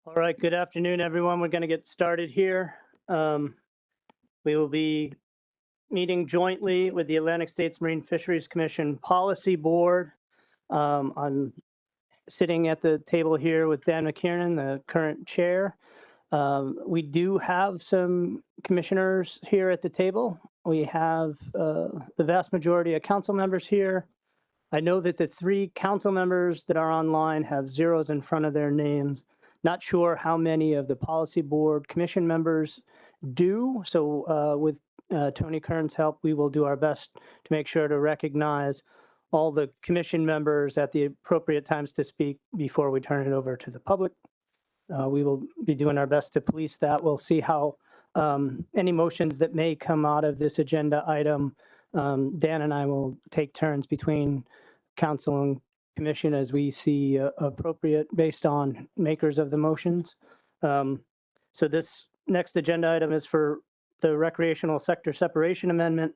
All right, good afternoon, everyone. We're going to get started here. We will be meeting jointly with the Atlantic States Marine Fisheries Commission Policy Board. I'm sitting at the table here with Dan McKiernan, the current chair. We do have some commissioners here at the table. We have the vast majority of council members here. I know that the 3 council members that are online have zeros in front of their names. Not sure how many of the policy board commission members do. So with Tony Kern's help, we will do our best to make sure to recognize all the commission members at the appropriate times to speak before we turn it over to the public. We will be doing our best to police that. We'll see how any motions that may come out of this agenda item, Dan and I will take turns between council and commission as we see appropriate based on makers of the motions. So this next agenda item is for the Recreational Sector Separation Amendment.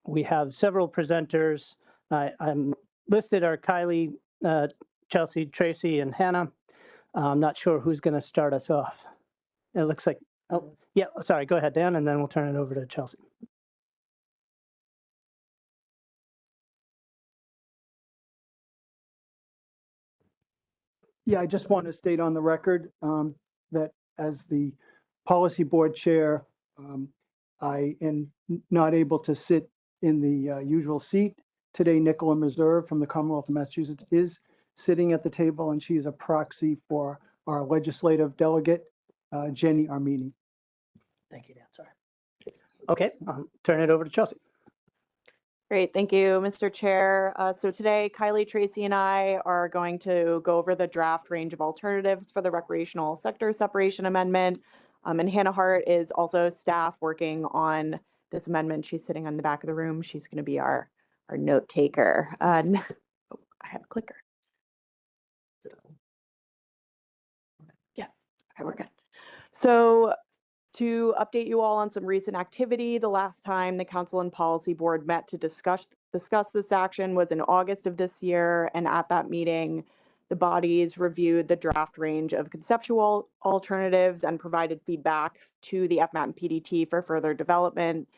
We have several presenters. I'm listed are Kylie, Chelsea, Tracy, and Hannah. I'm not sure who's going to start us off. It looks like, oh, yeah, sorry, go ahead, Dan, and then we'll turn it over to Chelsea. Yeah, I just want to state on the record that as the policy board chair, I am not able to sit in the usual seat. Today, Nicola Meserve from the Commonwealth of Massachusetts is sitting at the table, and she is a proxy for our legislative delegate, Jenny Armini. Thank you, Dan. Sorry. Okay, I'll turn it over to Chelsea. Great, thank you, Mr. Chair. So today, Kylie, Tracy, and I are going to go over the draft range of alternatives for the Recreational Sector Separation Amendment. And Hannah Hart is also staff working on this amendment. She's sitting on the back of the room. She's going to be our note taker. Oh, I have a clicker. Yes, okay, we're good. So to update you all on some recent activity, the last time the Council and Policy Board met to discuss this action was in August of this year, and at that meeting, the bodies reviewed the draft range of conceptual alternatives and provided feedback to the FMAT and PDT for further development.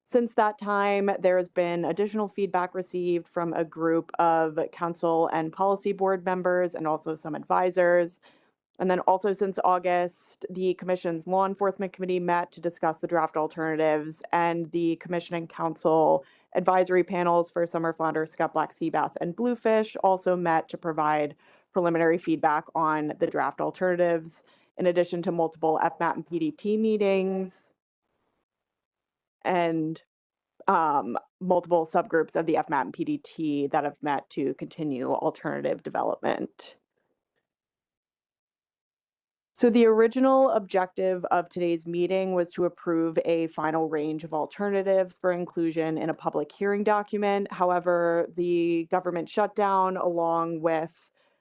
Since that time, there has been additional feedback received from a group of Council and Policy Board members and also some advisors. And then also since August, the Commission's Law Enforcement Committee met to discuss the draft alternatives, and the Commission and Council advisory panels for summer flounder, scup, black sea bass, and bluefish also met to provide preliminary feedback on the draft alternatives, in addition to multiple FMAT and PDT meetings and multiple subgroups of the FMAT and PDT that have met to continue alternative development. So the original objective of today's meeting was to approve a final range of alternatives for inclusion in a public hearing document. However, the government shutdown, along with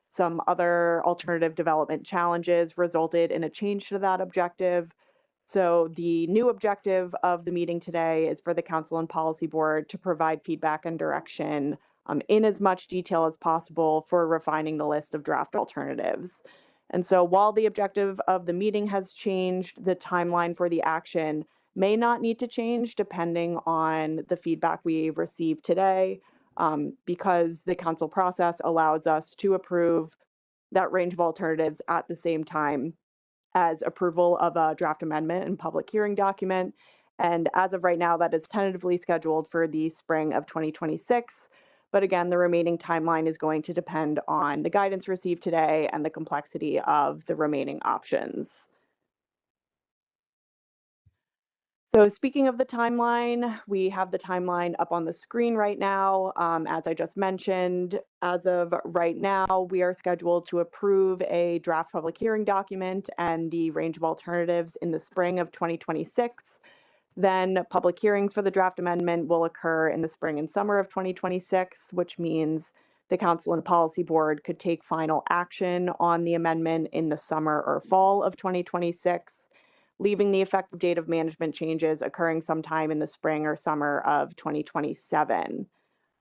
some other alternative development challenges, resulted in a change to that objective. So the new objective of the meeting today is for the Council and Policy Board to provide feedback and direction in as much detail as possible for refining the list of draft alternatives. And so while the objective of the meeting has changed, the timeline for the action may not need to change depending on the feedback we receive today, because the council process allows us to approve that range of alternatives at the same time as approval of a draft amendment and public hearing document. And as of right now, that is tentatively scheduled for the spring of 2026. But again, the remaining timeline is going to depend on the guidance received today and the complexity of the remaining options. So speaking of the timeline, we have the timeline up on the screen right now. As I just mentioned, as of right now, we are scheduled to approve a draft public hearing document and the range of alternatives in the spring of 2026. Then public hearings for the draft amendment will occur in the spring and summer of 2026, which means the Council and Policy Board could take final action on the amendment in the summer or fall of 2026, leaving the effective date of management changes occurring sometime in the spring or summer of 2027.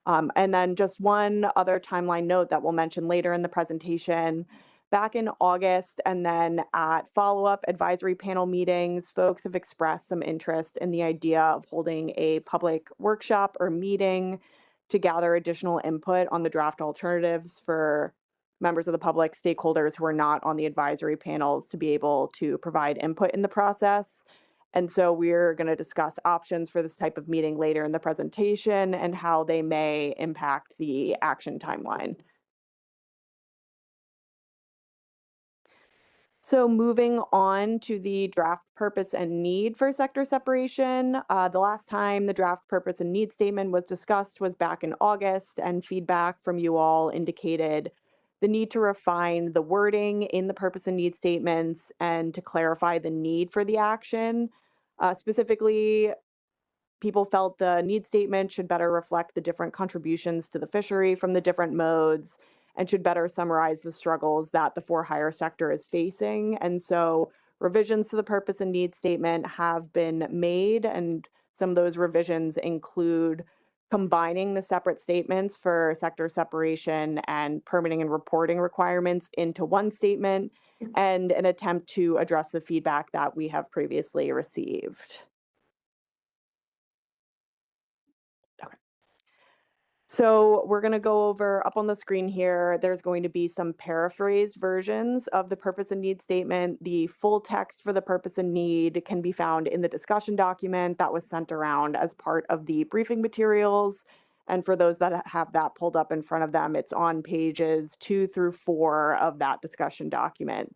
And then just one other timeline note that we'll mention later in the presentation. Back in August and then at follow-up advisory panel meetings, folks have expressed some interest in the idea of holding a public workshop or meeting to gather additional input on the draft alternatives for members of the public, stakeholders who are not on the advisory panels to be able to provide input in the process. And so we're going to discuss options for this type of meeting later in the presentation and how they may impact the action timeline. So moving on to the draft purpose and need for sector separation. The last time the draft purpose and need statement was discussed was back in August, and feedback from you all indicated the need to refine the wording in the purpose and need statements and to clarify the need for the action. Specifically, people felt the need statement should better reflect the different contributions to the fishery from the different modes and should better summarize the struggles that the for-hire sector is facing. And so revisions to the purpose and need statement have been made, and some of those revisions include combining the separate statements for sector separation and permitting and reporting requirements into one statement, and an attempt to address the feedback that we have previously received. So we're going to go over up on the screen here. There's going to be some paraphrased versions of the purpose and need statement. The full text for the purpose and need can be found in the discussion document that was sent around as part of the briefing materials. And for those that have that pulled up in front of them, it's on pages 2 through 4 of that discussion document.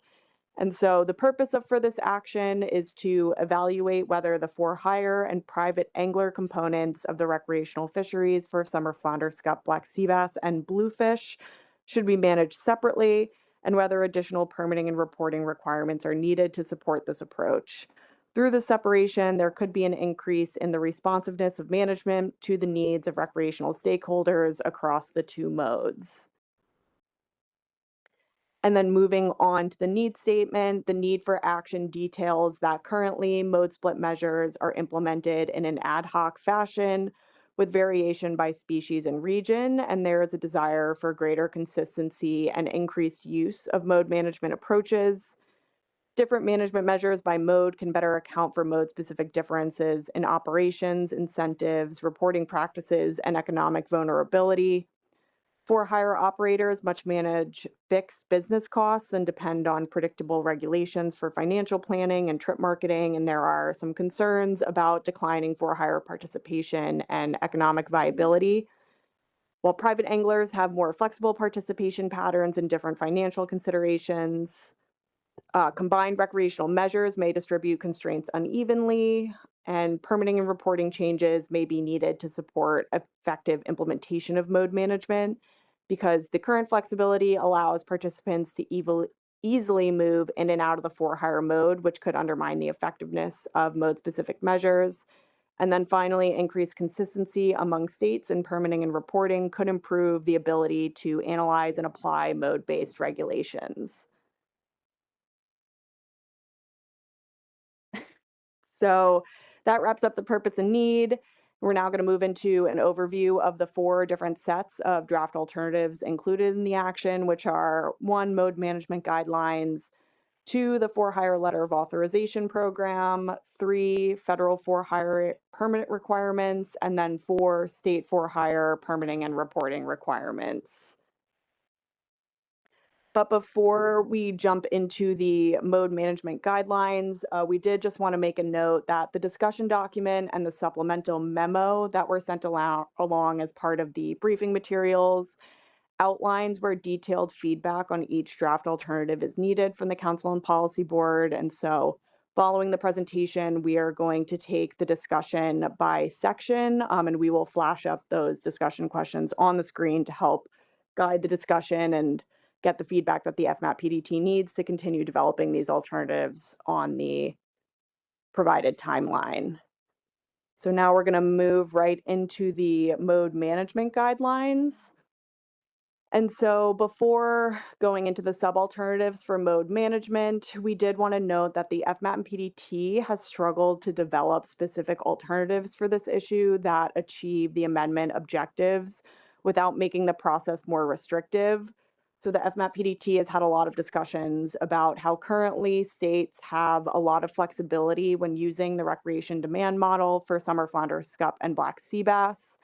And so the purpose for this action is to evaluate whether the for-hire and private angler components of the recreational fisheries for summer flounder, scup, black sea bass, and bluefish should be managed separately, and whether additional permitting and reporting requirements are needed to support this approach. Through the separation, there could be an increase in the responsiveness of management to the needs of recreational stakeholders across the two modes. And then moving on to the need statement, the need for action details that currently mode split measures are implemented in an ad hoc fashion with variation by species and region, and there is a desire for greater consistency and increased use of mode management approaches. Different management measures by mode can better account for mode-specific differences in operations, incentives, reporting practices, and economic vulnerability. For-hire operators must manage fixed business costs and depend on predictable regulations for financial planning and trip marketing, and there are some concerns about declining for-hire participation and economic viability. While private anglers have more flexible participation patterns and different financial considerations, combined recreational measures may distribute constraints unevenly, and permitting and reporting changes may be needed to support effective implementation of mode management, because the current flexibility allows participants to easily move in and out of the for-hire mode, which could undermine the effectiveness of mode-specific measures. And then finally, increased consistency among states in permitting and reporting could improve the ability to analyze and apply mode-based regulations. So that wraps up the purpose and need. We're now going to move into an overview of the 4 different sets of draft alternatives included in the action, which are 1, mode management guidelines, 2, the for-hire letter of authorization program, 3, federal for-hire permit requirements, and then 4, state for-hire permitting and reporting requirements. But before we jump into the mode management guidelines, we did just want to make a note that the discussion document and the supplemental memo that were sent along as part of the briefing materials outlines where detailed feedback on each draft alternative is needed from the Council and Policy Board. And so following the presentation, we are going to take the discussion by section, and we will flash up those discussion questions on the screen to help guide the discussion and get the feedback that the FMAP PDT needs to continue developing these alternatives on the provided timeline. So now we're going to move right into the mode management guidelines. And so before going into the sub-alternatives for mode management, we did want to note that the FMAP and PDT has struggled to develop specific alternatives for this issue that achieve the amendment objectives without making the process more restrictive. So the FMAP PDT has had a lot of discussions about how currently states have a lot of flexibility when using the recreation demand model for summer flounder, scup, and black sea bass,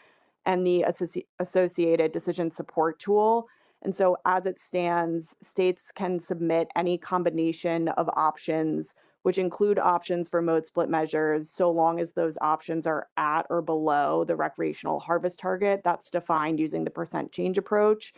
and the associated decision support tool. And so as it stands, states can submit any combination of options, which include options for mode split measures, so long as those options are at or below the recreational harvest target that's defined using the percent change approach.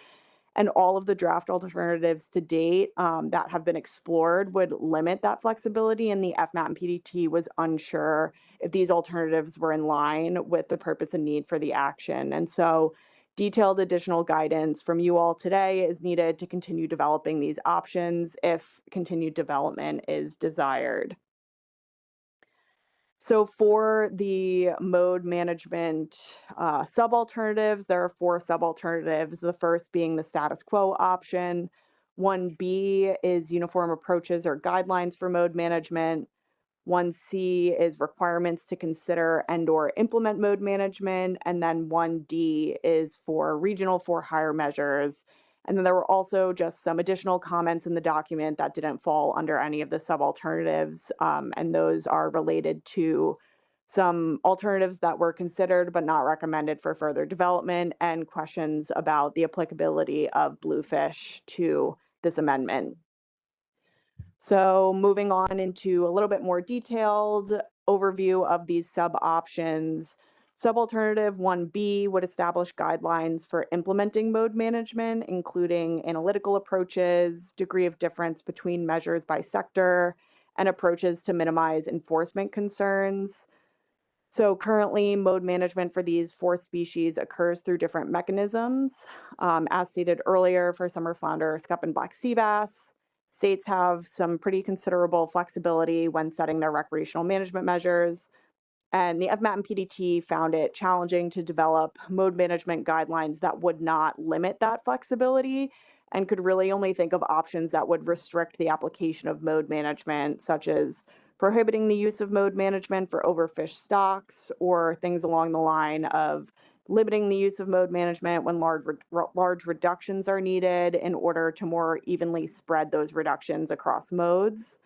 And all of the draft alternatives to date that have been explored would limit that flexibility, and the FMAP and PDT was unsure if these alternatives were in line with the purpose and need for the action. And so detailed additional guidance from you all today is needed to continue developing these options if continued development is desired. So for the mode management sub-alternatives, there are 4 sub-alternatives, the first being the status quo option. 1B is uniform approaches or guidelines for mode management. 1C is requirements to consider and/or implement mode management. And then 1D is for regional for-hire measures. And then there were also just some additional comments in the document that didn't fall under any of the sub-alternatives. And those are related to some alternatives that were considered but not recommended for further development, and questions about the applicability of bluefish to this amendment. So moving on into a little bit more detailed overview of these sub-options. Subalternative 1B would establish guidelines for implementing mode management, including analytical approaches, degree of difference between measures by sector, and approaches to minimize enforcement concerns. So currently, mode management for these 4 species occurs through different mechanisms. As stated earlier, for summer flounder, scup, and black sea bass, states have some pretty considerable flexibility when setting their recreational management measures. And the FMAP and PDT found it challenging to develop mode management guidelines that would not limit that flexibility, and could really only think of options that would restrict the application of mode management, such as prohibiting the use of mode management for overfished stocks, or things along the line of limiting the use of mode management when large reductions are needed in order to more evenly spread those reductions across modes.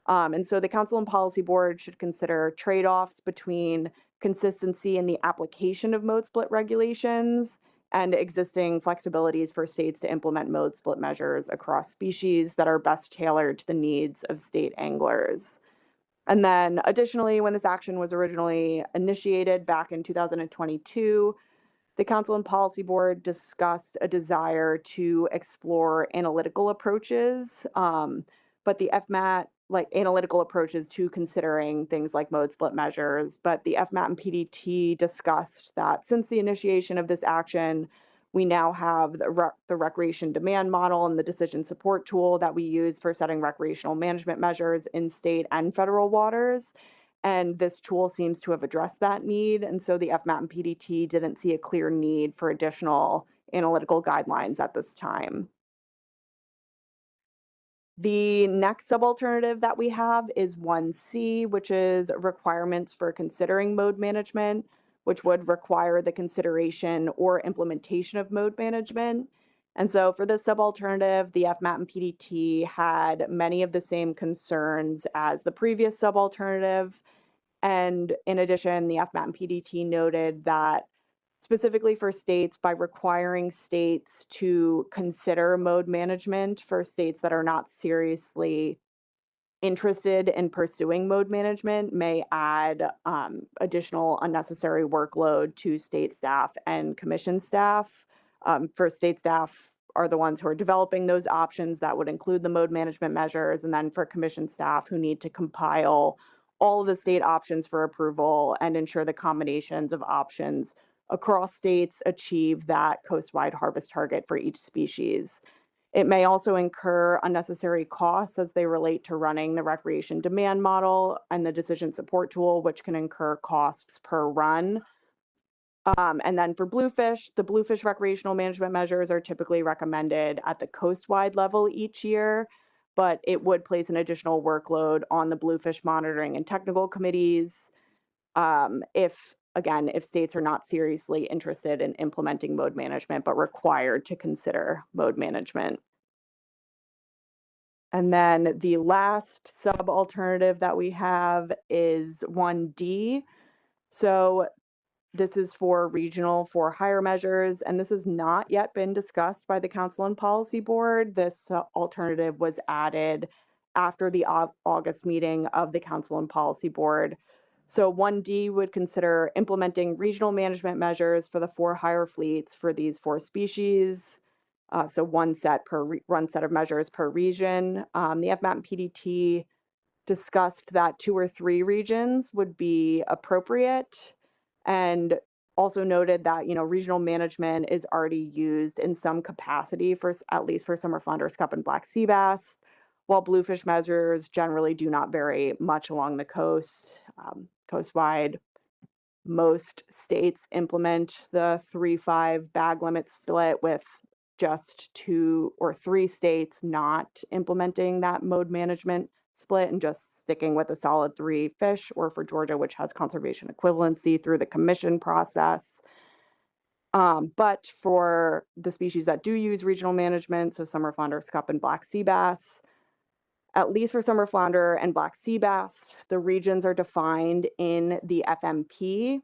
And so the Council and Policy Board should consider trade-offs between consistency in the application of mode split regulations and existing flexibilities for states to implement mode split measures across species that are best tailored to the needs of state anglers. And then additionally, when this action was originally initiated back in 2022, the Council and Policy Board discussed a desire to explore analytical approaches, but the FMAT, like analytical approaches to considering things like mode split measures. But the FMAT and PDT discussed that since the initiation of this action, we now have the recreation demand model and the decision support tool that we use for setting recreational management measures in state and federal waters. And this tool seems to have addressed that need. And so the FMAT and PDT didn't see a clear need for additional analytical guidelines at this time. The next subalternative that we have is 1C, which is requirements for considering mode management, which would require the consideration or implementation of mode management. And so for this subalternative, the FMAT and PDT had many of the same concerns as the previous subalternative. And in addition, the FMAT and PDT noted that specifically for states, by requiring states to consider mode management for states that are not seriously interested in pursuing mode management, may add additional unnecessary workload to state staff and commission staff. For state staff are the ones who are developing those options that would include the mode management measures, and then for commission staff who need to compile all of the state options for approval and ensure the combinations of options across states achieve that coast-wide harvest target for each species. It may also incur unnecessary costs as they relate to running the recreation demand model and the decision support tool, which can incur costs per run. And then for bluefish, the bluefish recreational management measures are typically recommended at the coast-wide level each year, but it would place an additional workload on the bluefish monitoring and technical committees if states are not seriously interested in implementing mode management, but required to consider mode management. And then the last sub-alternative that we have is 1D. So this is for regional for hire measures, and this has not yet been discussed by the Council and Policy Board. This alternative was added after the August meeting of the Council and Policy Board. So 1D would consider implementing regional management measures for the for hire fleets for these 4 species. So one set of measures per region. The FMAP and PDT discussed that 2 or 3 regions would be appropriate, and also noted that, regional management is already used in some capacity for at least for summer flounder, scup, and black sea bass, while bluefish measures generally do not vary much along the coast, coastwide. Most states implement the 3-5 bag limit split, with just 2 or 3 states not implementing that mode management split and just sticking with a solid 3 fish, or for Georgia, which has conservation equivalency through the commission process. But for the species that do use regional management, so summer flounder, scup, and black sea bass, at least for summer flounder and black sea bass, the regions are defined in the FMP.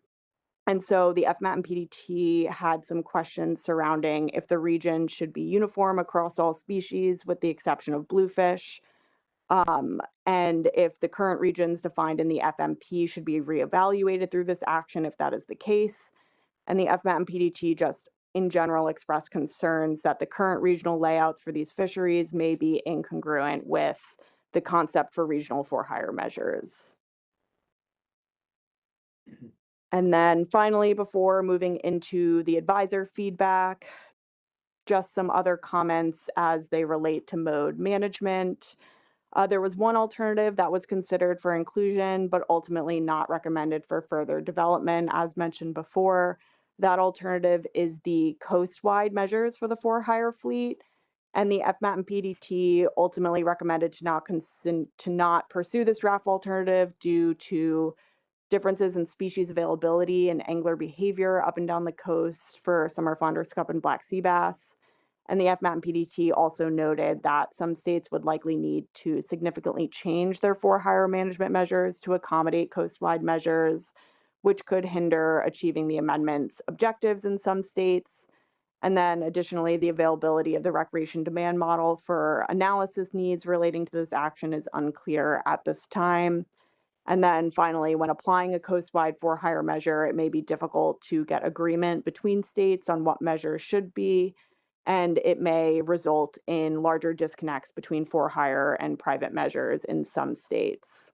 And so the FMAT and PDT had some questions surrounding if the region should be uniform across all species with the exception of bluefish, and if the current regions defined in the FMP should be reevaluated through this action if that is the case. And the FMAT and PDT just in general expressed concerns that the current regional layouts for these fisheries may be incongruent with the concept for regional for hire measures. And then finally, before moving into the advisor feedback, just some other comments as they relate to mode management. There was one alternative that was considered for inclusion, but ultimately not recommended for further development, as mentioned before. That alternative is the coast-wide measures for the for hire fleet. And the FMAT and PDT ultimately recommended to not pursue this draft alternative due to differences in species availability and angler behavior up and down the coast for summer flounder, scup, and black sea bass. And the FMAT and PDT also noted that some states would likely need to significantly change their for hire management measures to accommodate coastwide measures, which could hinder achieving the amendment's objectives in some states. And then additionally, the availability of the recreation demand model for analysis needs relating to this action is unclear at this time. And then finally, when applying a coastwide for hire measure, it may be difficult to get agreement between states on what measures should be, and it may result in larger disconnects between for hire and private measures in some states.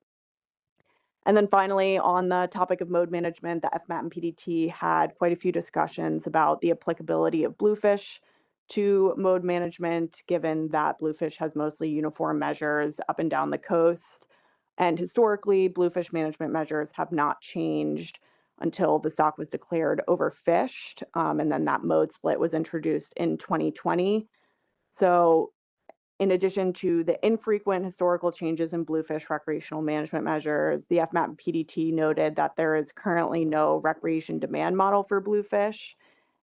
And then finally, on the topic of mode management, the FMAT and PDT had quite a few discussions about the applicability of bluefish to mode management, given that bluefish has mostly uniform measures up and down the coast. And historically, bluefish management measures have not changed until the stock was declared overfished, and then that mode split was introduced in 2020. So in addition to the infrequent historical changes in bluefish recreational management measures, the FMAP and PDT noted that there is currently no recreation demand model for bluefish,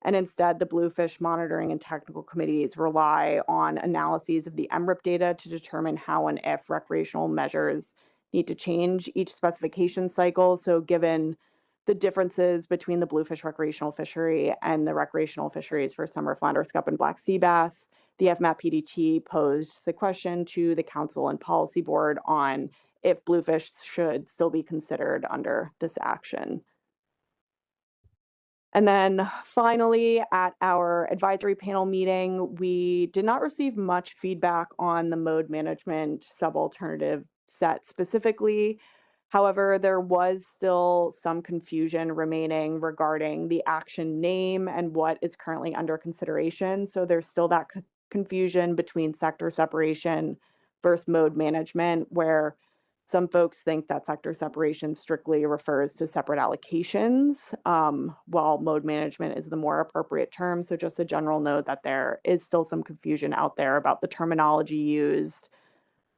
and instead the bluefish monitoring and technical committees rely on analyses of the MRIP data to determine how and if recreational measures need to change each specification cycle. So given the differences between the bluefish recreational fishery and the recreational fisheries for summer flounder, scup, and black sea bass, the FMAP PDT posed the question to the Council and Policy Board on if bluefish should still be considered under this action. And then finally, at our advisory panel meeting, we did not receive much feedback on the mode management subalternative set specifically. However, there was still some confusion remaining regarding the action name and what is currently under consideration. So there's still that confusion between sector separation versus mode management, where some folks think that sector separation strictly refers to separate allocations, while mode management is the more appropriate term. So just a general note that there is still some confusion out there about the terminology used.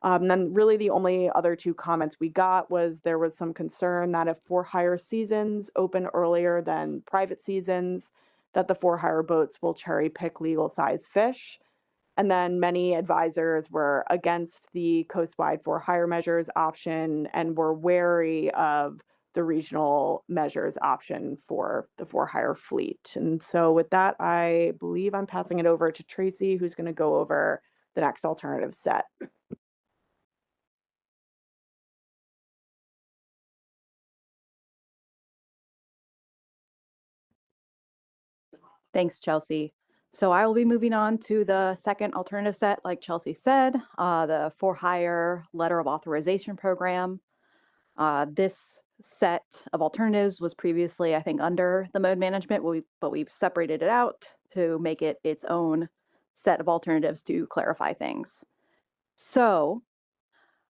And then really the only other 2 comments we got was there was some concern that if for hire seasons open earlier than private seasons, that the for hire boats will cherry pick legal size fish. And then many advisors were against the coastwide for hire measures option and were wary of the regional measures option for the for hire fleet. And so with that, I believe I'm passing it over to Tracy, who's going to go over the next alternative set. Thanks, Chelsea. So I will be moving on to the second alternative set, like Chelsea said, the for hire letter of authorization program. This set of alternatives was previously, I think, under the mode management, but we've separated it out to make it its own set of alternatives to clarify things. So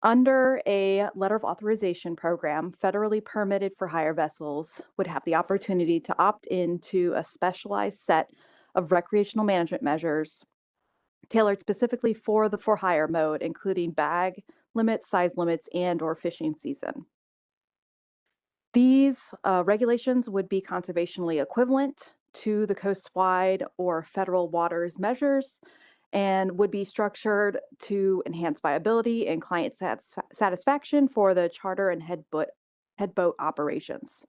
under a letter of authorization program, federally permitted for hire vessels would have the opportunity to opt into a specialized set of recreational management measures tailored specifically for the for hire mode, including bag limits, size limits, and/or fishing season. These regulations would be conservationally equivalent to the coastwide or federal waters measures and would be structured to enhance viability and client satisfaction for the charter and head boat operations.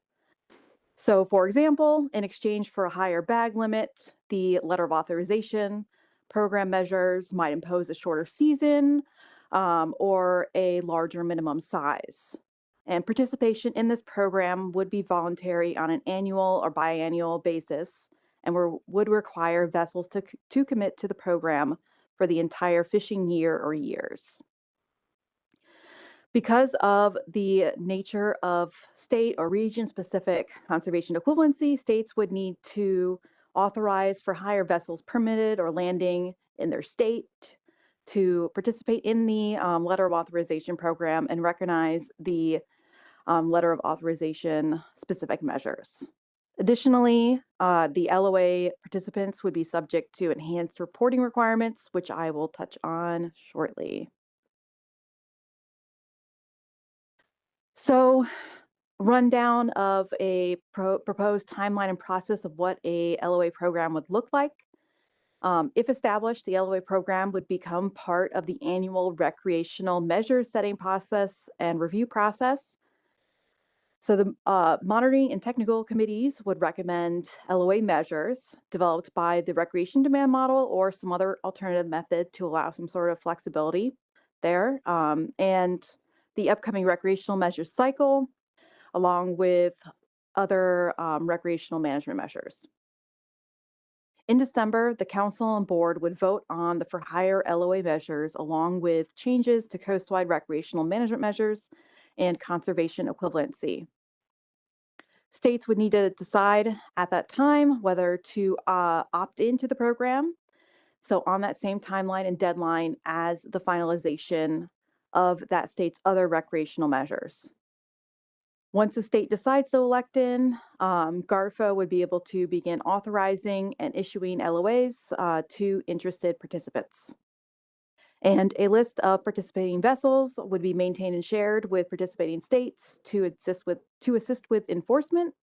So, for example, in exchange for a higher bag limit, the letter of authorization program measures might impose a shorter season or a larger minimum size. And participation in this program would be voluntary on an annual or biannual basis and would require vessels to commit to the program for the entire fishing year or years. Because of the nature of state or region-specific conservation equivalency, states would need to authorize for hire vessels permitted or landing in their state to participate in the letter of authorization program and recognize the letter of authorization specific measures. Additionally, the LOA participants would be subject to enhanced reporting requirements, which I will touch on shortly. So, rundown of a proposed timeline and process of what a LOA program would look like. If established, the LOA program would become part of the annual recreational measures setting process and review process. So the monitoring and technical committees would recommend LOA measures developed by the recreation demand model or some other alternative method to allow some sort of flexibility there. And the upcoming recreational measures cycle, along with other recreational management measures. In December, the council and board would vote on the for hire LOA measures along with changes to coastwide recreational management measures and conservation equivalency. States would need to decide at that time whether to opt into the program. So on that same timeline and deadline as the finalization of that state's other recreational measures. Once the state decides to elect in, GARFA would be able to begin authorizing and issuing LOAs to interested participants. And a list of participating vessels would be maintained and shared with participating states to assist with enforcement.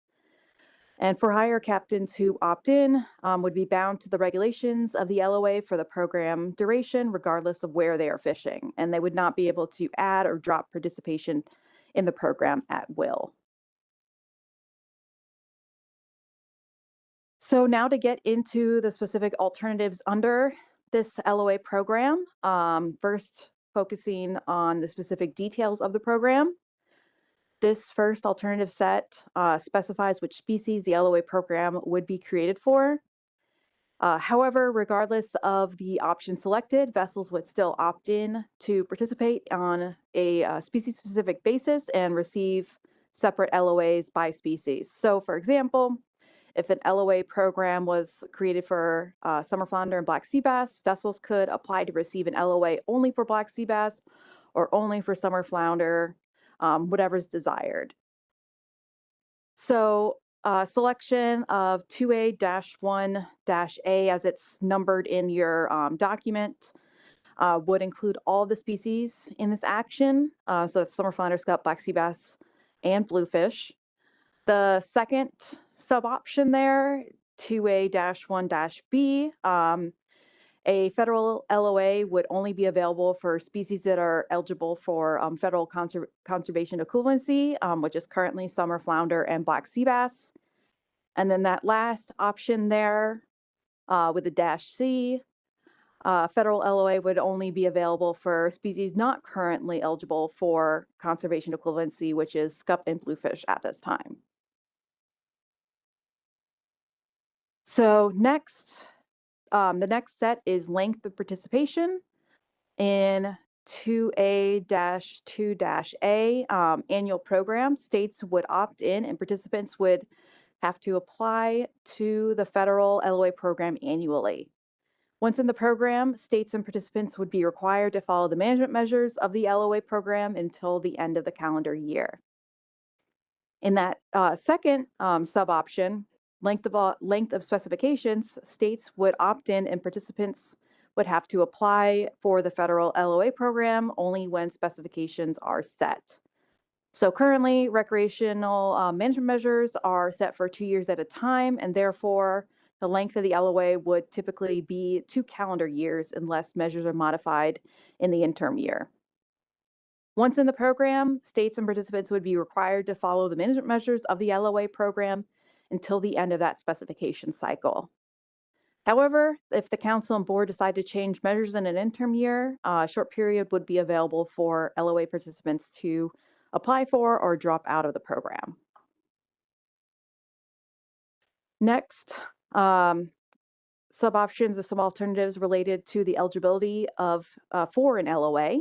And for hire captains who opt in would be bound to the regulations of the LOA for the program duration, regardless of where they are fishing. And they would not be able to add or drop participation in the program at will. So now to get into the specific alternatives under this LOA program, first focusing on the specific details of the program. This first alternative set specifies which species the LOA program would be created for. However, regardless of the option selected, vessels would still opt in to participate on a species-specific basis and receive separate LOAs by species. So, for example, if an LOA program was created for summer flounder and black sea bass, vessels could apply to receive an LOA only for black sea bass or only for summer flounder, whatever's desired. So selection of 2A-1-A as it's numbered in your document would include all the species in this action. So that's summer flounder, scup, black sea bass, and bluefish. The second sub option there, 2A-1-B, A federal LOA would only be available for species that are eligible for federal conservation equivalency, which is currently summer flounder and black sea bass. And then that last option there with the -C, federal LOA would only be available for species not currently eligible for conservation equivalency, which is scup and bluefish at this time. So next, the next set is length of participation. In 2A-2-A, annual program, states would opt in and participants would have to apply to the federal LOA program annually. Once in the program, states and participants would be required to follow the management measures of the LOA program until the end of the calendar year. In that second sub-option, length of specifications, states would opt in and participants would have to apply for the federal LOA program only when specifications are set. So currently, recreational management measures are set for 2 years at a time, and therefore the length of the LOA would typically be 2 calendar years unless measures are modified in the interim year. Once in the program, states and participants would be required to follow the management measures of the LOA program until the end of that specification cycle. However, if the council and board decide to change measures in an interim year, a short period would be available for LOA participants to apply for or drop out of the program. Next, sub-options are some alternatives related to the eligibility of for an LOA.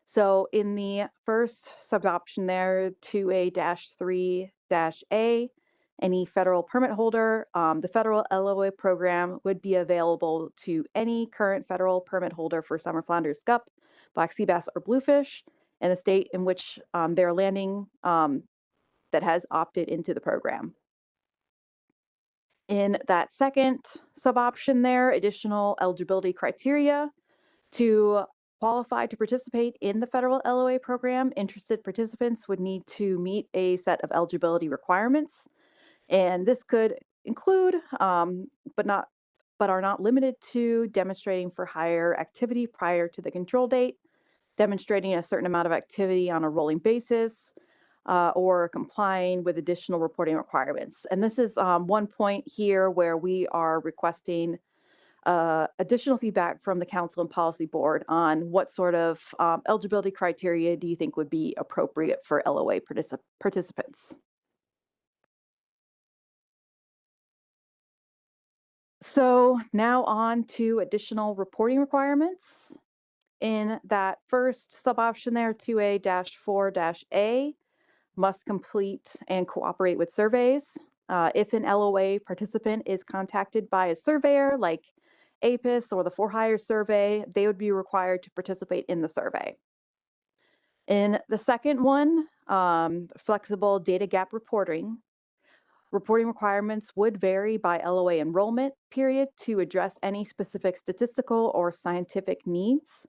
So in the first sub-option there, 2A-3-A, any federal permit holder, the federal LOA program would be available to any current federal permit holder for summer flounder, scup, black sea bass, or bluefish in the state in which they're landing that has opted into the program. In that second sub-option there, additional eligibility criteria. To qualify to participate in the federal LOA program, interested participants would need to meet a set of eligibility requirements. And this could include, but are not limited to, demonstrating for higher activity prior to the control date, demonstrating a certain amount of activity on a rolling basis, or complying with additional reporting requirements. And this is one point here where we are requesting additional feedback from the council and policy board on what sort of eligibility criteria do you think would be appropriate for LOA participants. So now on to additional reporting requirements. In that first sub-option there, 2A-4-A, must complete and cooperate with surveys. If an LOA participant is contacted by a surveyor like APIS or the For Hire survey, they would be required to participate in the survey. In the second one, flexible data gap reporting. Reporting requirements would vary by LOA enrollment period to address any specific statistical or scientific needs.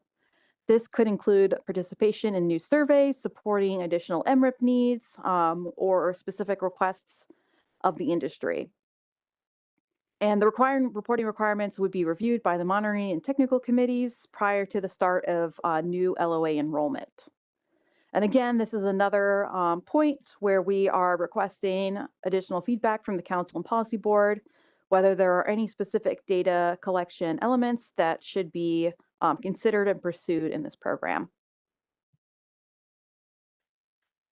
This could include participation in new surveys, supporting additional MRIP needs, or specific requests of the industry. And the reporting requirements would be reviewed by the monitoring and technical committees prior to the start of new LOA enrollment. And again, this is another point where we are requesting additional feedback from the council and policy board, whether there are any specific data collection elements that should be considered and pursued in this program.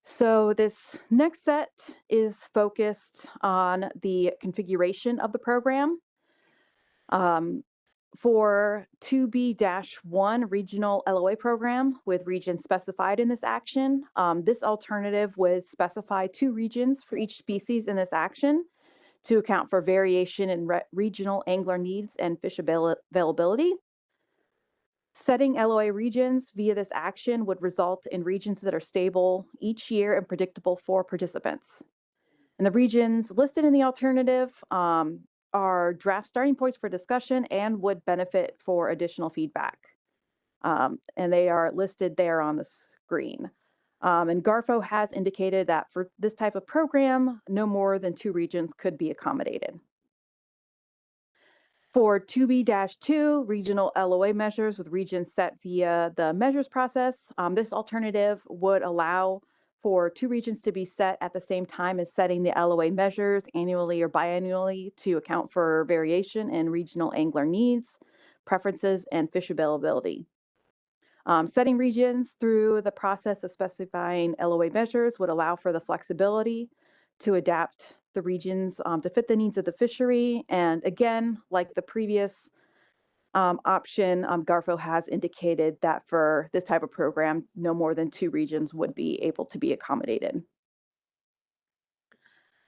So this next set is focused on the configuration of the program. For 2B-1 regional LOA program with regions specified in this action, this alternative would specify 2 regions for each species in this action to account for variation in regional angler needs and fish availability. Setting LOA regions via this action would result in regions that are stable each year and predictable for participants. And the regions listed in the alternative are draft starting points for discussion and would benefit for additional feedback. And they are listed there on the screen. And GARFO has indicated that for this type of program, no more than 2 regions could be accommodated. For 2B-2, regional LOA measures with regions set via the measures process, this alternative would allow for 2 regions to be set at the same time as setting the LOA measures annually or biannually to account for variation in regional angler needs, preferences, and fish availability. Setting regions through the process of specifying LOA measures would allow for the flexibility to adapt the regions to fit the needs of the fishery. And again, like the previous option, GARFO has indicated that for this type of program, no more than 2 regions would be able to be accommodated.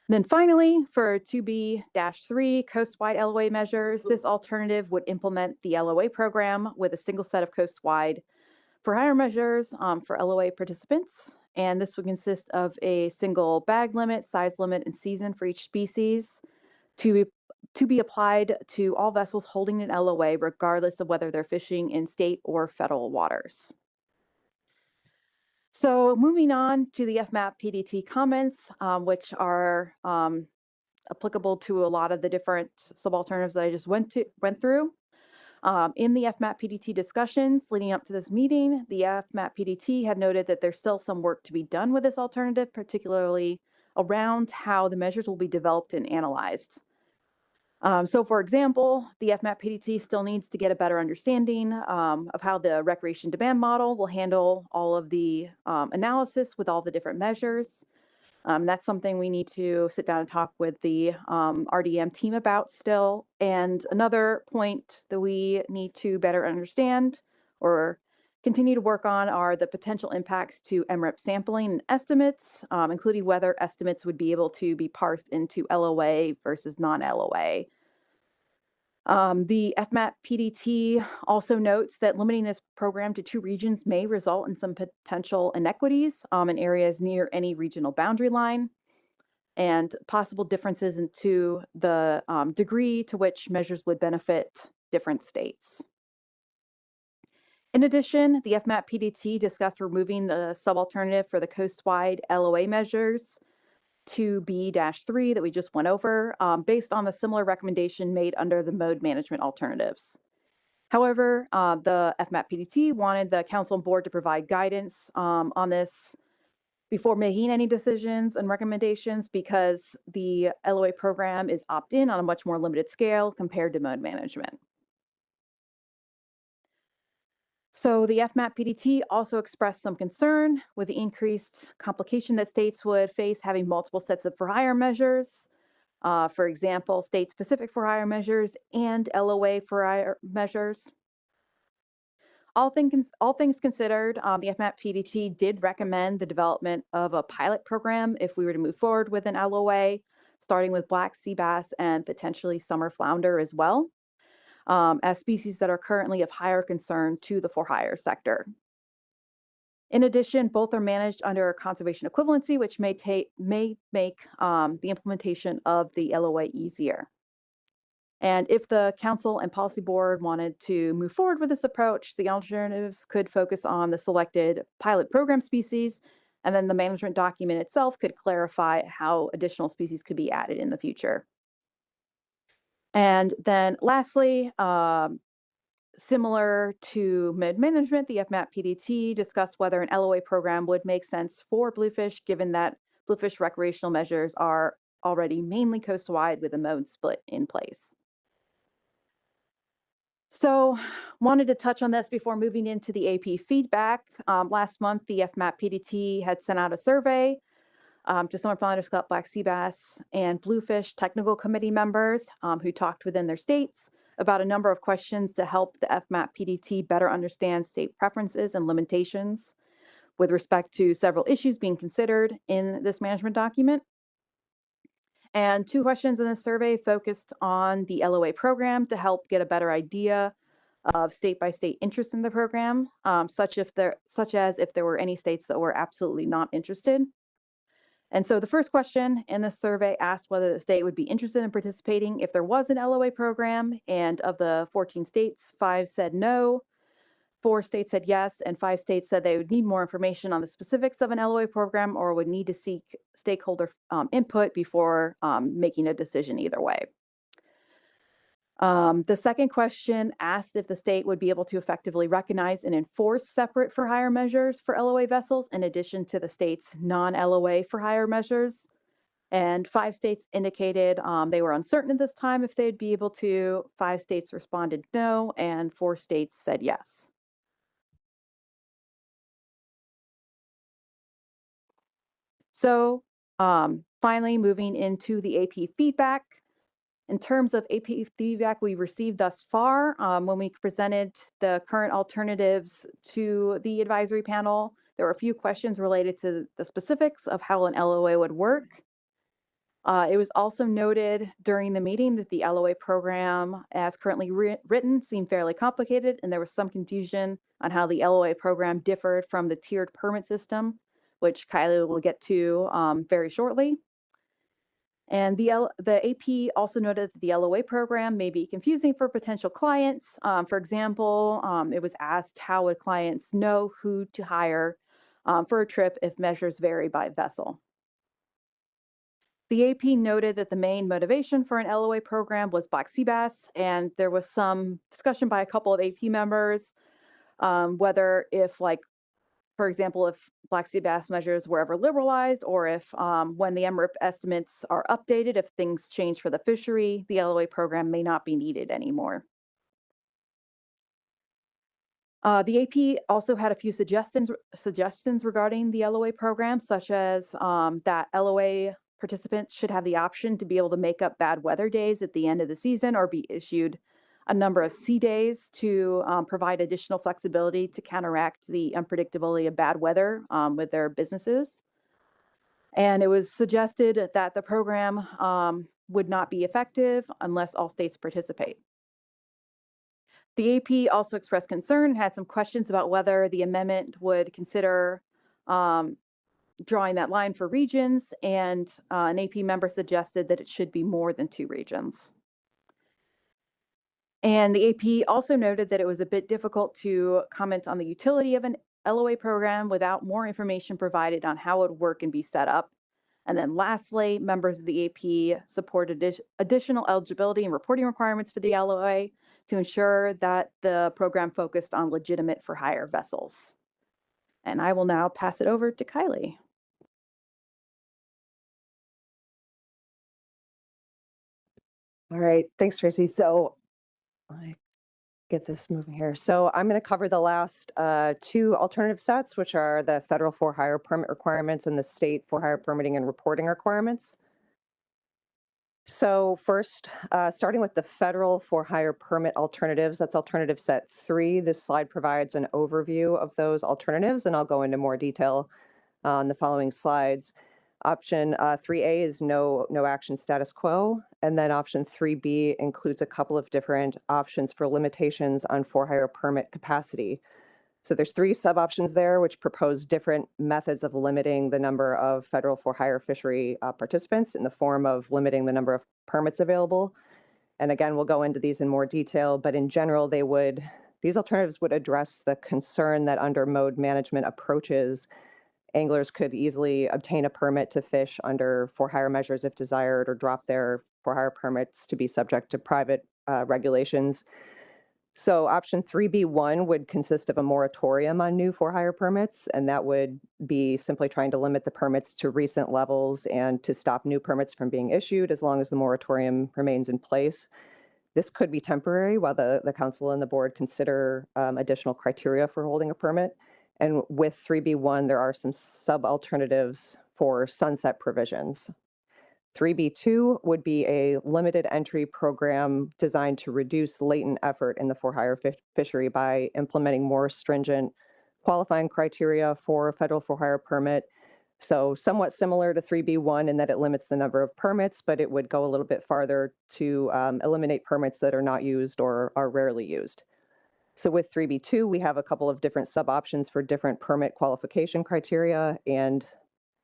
Then finally, for 2B-3 coastwide LOA measures, this alternative would implement the LOA program with a single set of coastwide for hire measures for LOA participants. And this would consist of a single bag limit, size limit, and season for each species to be applied to all vessels holding an LOA, regardless of whether they're fishing in state or federal waters. So moving on to the FMAP PDT comments, which are applicable to a lot of the different subalternatives that I just went through. In the FMAP PDT discussions leading up to this meeting, the FMAP PDT had noted that there's still some work to be done with this alternative, particularly around how the measures will be developed and analyzed. So for example, the FMAP PDT still needs to get a better understanding of how the recreation demand model will handle all of the analysis with all the different measures. That's something we need to sit down and talk with the RDM team about still. And another point that we need to better understand or continue to work on are the potential impacts to MRIP sampling and estimates, including whether estimates would be able to be parsed into LOA versus non-LOA. The FMAP PDT also notes that limiting this program to 2 regions may result in some potential inequities in areas near any regional boundary line and possible differences into the degree to which measures would benefit different states. In addition, the FMAP PDT discussed removing the subalternative for the coastwide LOA measures 2B-3 that we just went over, based on the similar recommendation made under the mode management alternatives. However, the FMAP PDT wanted the council and board to provide guidance on this before making any decisions and recommendations because the LOA program is opt-in on a much more limited scale compared to mode management. So the FMAP PDT also expressed some concern with the increased complication that states would face having multiple sets of for-hire measures. For example, state-specific for-hire measures and LOA for-hire measures. All things considered, the FMAP PDT did recommend the development of a pilot program if we were to move forward with an LOA, starting with black sea bass and potentially summer flounder as well, as species that are currently of higher concern to the for-hire sector. In addition, both are managed under conservation equivalency, which may make the implementation of the LOA easier. And if the council and policy board wanted to move forward with this approach, the alternatives could focus on the selected pilot program species, and then the management document itself could clarify how additional species could be added in the future. And then lastly, similar to mode management, the FMAP PDT discussed whether an LOA program would make sense for bluefish, given that bluefish recreational measures are already mainly coastwide with a mode split in place. So wanted to touch on this before moving into the AP feedback. Last month, the FMAP PDT had sent out a survey to summer flounder, scallop, black sea bass, and bluefish technical committee members who talked within their states about a number of questions to help the FMAP PDT better understand state preferences and limitations with respect to several issues being considered in this management document. And 2 questions in this survey focused on the LOA program to help get a better idea of state-by-state interest in the program, such as if there were any states that were absolutely not interested. And so the first question in the survey asked whether the state would be interested in participating if there was an LOA program, and of the 14 states, 5 said no, 4 states said yes, and 5 states said they would need more information on the specifics of an LOA program or would need to seek stakeholder input before making a decision either way. The second question asked if the state would be able to effectively recognize and enforce separate for hire measures for LOA vessels in addition to the state's non-LOA for hire measures. And 5 states indicated they were uncertain at this time if they'd be able to. 5 states responded no, and 4 states said yes. So finally, moving into the AP feedback. In terms of AP feedback we received thus far, when we presented the current alternatives to the advisory panel, there were a few questions related to the specifics of how an LOA would work. It was also noted during the meeting that the LOA program as currently written seemed fairly complicated, and there was some confusion on how the LOA program differed from the tiered permit system, which Kylie will get to very shortly. And the AP also noted that the LOA program may be confusing for potential clients. For example, it was asked how would clients know who to hire for a trip if measures vary by vessel. The AP noted that the main motivation for an LOA program was black sea bass, and there was some discussion by a couple of AP members whether if, like, for example, if black sea bass measures were ever liberalized, or if when the MRIP estimates are updated, if things change for the fishery, the LOA program may not be needed anymore. The AP also had a few suggestions regarding the LOA program, such as that LOA participants should have the option to be able to make up bad weather days at the end of the season or be issued a number of sea days to provide additional flexibility to counteract the unpredictability of bad weather with their businesses. And it was suggested that the program would not be effective unless all states participate. The AP also expressed concern and had some questions about whether the amendment would consider drawing that line for regions, and an AP member suggested that it should be more than 2 regions. And the AP also noted that it was a bit difficult to comment on the utility of an LOA program without more information provided on how it would work and be set up. And then lastly, members of the AP supported additional eligibility and reporting requirements for the LOA to ensure that the program focused on legitimate for hire vessels. And I will now pass it over to Kylie. All right, thanks, Tracy. So let me get this moving here. So I'm going to cover the last 2 alternative sets, which are the federal for hire permit requirements and the state for hire permitting and reporting requirements. So first, starting with the federal for hire permit alternatives, that's alternative set 3. This slide provides an overview of those alternatives, and I'll go into more detail on the following slides. Option 3A is no action status quo, and then option 3B includes a couple of different options for limitations on for hire permit capacity. So there's 3 sub-options there which propose different methods of limiting the number of federal for hire fishery participants in the form of limiting the number of permits available. And again, we'll go into these in more detail, but in general, these alternatives would address the concern that under mode management approaches, anglers could easily obtain a permit to fish under for hire measures if desired, or drop their for hire permits to be subject to private regulations. So option 3B1 would consist of a moratorium on new for hire permits, and that would be simply trying to limit the permits to recent levels and to stop new permits from being issued as long as the moratorium remains in place. This could be temporary while the council and the board consider additional criteria for holding a permit. And with 3B1, there are some sub-alternatives for sunset provisions. 3B2 would be a limited entry program designed to reduce latent effort in the for hire fishery by implementing more stringent qualifying criteria for a federal for hire permit. So somewhat similar to 3B1 in that it limits the number of permits, but it would go a little bit farther to eliminate permits that are not used or are rarely used. So with 3B2, we have a couple of different sub-options for different permit qualification criteria and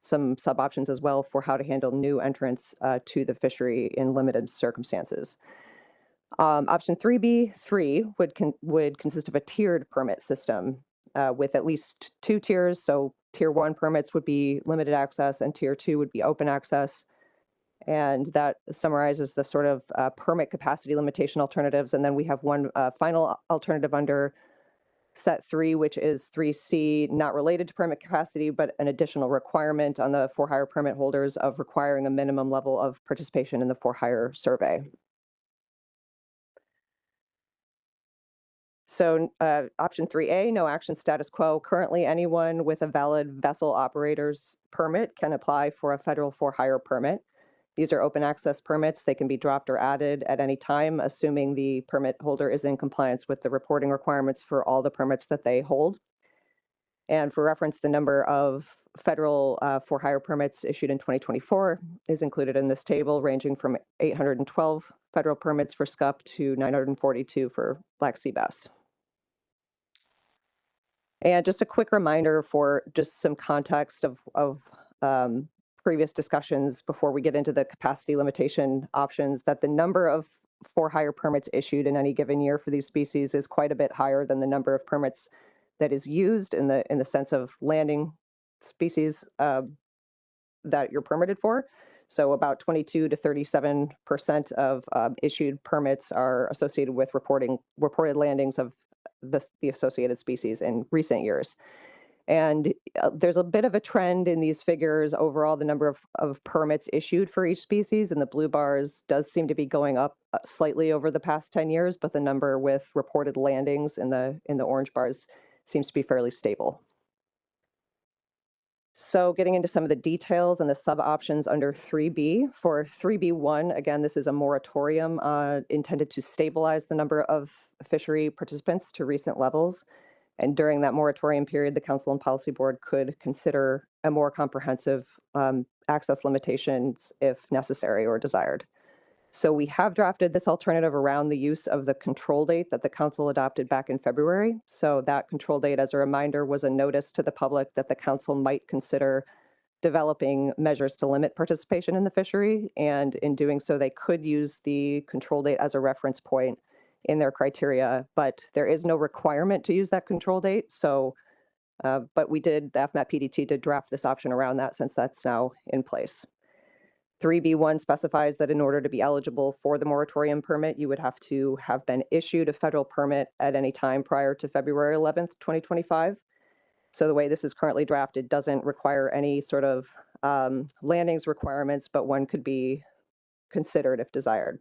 some sub-options as well for how to handle new entrants to the fishery in limited circumstances. Option 3B3 would consist of a tiered permit system with at least 2 tiers. So tier 1 permits would be limited access and tier 2 would be open access. And that summarizes the sort of permit capacity limitation alternatives. And then we have one final alternative under set 3, which is 3C, not related to permit capacity, but an additional requirement on the for-hire permit holders of requiring a minimum level of participation in the for-hire survey. So option 3A, no action status quo. Currently, anyone with a valid vessel operator's permit can apply for a federal for-hire permit. These are open access permits. They can be dropped or added at any time, assuming the permit holder is in compliance with the reporting requirements for all the permits that they hold. And for reference, the number of federal for-hire permits issued in 2024 is included in this table, ranging from 812 federal permits for scup to 942 for black sea bass. And just a quick reminder for just some context of previous discussions before we get into the capacity limitation options, that the number of for-hire permits issued in any given year for these species is quite a bit higher than the number of permits that is used in the sense of landing species that you're permitted for. So about 22 to 37% of issued permits are associated with reported landings of the associated species in recent years. And there's a bit of a trend in these figures. Overall, the number of permits issued for each species in the blue bars does seem to be going up slightly over the past 10 years, but the number with reported landings in the orange bars seems to be fairly stable. So getting into some of the details and the sub options under 3B. For 3B1, again, this is a moratorium intended to stabilize the number of fishery participants to recent levels. And during that moratorium period, the Council and Policy Board could consider a more comprehensive access limitations if necessary or desired. So we have drafted this alternative around the use of the control date that the Council adopted back in February. So that control date, as a reminder, was a notice to the public that the Council might consider developing measures to limit participation in the fishery. And in doing so, they could use the control date as a reference point in their criteria, but there is no requirement to use that control date. So, but we did, the FMAP PDT did draft this option around that since that's now in place. 3B1 specifies that in order to be eligible for the moratorium permit, you would have to have been issued a federal permit at any time prior to February 11th, 2025. So the way this is currently drafted doesn't require any sort of landings requirements, but one could be considered if desired.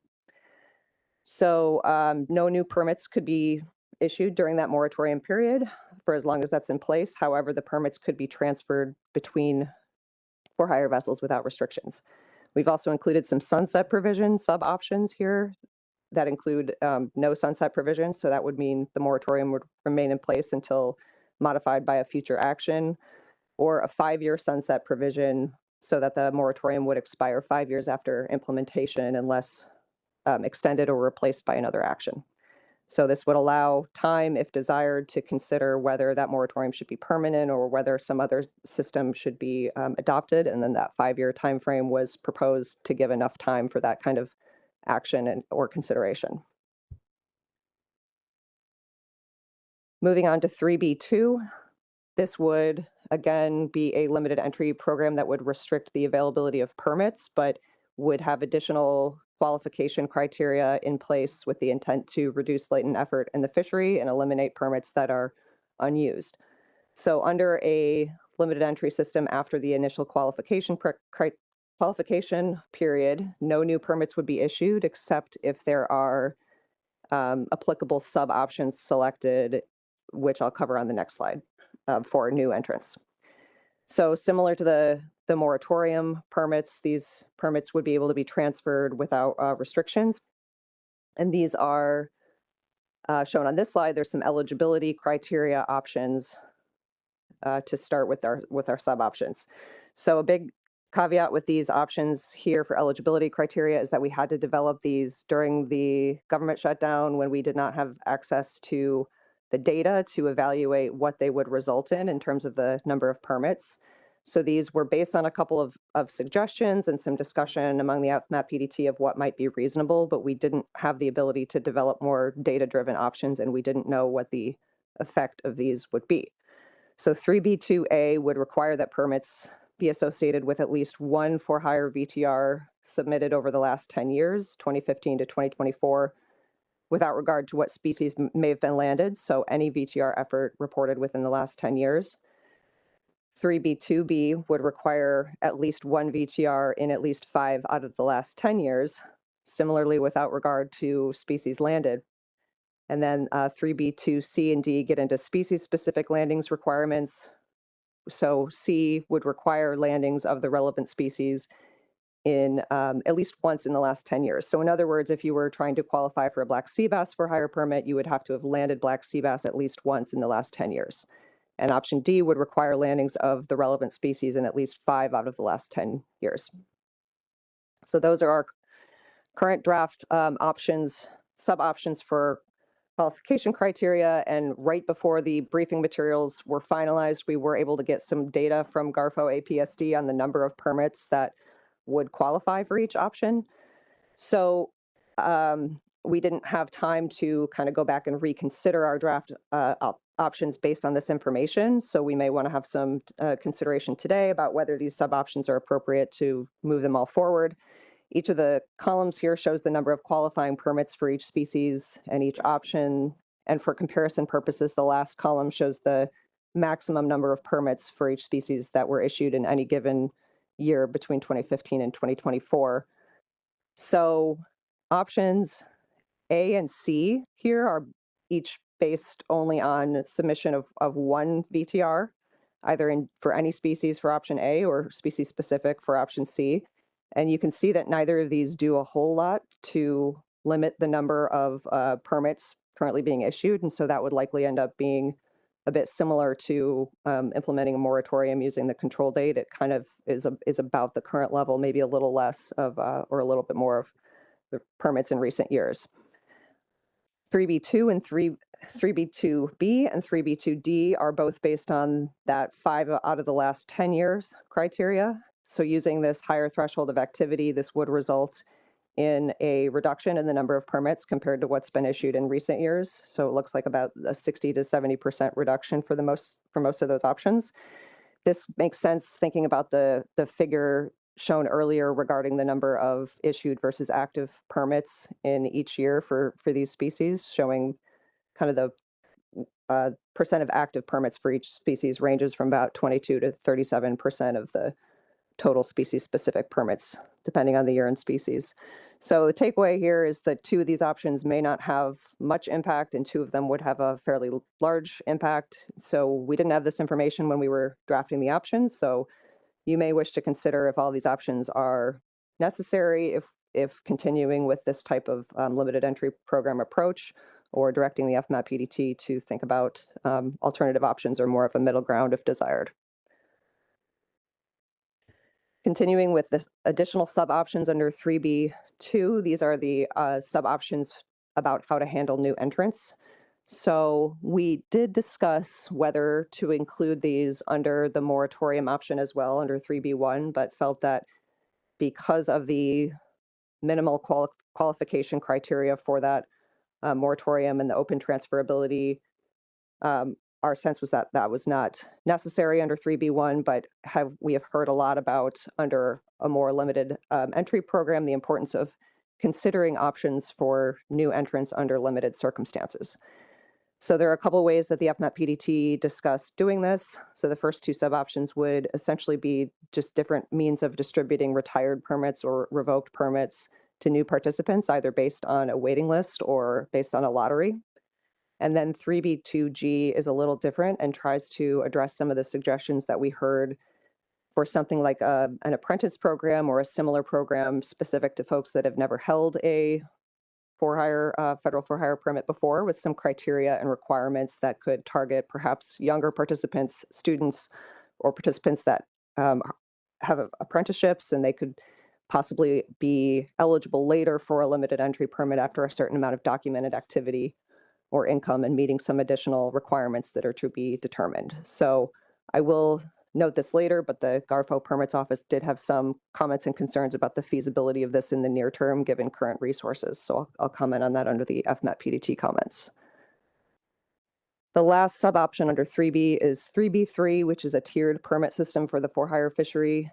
So no new permits could be issued during that moratorium period for as long as that's in place. However, the permits could be transferred between for-hire vessels without restrictions. We've also included some sunset provision sub-options here that include no sunset provision. So that would mean the moratorium would remain in place until modified by a future action, or a 5-year sunset provision so that the moratorium would expire 5 years after implementation unless extended or replaced by another action. So this would allow time, if desired, to consider whether that moratorium should be permanent or whether some other system should be adopted. And then that 5-year time frame was proposed to give enough time for that kind of action or consideration. Moving on to 3B2, this would again be a limited entry program that would restrict the availability of permits, but would have additional qualification criteria in place with the intent to reduce latent effort in the fishery and eliminate permits that are unused. So under a limited entry system after the initial qualification period, no new permits would be issued except if there are applicable sub-options selected, which I'll cover on the next slide for new entrants. So similar to the moratorium permits, these permits would be able to be transferred without restrictions. And these are shown on this slide. There's some eligibility criteria options to start with our sub options. So a big caveat with these options here for eligibility criteria is that we had to develop these during the government shutdown when we did not have access to the data to evaluate what they would result in terms of the number of permits. So these were based on a couple of suggestions and some discussion among the FMAP PDT of what might be reasonable, but we didn't have the ability to develop more data-driven options, and we didn't know what the effect of these would be. So 3B2A would require that permits be associated with at least one for-hire VTR submitted over the last 10 years, 2015 to 2024, without regard to what species may have been landed. So any VTR effort reported within the last 10 years. 3B2B would require at least one VTR in at least 5 out of the last 10 years, similarly without regard to species landed. And then 3B2C and D get into species-specific landings requirements. So C would require landings of the relevant species in at least once in the last 10 years. So in other words, if you were trying to qualify for a black sea bass for hire permit, you would have to have landed black sea bass at least once in the last 10 years. And option D would require landings of the relevant species in at least 5 out of the last 10 years. So those are our current draft options, sub-options for qualification criteria. And right before the briefing materials were finalized, we were able to get some data from GARFO APSD on the number of permits that would qualify for each option. So we didn't have time to kind of go back and reconsider our draft options based on this information. So we may want to have some consideration today about whether these sub-options are appropriate to move them all forward. Each of the columns here shows the number of qualifying permits for each species and each option. And for comparison purposes, the last column shows the maximum number of permits for each species that were issued in any given year between 2015 and 2024. So options A and C here are each based only on submission of one VTR, either for any species for option A or species specific for option C. And you can see that neither of these do a whole lot to limit the number of permits currently being issued. And so that would likely end up being a bit similar to implementing a moratorium using the control date. It kind of is about the current level, maybe a little less of or a little bit more of the permits in recent years. 3B2 and 3B2B and 3B2D are both based on that 5 out of the last 10 years criteria. So using this higher threshold of activity, this would result in a reduction in the number of permits compared to what's been issued in recent years. So it looks like about a 60 to 70% reduction for most of those options. This makes sense thinking about the figure shown earlier regarding the number of issued versus active permits in each year for these species, showing kind of the percent of active permits for each species ranges from about 22 to 37% of the total species-specific permits, depending on the year and species. So the takeaway here is that 2 of these options may not have much impact, and 2 of them would have a fairly large impact. So we didn't have this information when we were drafting the options. So you may wish to consider if all these options are necessary, if continuing with this type of limited entry program approach, or directing the FMAP PDT to think about alternative options or more of a middle ground if desired. Continuing with this additional sub-options under 3B2, these are the sub-options about how to handle new entrants. So we did discuss whether to include these under the moratorium option as well, under 3B1, but felt that because of the minimal qualification criteria for that moratorium and the open transferability, our sense was that that was not necessary under 3B1, but we have heard a lot about under a more limited entry program, the importance of considering options for new entrants under limited circumstances. So there are a couple ways that the FMAP PDT discussed doing this. So the first 2 sub-options would essentially be just different means of distributing retired permits or revoked permits to new participants, either based on a waiting list or based on a lottery. And then 3B2G is a little different and tries to address some of the suggestions that we heard for something like an apprentice program or a similar program specific to folks that have never held a federal for-hire permit before, with some criteria and requirements that could target perhaps younger participants, students, or participants that have apprenticeships, and they could possibly be eligible later for a limited entry permit after a certain amount of documented activity or income and meeting some additional requirements that are to be determined. So I will note this later, but the GARFO Permits Office did have some comments and concerns about the feasibility of this in the near term, given current resources. So I'll comment on that under the FMAP PDT comments. The last sub-option under 3B is 3B3, which is a tiered permit system for the for-hire fishery.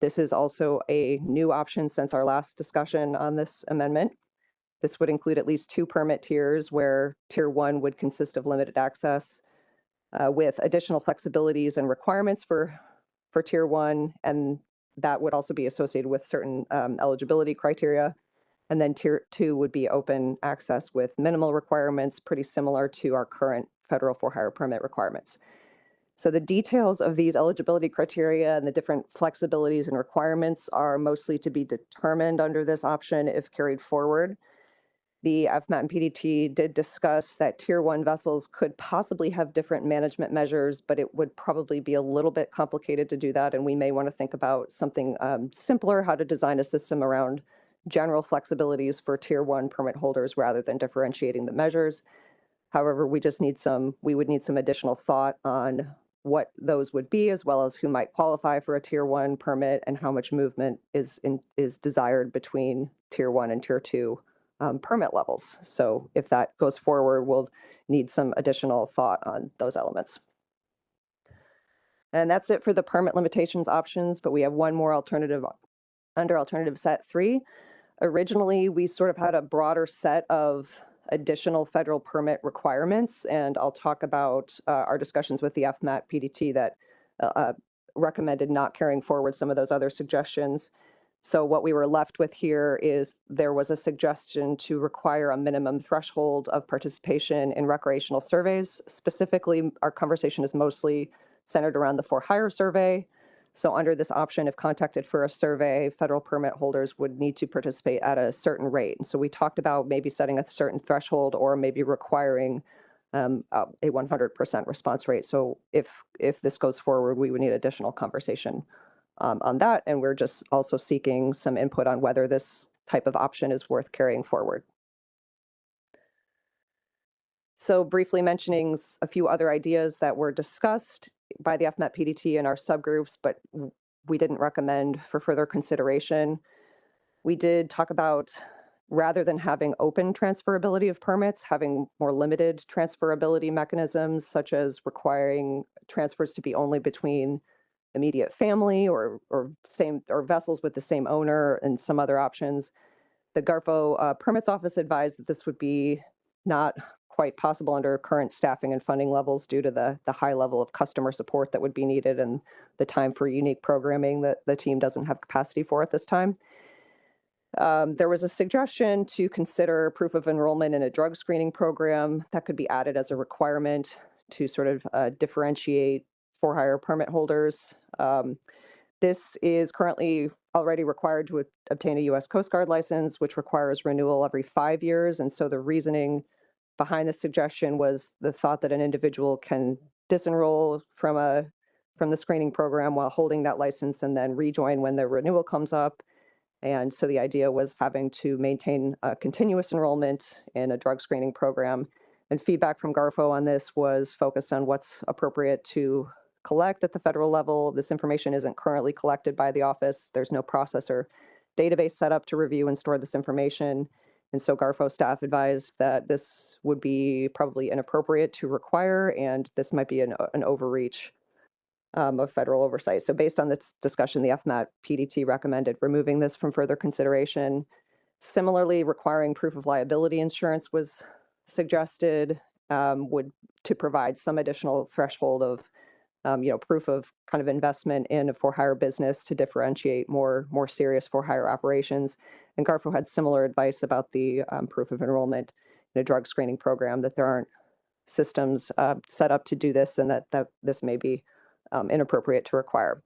This is also a new option since our last discussion on this amendment. This would include at least 2 permit tiers, where tier 1 would consist of limited access with additional flexibilities and requirements for tier 1, and that would also be associated with certain eligibility criteria. And then tier 2 would be open access with minimal requirements, pretty similar to our current federal for-hire permit requirements. So the details of these eligibility criteria and the different flexibilities and requirements are mostly to be determined under this option if carried forward. The FMAT and PDT did discuss that tier 1 vessels could possibly have different management measures, but it would probably be a little bit complicated to do that. And we may want to think about something simpler, how to design a system around general flexibilities for tier 1 permit holders rather than differentiating the measures. However, we would need some additional thought on what those would be, as well as who might qualify for a tier 1 permit and how much movement is desired between tier 1 and tier 2 permit levels. So if that goes forward, we'll need some additional thought on those elements. And that's it for the permit limitations options, but we have one more alternative under alternative set 3. Originally, we sort of had a broader set of additional federal permit requirements, and I'll talk about our discussions with the FMAT PDT that recommended not carrying forward some of those other suggestions. So what we were left with here is there was a suggestion to require a minimum threshold of participation in recreational surveys. Specifically, our conversation is mostly centered around the for-hire survey. So under this option, if contacted for a survey, federal permit holders would need to participate at a certain rate. And so we talked about maybe setting a certain threshold or maybe requiring a 100% response rate. So if this goes forward, we would need additional conversation on that. And we're just also seeking some input on whether this type of option is worth carrying forward. So briefly mentioning a few other ideas that were discussed by the FMAT PDT and our subgroups, but we didn't recommend for further consideration. We did talk about, rather than having open transferability of permits, having more limited transferability mechanisms, such as requiring transfers to be only between immediate family or vessels with the same owner, and some other options. The GARFO Permits Office advised that this would be not quite possible under current staffing and funding levels due to the high level of customer support that would be needed and the time for unique programming that the team doesn't have capacity for at this time. There was a suggestion to consider proof of enrollment in a drug screening program that could be added as a requirement to sort of differentiate for-hire permit holders. This is currently already required to obtain a U.S. Coast Guard license, which requires renewal every 5 years. And so the reasoning behind this suggestion was the thought that an individual can disenroll from the screening program while holding that license and then rejoin when the renewal comes up. And so the idea was having to maintain a continuous enrollment in a drug screening program. And feedback from GARFO on this was focused on what's appropriate to collect at the federal level. This information isn't currently collected by the office. There's no process or database set up to review and store this information. And so GARFO staff advised that this would be probably inappropriate to require, and this might be an overreach of federal oversight. So based on this discussion, the FMAT PDT recommended removing this from further consideration. Similarly, requiring proof of liability insurance was suggested to provide some additional threshold of proof of kind of investment in a for-hire business to differentiate more serious for-hire operations. And GARFO had similar advice about the proof of enrollment in a drug screening program, that there aren't systems set up to do this, and that this may be inappropriate to require.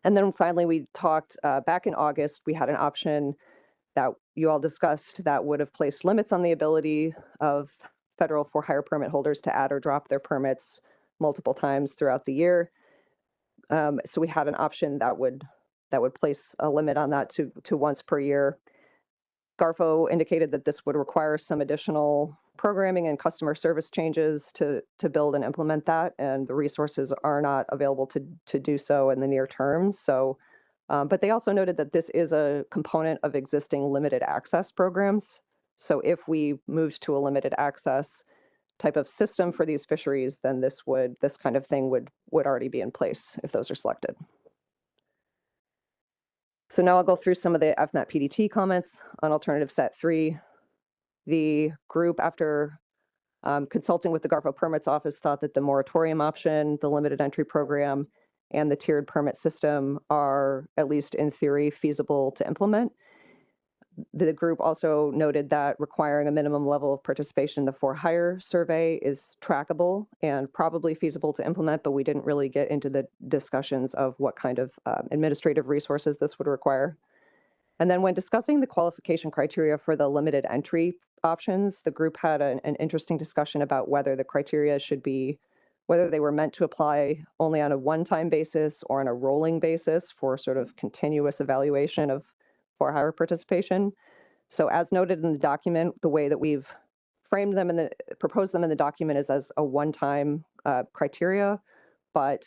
And then finally, we talked back in August, we had an option that you all discussed that would have placed limits on the ability of federal for-hire permit holders to add or drop their permits multiple times throughout the year. So we had an option that would place a limit on that to once per year. GARFO indicated that this would require some additional programming and customer service changes to build and implement that, and the resources are not available to do so in the near term. So, but they also noted that this is a component of existing limited access programs. So if we moved to a limited access type of system for these fisheries, then this kind of thing would already be in place if those are selected. So now I'll go through some of the FMAP PDT comments on alternative set 3. The group, after consulting with the Garfield Permits Office, thought that the moratorium option, the limited entry program, and the tiered permit system are, at least in theory, feasible to implement. The group also noted that requiring a minimum level of participation in the for-hire survey is trackable and probably feasible to implement, but we didn't really get into the discussions of what kind of administrative resources this would require. And then when discussing the qualification criteria for the limited entry options, the group had an interesting discussion about whether the criteria should be, whether they were meant to apply only on a one-time basis or on a rolling basis for sort of continuous evaluation of for-hire participation. So as noted in the document, the way that we've framed them and proposed them in the document is as a one-time criteria, but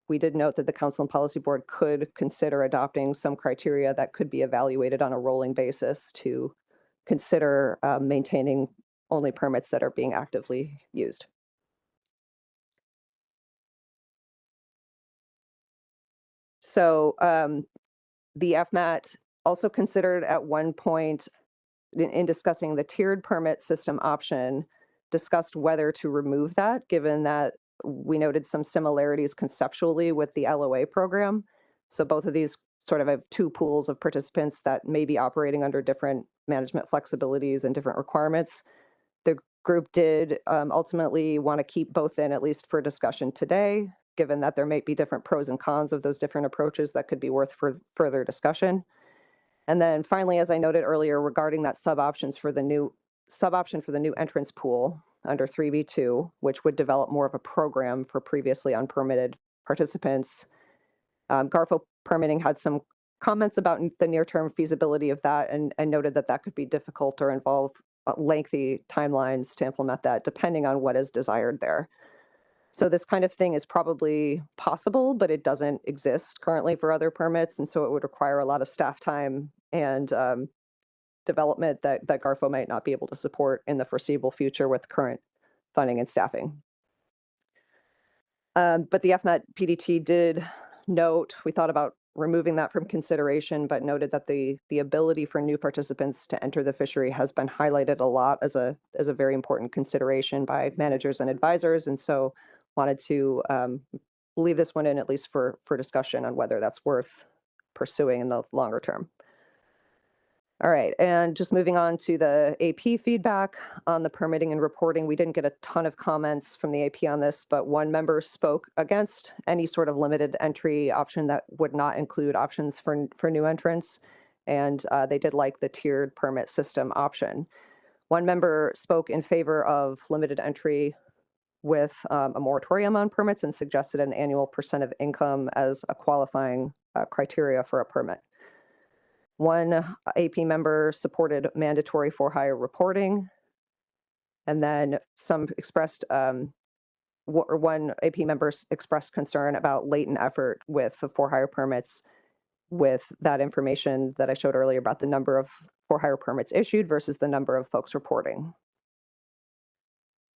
we did note that the Council and Policy Board could consider adopting some criteria that could be evaluated on a rolling basis to consider maintaining only permits that are being actively used. So the FMAT also considered at one point in discussing the tiered permit system option, discussed whether to remove that, given that we noted some similarities conceptually with the LOA program. So both of these sort of have two pools of participants that may be operating under different management flexibilities and different requirements. The group did ultimately want to keep both in, at least for discussion today, given that there may be different pros and cons of those different approaches that could be worth for further discussion. And then finally, as I noted earlier, regarding that sub-option for the new entrance pool under 3B2, which would develop more of a program for previously unpermitted participants, Garfield Permitting had some comments about the near-term feasibility of that and noted that that could be difficult or involve lengthy timelines to implement that, depending on what is desired there. So this kind of thing is probably possible, but it doesn't exist currently for other permits. And so it would require a lot of staff time and development that Garfield might not be able to support in the foreseeable future with current funding and staffing. But the FMAT PDT did note, we thought about removing that from consideration, but noted that the ability for new participants to enter the fishery has been highlighted a lot as a very important consideration by managers and advisors. And so wanted to leave this one in, at least for discussion on whether that's worth pursuing in the longer term. All right, and just moving on to the AP feedback on the permitting and reporting. We didn't get a ton of comments from the AP on this, but one member spoke against any sort of limited entry option that would not include options for new entrants, and they did like the tiered permit system option. One member spoke in favor of limited entry with a moratorium on permits and suggested an annual % of income as a qualifying criteria for a permit. One AP member supported mandatory for-hire reporting, and then some expressed, one AP member expressed concern about latent effort with the for-hire permits, with that information that I showed earlier about the number of for-hire permits issued versus the number of folks reporting.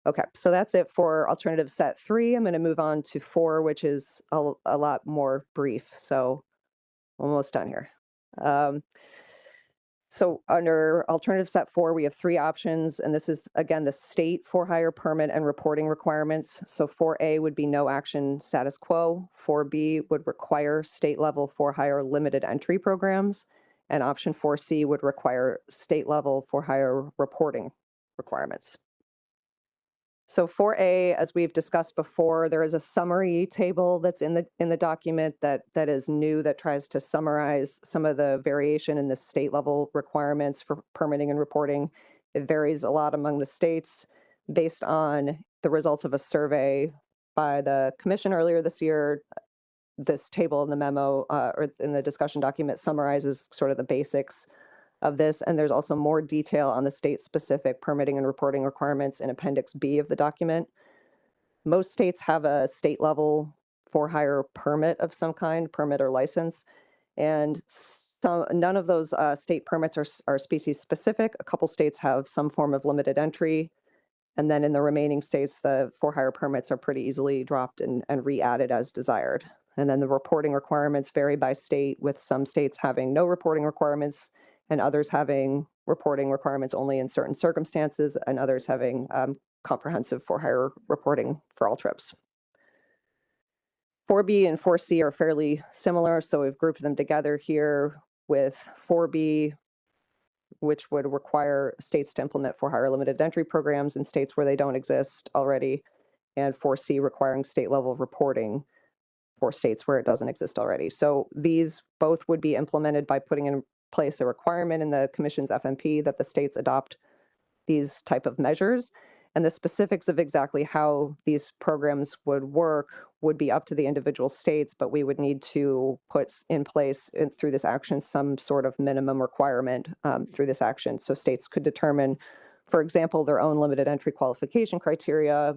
Okay, so that's it for alternative set 3. I'm going to move on to 4, which is a lot more brief. So almost done here. So under alternative set 4, we have 3 options, and this is, again, the state for-hire permit and reporting requirements. So 4A would be no action status quo. 4B would require state level for-hire limited entry programs, and option 4C would require state level for-hire reporting requirements. So 4A, as we've discussed before, there is a summary table that's in the document that is new, that tries to summarize some of the variation in the state level requirements for permitting and reporting. It varies a lot among the states based on the results of a survey by the commission earlier this year. This table in the memo or in the discussion document summarizes sort of the basics of this, and there's also more detail on the state-specific permitting and reporting requirements in Appendix B of the document. Most states have a state-level for-hire permit of some kind, permit or license, and none of those state permits are species-specific. A couple states have some form of limited entry, and then in the remaining states, the for-hire permits are pretty easily dropped and re-added as desired. And then the reporting requirements vary by state, with some states having no reporting requirements and others having reporting requirements only in certain circumstances, and others having comprehensive for-hire reporting for all trips. 4B and 4C are fairly similar, so we've grouped them together here, with 4B, which would require states to implement for-hire limited entry programs in states where they don't exist already, and 4C requiring state-level reporting for states where it doesn't exist already. So these both would be implemented by putting in place a requirement in the Commission's FMP that the states adopt these type of measures. And the specifics of exactly how these programs would work would be up to the individual states, but we would need to put in place through this action some sort of minimum requirement through this action. So states could determine, for example, their own limited entry qualification criteria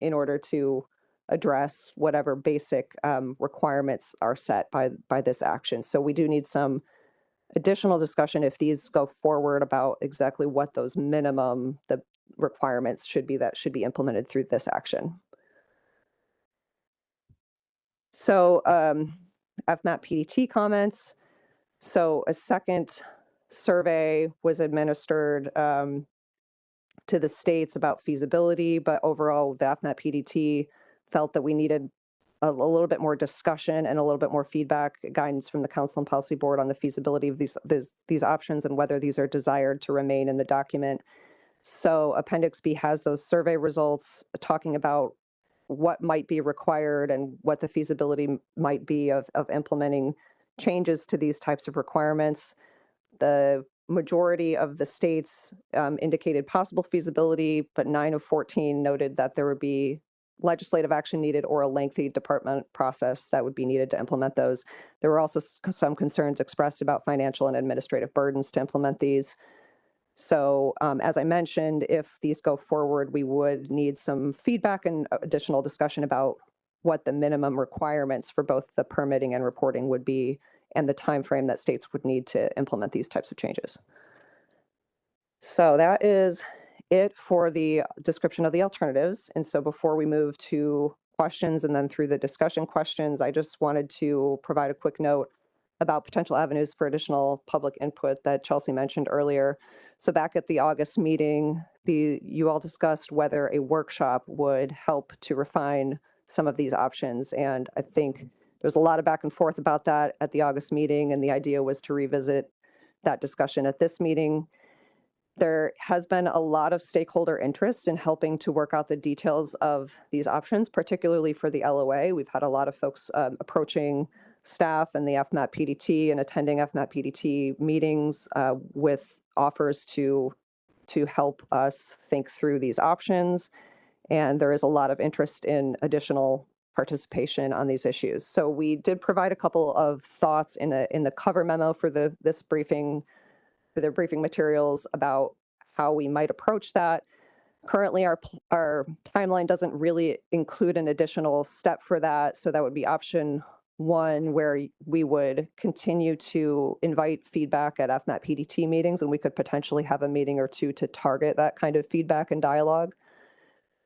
in order to address whatever basic requirements are set by this action. So we do need some additional discussion if these go forward about exactly what those minimum, the requirements should be that should be implemented through this action. So FMAP PDT comments. So a second survey was administered to the states about feasibility, but overall the FMAP PDT felt that we needed a little bit more discussion and a little bit more feedback, guidance from the Council and Policy Board on the feasibility of these options and whether these are desired to remain in the document. So Appendix B has those survey results talking about what might be required and what the feasibility might be of implementing changes to these types of requirements. The majority of the states indicated possible feasibility, but 9 of 14 noted that there would be legislative action needed or a lengthy department process that would be needed to implement those. There were also some concerns expressed about financial and administrative burdens to implement these. So as I mentioned, if these go forward, we would need some feedback and additional discussion about what the minimum requirements for both the permitting and reporting would be and the time frame that states would need to implement these types of changes. So that is it for the description of the alternatives. And so before we move to questions and then through the discussion questions, I just wanted to provide a quick note about potential avenues for additional public input that Chelsea mentioned earlier. So back at the August meeting, you all discussed whether a workshop would help to refine some of these options. And I think there's a lot of back and forth about that at the August meeting, and the idea was to revisit that discussion at this meeting. There has been a lot of stakeholder interest in helping to work out the details of these options, particularly for the LOA. We've had a lot of folks approaching staff and the FMAP PDT and attending FMAP PDT meetings with offers to help us think through these options. And there is a lot of interest in additional participation on these issues. So we did provide a couple of thoughts in the cover memo for this briefing, for the briefing materials about how we might approach that. Currently, our timeline doesn't really include an additional step for that. So that would be option 1, where we would continue to invite feedback at FMAP PDT meetings, and we could potentially have a meeting or two to target that kind of feedback and dialogue.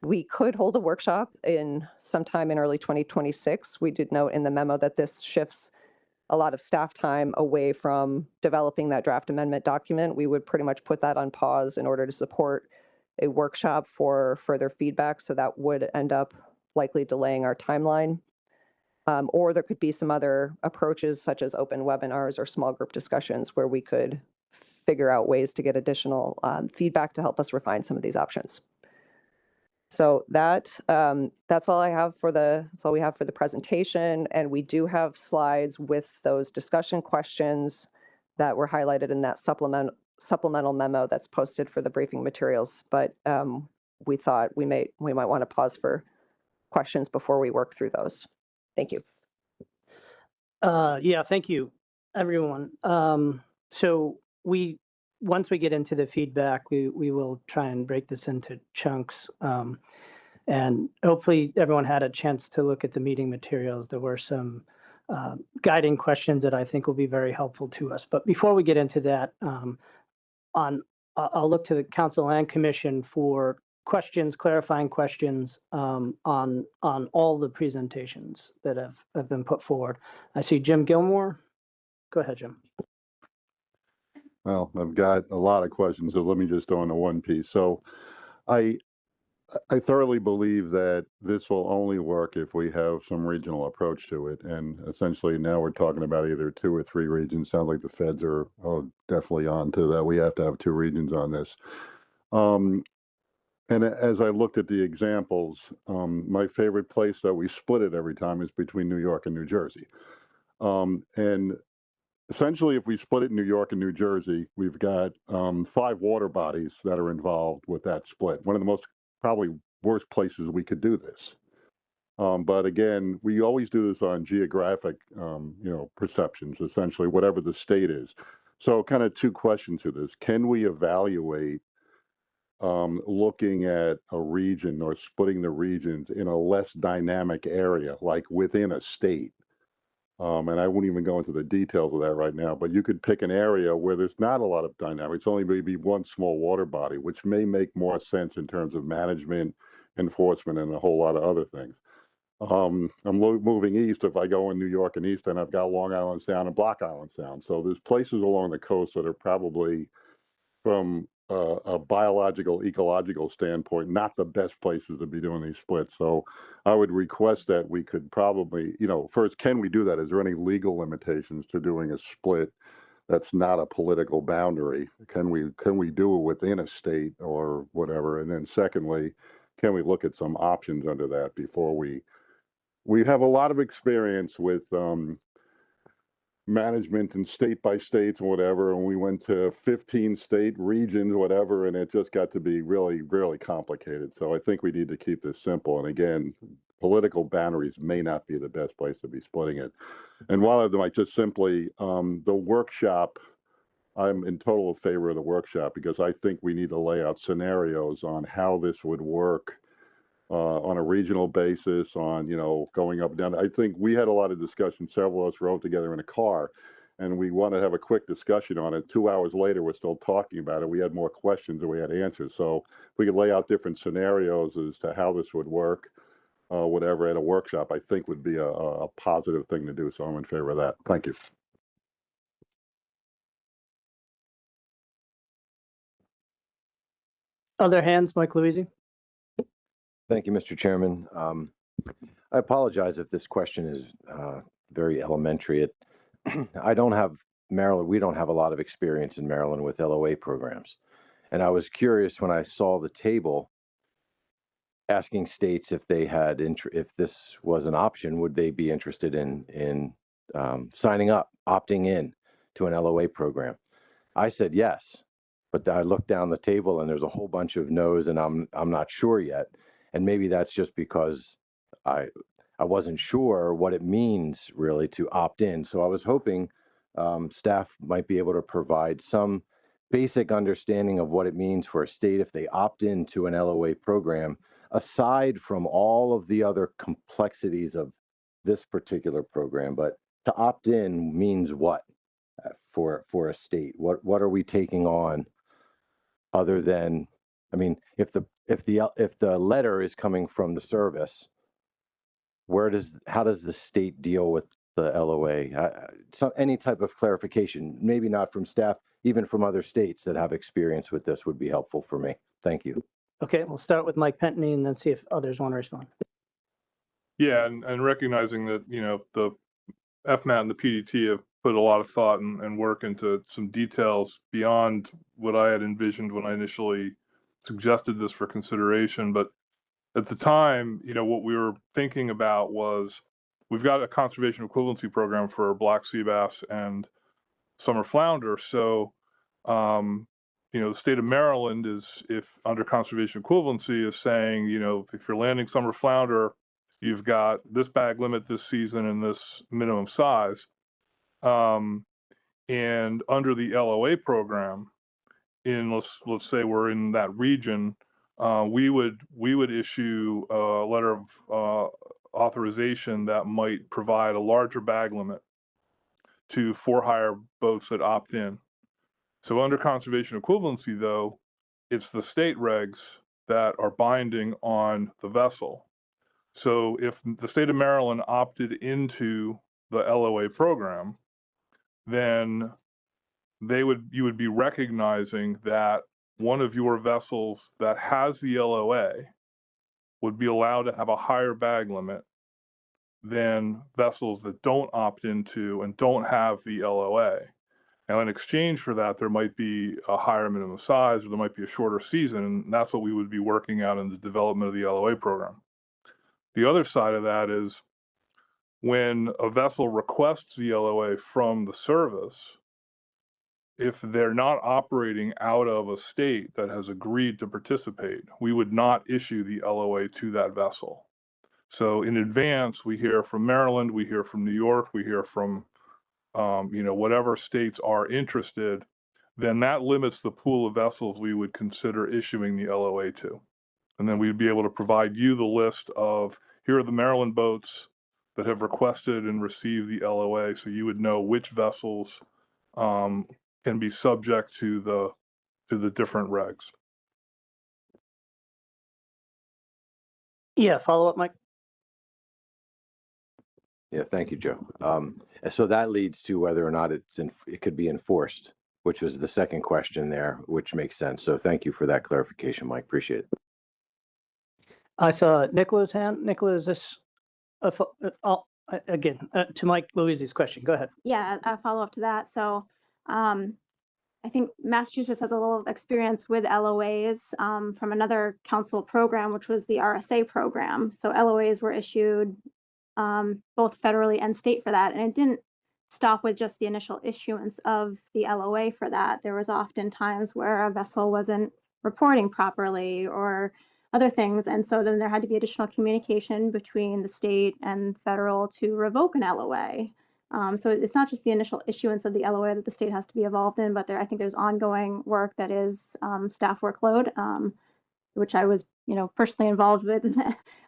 We could hold a workshop in sometime in early 2026. We did note in the memo that this shifts a lot of staff time away from developing that draft amendment document. We would pretty much put that on pause in order to support a workshop for further feedback. So that would end up likely delaying our timeline. Or there could be some other approaches such as open webinars or small group discussions where we could figure out ways to get additional feedback to help us refine some of these options. So that's all I have that's all we have for the presentation. And we do have slides with those discussion questions that were highlighted in that supplemental memo that's posted for the briefing materials. But we thought we might want to pause for questions before we work through those. Thank you. Yeah, thank you, everyone. So once we get into the feedback, we will try and break this into chunks. And hopefully everyone had a chance to look at the meeting materials. There were some guiding questions that I think will be very helpful to us. But before we get into that, I'll look to the Council and Commission for questions, clarifying questions on all the presentations that have been put forward. I see Jim Gilmore. Go ahead, Jim. Well, I've got a lot of questions, so let me just go into one piece. So I thoroughly believe that this will only work if we have some regional approach to it. And essentially now we're talking about either 2 or 3 regions. Sounds like the feds are definitely on to that. We have to have 2 regions on this. And as I looked at the examples, my favorite place that we split it every time is between New York and New Jersey. And essentially, if we split it in New York and New Jersey, we've got 5 water bodies that are involved with that split. One of the most probably worst places we could do this. But again, we always do this on geographic, perceptions, essentially, whatever the state is. So kind of 2 questions to this. Can we evaluate looking at a region or splitting the regions in a less dynamic area, like within a state? And I won't even go into the details of that right now, but you could pick an area where there's not a lot of dynamics, only maybe one small water body, which may make more sense in terms of management, enforcement, and a whole lot of other things. I'm moving east. If I go in New York and east, then I've got Long Island Sound and Block Island Sound. So there's places along the coast that are probably, from a biological, ecological standpoint, not the best places to be doing these splits. So I would request that we could probably, first, can we do that? Is there any legal limitations to doing a split that's not a political boundary? Can we do it within a state or whatever? And then secondly, can we look at some options under that before we have a lot of experience with management and state by states and whatever, and we went to 15 state regions, whatever, and it just got to be really, really complicated. So I think we need to keep this simple. And again, political boundaries may not be the best place to be splitting it. And one of them, I just simply, the workshop, I'm in total favor of the workshop because I think we need to lay out scenarios on how this would work on a regional basis, on, going up and down. I think we had a lot of discussion. Several of us rode together in a car, and we want to have a quick discussion on it. 2 hours later, we're still talking about it. We had more questions than we had answers. So if we could lay out different scenarios as to how this would work, whatever, at a workshop, I think would be a positive thing to do. So I'm in favor of that. Thank you. Other hands, Mike Louisi. Thank you, Mr. Chairman. I apologize if this question is very elementary. I don't have Maryland. We don't have a lot of experience in Maryland with LOA programs. And I was curious when I saw the table asking states if they had, if this was an option, would they be interested in signing up, opting in to an LOA program? I said yes, but I looked down the table and there's a whole bunch of no's, and I'm not sure yet. And maybe that's just because I wasn't sure what it means really to opt in. So I was hoping staff might be able to provide some basic understanding of what it means for a state if they opt into an LOA program, aside from all of the other complexities of this particular program. But to opt in means what for a state? What are we taking on other than, I mean, if the letter is coming from the service, how does the state deal with the LOA? Any type of clarification, maybe not from staff, even from other states that have experience with this, would be helpful for me. Thank you. Okay, we'll start with Mike Pentney and then see if others want to respond. Yeah, and recognizing that, the FMAT and the PDT have put a lot of thought and work into some details beyond what I had envisioned when I initially suggested this for consideration. But at the time, what we were thinking about was, we've got a conservation equivalency program for black sea bass and summer flounder. So, the state of Maryland is, if under conservation equivalency, is saying, if you're landing summer flounder, you've got this bag limit this season and this minimum size. And under the LOA program, let's say we're in that region, we would issue a letter of authorization that might provide a larger bag limit to for-hire boats that opt in. So under conservation equivalency, though, it's the state regs that are binding on the vessel. So if the state of Maryland opted into the LOA program, then you would be recognizing that one of your vessels that has the LOA would be allowed to have a higher bag limit than vessels that don't opt into and don't have the LOA. Now, in exchange for that, there might be a higher minimum size, or there might be a shorter season, and that's what we would be working out in the development of the LOA program. The other side of that is when a vessel requests the LOA from the service, if they're not operating out of a state that has agreed to participate, we would not issue the LOA to that vessel. So in advance, we hear from Maryland, we hear from New York, we hear from whatever states are interested, then that limits the pool of vessels we would consider issuing the LOA to. And then we'd be able to provide you the list of, here are the Maryland boats that have requested and received the LOA, so you would know which vessels can be subject to the different regs. Yeah, follow up, Mike. Yeah, thank you, Joe. So that leads to whether or not it could be enforced, which was the second question there, which makes sense. So thank you for that clarification, Mike. Appreciate it. I saw Nicola's hand. Nicola, is this again to Mike Louise's question? Go ahead. Yeah, a follow up to that. So I think Massachusetts has a little experience with LOAs from another council program, which was the RSA program. So LOAs were issued both federally and state for that. And it didn't stop with just the initial issuance of the LOA for that. There was often times where a vessel wasn't reporting properly or other things. And so then there had to be additional communication between the state and federal to revoke an LOA. So it's not just the initial issuance of the LOA that the state has to be involved in, but I think there's ongoing work that is staff workload, which I was, personally involved with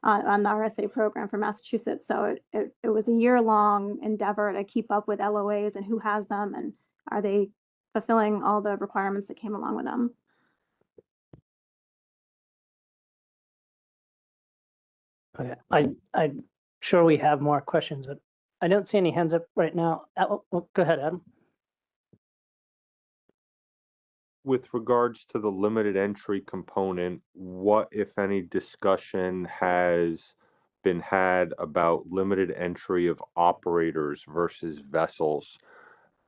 on the RSA program for Massachusetts. So it was a year-long endeavor to keep up with LOAs and who has them and are they fulfilling all the requirements that came along with them. Okay, I'm sure we have more questions, but I don't see any hands up right now. Go ahead, Adam. With regards to the limited entry component, what, if any, discussion has been had about limited entry of operators versus vessels?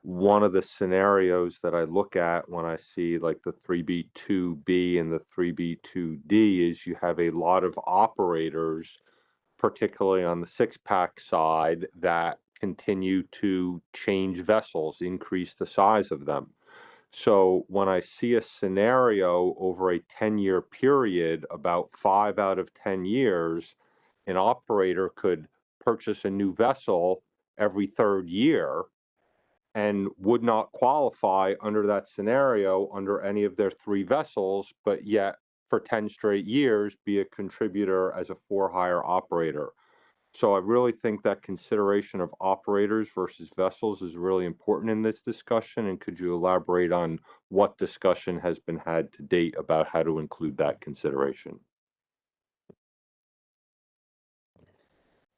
One of the scenarios that I look at when I see like the 3B2B and the 3B2D is you have a lot of operators, particularly on the six-pack side, that continue to change vessels, increase the size of them. So when I see a scenario over a 10-year period, about 5 out of 10 years, an operator could purchase a new vessel every third year and would not qualify under that scenario under any of their 3 vessels, but yet for 10 straight years be a contributor as a for-hire operator. So I really think that consideration of operators versus vessels is really important in this discussion. And could you elaborate on what discussion has been had to date about how to include that consideration?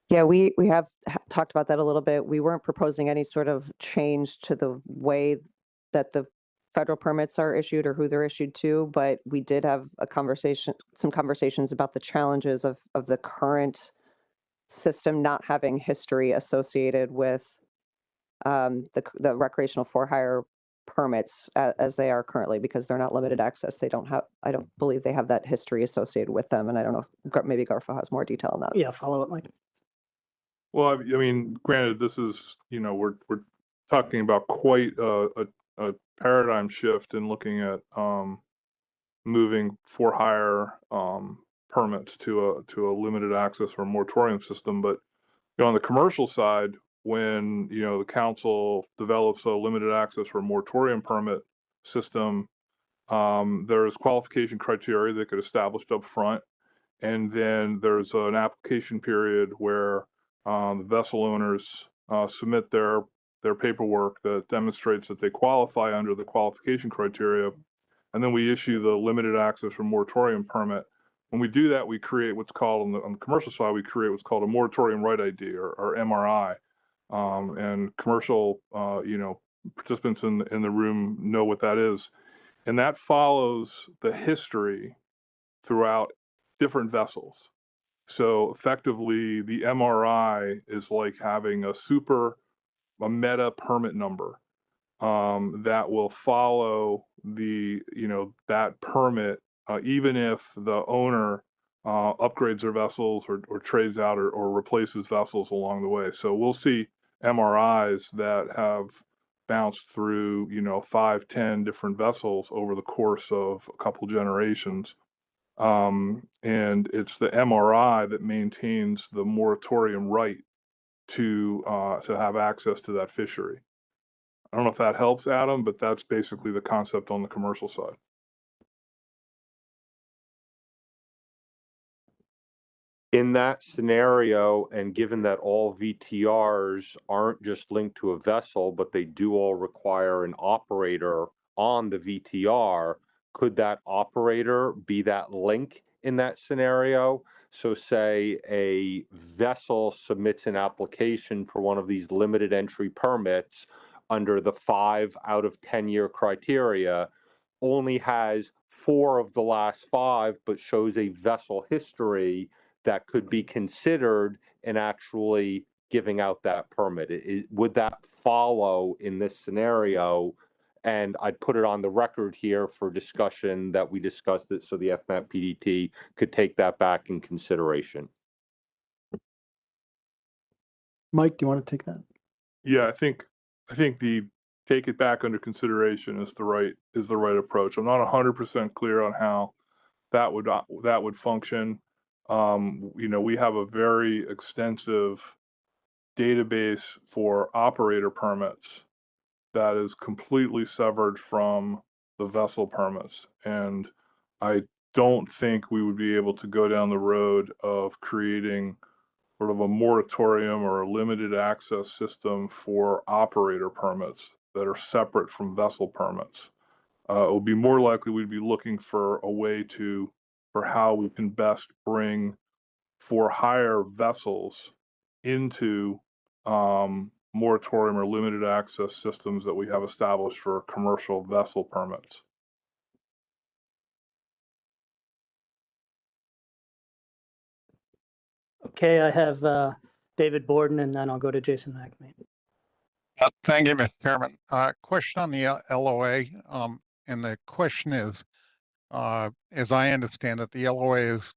Yeah, we have talked about that a little bit. We weren't proposing any sort of change to the way that the federal permits are issued or who they're issued to, but we did have some conversations about the challenges of the current system not having history associated with the recreational for-hire permits as they are currently, because they're not limited access. I don't believe they have that history associated with them. And I don't know, maybe Garfa has more detail on that. Yeah, follow up, Mike. Well, I mean, granted, this is, we're talking about quite a paradigm shift in looking at moving for-hire permits to a limited access or moratorium system. But on the commercial side, when the council develops a limited access or moratorium permit system, there's qualification criteria that get established up front, and then there's an application period where the vessel owners submit their paperwork that demonstrates that they qualify under the qualification criteria, and then we issue the limited access or moratorium permit. When we do that, we create what's called on the commercial side, we create what's called a moratorium right ID or MRI. And commercial, participants in the room know what that is. And that follows the history throughout different vessels. So effectively, the MRI is like having a meta permit number that will follow that permit, even if the owner upgrades their vessels or trades out or replaces vessels along the way. So we'll see MRIs that have bounced through 5, 10 different vessels over the course of a couple generations. And it's the MRI that maintains the moratorium right to have access to that fishery. I don't know if that helps, Adam, but that's basically the concept on the commercial side. In that scenario, and given that all VTRs aren't just linked to a vessel, but they do all require an operator on the VTR, could that operator be that link in that scenario? So say a vessel submits an application for one of these limited entry permits under the 5 out of 10-year criteria, only has 4 of the last 5, but shows a vessel history that could be considered in actually giving out that permit. Would that follow in this scenario? And I'd put it on the record here for discussion that we discussed it so the FMAP PDT could take that back in consideration. Mike, do you want to take that? Yeah, I think the take it back under consideration is the right approach. I'm not 100% clear on how that would function. We have a very extensive database for operator permits that is completely severed from the vessel permits. And I don't think we would be able to go down the road of creating sort of a moratorium or a limited access system for operator permits that are separate from vessel permits. It would be more likely we'd be looking for a way for how we can best bring for hire vessels into moratorium or limited access systems that we have established for commercial vessel permits. Okay, I have David Borden, and then I'll go to Jason McNamee. Thank you, Mr. Chairman. Question on the LOA, and the question is, as I understand it, the LOA is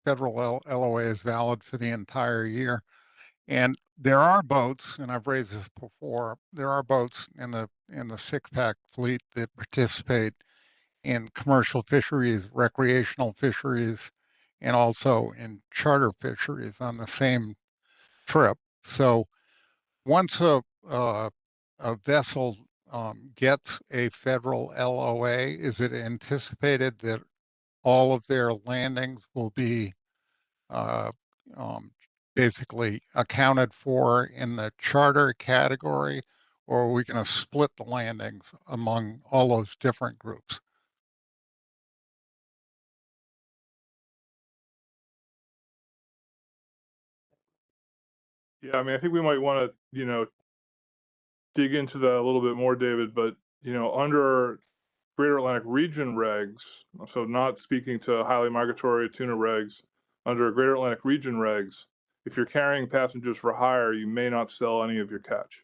federal LOA is valid for the entire year, and there are boats, and I've raised this before. There are boats in the six-pack fleet that participate in commercial fisheries, recreational fisheries, and also in charter fisheries on the same trip. So once a vessel gets a federal LOA, is it anticipated that all of their landings will be basically accounted for in the charter category, or are we going to split the landings among all those different groups? Yeah, I mean, I think we might want to, dig into that a little bit more, David, but, under Greater Atlantic Region regs, so not speaking to highly migratory tuna regs, under Greater Atlantic Region regs, if you're carrying passengers for hire, you may not sell any of your catch.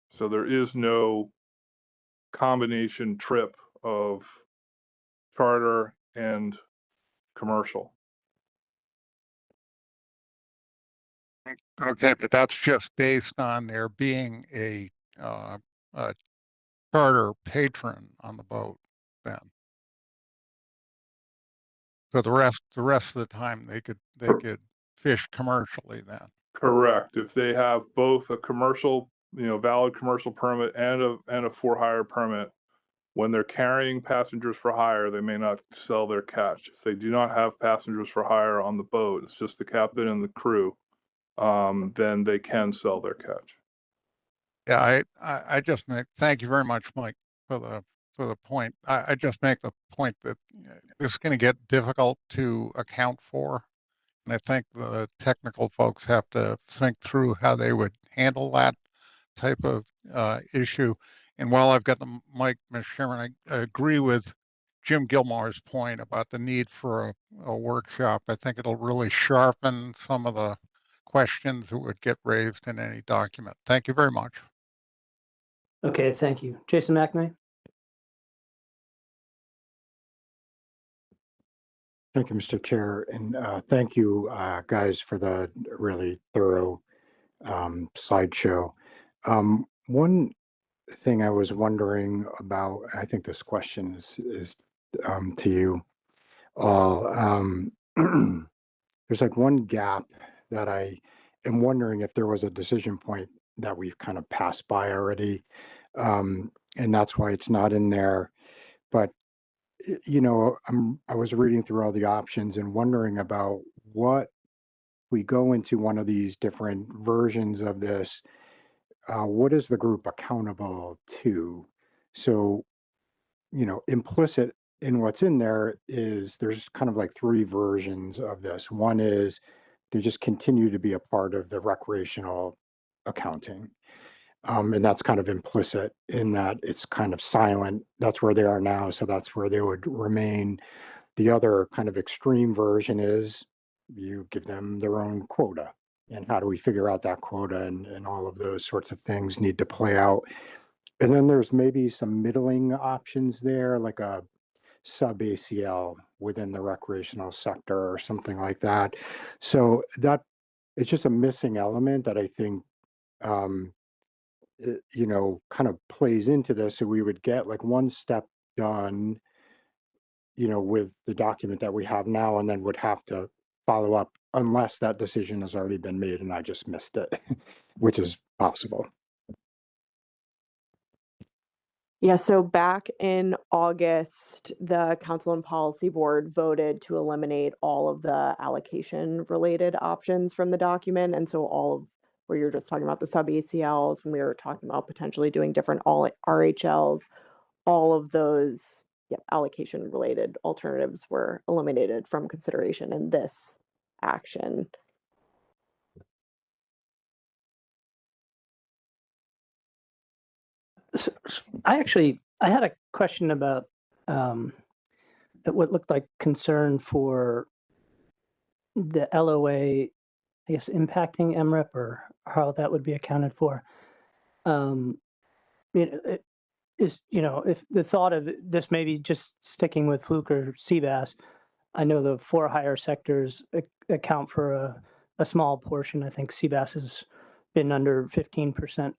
So there is no combination trip of charter and commercial. Okay, but that's just based on there being a charter patron on the boat then. So the rest of the time they could fish commercially then. Correct. If they have both a commercial, valid commercial permit and a for hire permit, when they're carrying passengers for hire, they may not sell their catch. If they do not have passengers for hire on the boat, it's just the captain and the crew, then they can sell their catch. Yeah, I just thank you very much, Mike, for the for the point. I just make the point that this is going to get difficult to account for. And I think the technical folks have to think through how they would handle that type of issue. And while I've got the mic, Mr. Chairman, I agree with Jim Gilmore's point about the need for a workshop. I think it'll really sharpen some of the questions that would get raised in any document. Thank you very much. Okay, thank you. Jason McNamee? Thank you, Mr. Chair, and thank you, guys, for the really thorough slideshow. One thing I was wondering about, I think this question is to you all. There's like one gap that I am wondering if there was a decision point that we've kind of passed by already, and that's why it's not in there. But you know, I was reading through all the options and wondering about what we go into one of these different versions of this. What is the group accountable to? So, you know, implicit in what's in there is there's kind of like three versions of this. One is they just continue to be a part of the recreational accounting. And that's kind of implicit in that it's kind of silent. That's where they are now. So that's where they would remain. The other kind of extreme version is you give them their own quota. And how do we figure out that quota, and all of those sorts of things need to play out. And then there's maybe some middling options there, like a sub ACL within the recreational sector or something like that. So that it's just a missing element that I think you know, kind of plays into this. So we would get like one step done, you know, with the document that we have now, and then would have to follow up unless that decision has already been made and I just missed it, which is possible. Yeah, so back in August, the Council and Policy Board voted to eliminate all of the allocation related options from the document. And so all of where you're just talking about the sub ACLs, when we were talking about potentially doing different all RHLs, all of those allocation related alternatives were eliminated from consideration in this action. I had a question about what looked like concern for the LOA, I guess, impacting MREP, or how that would be accounted for. You know, if the thought of this maybe just sticking with fluke or sea bass, I know the for hire sectors account for a small portion. I think sea bass has been under 15%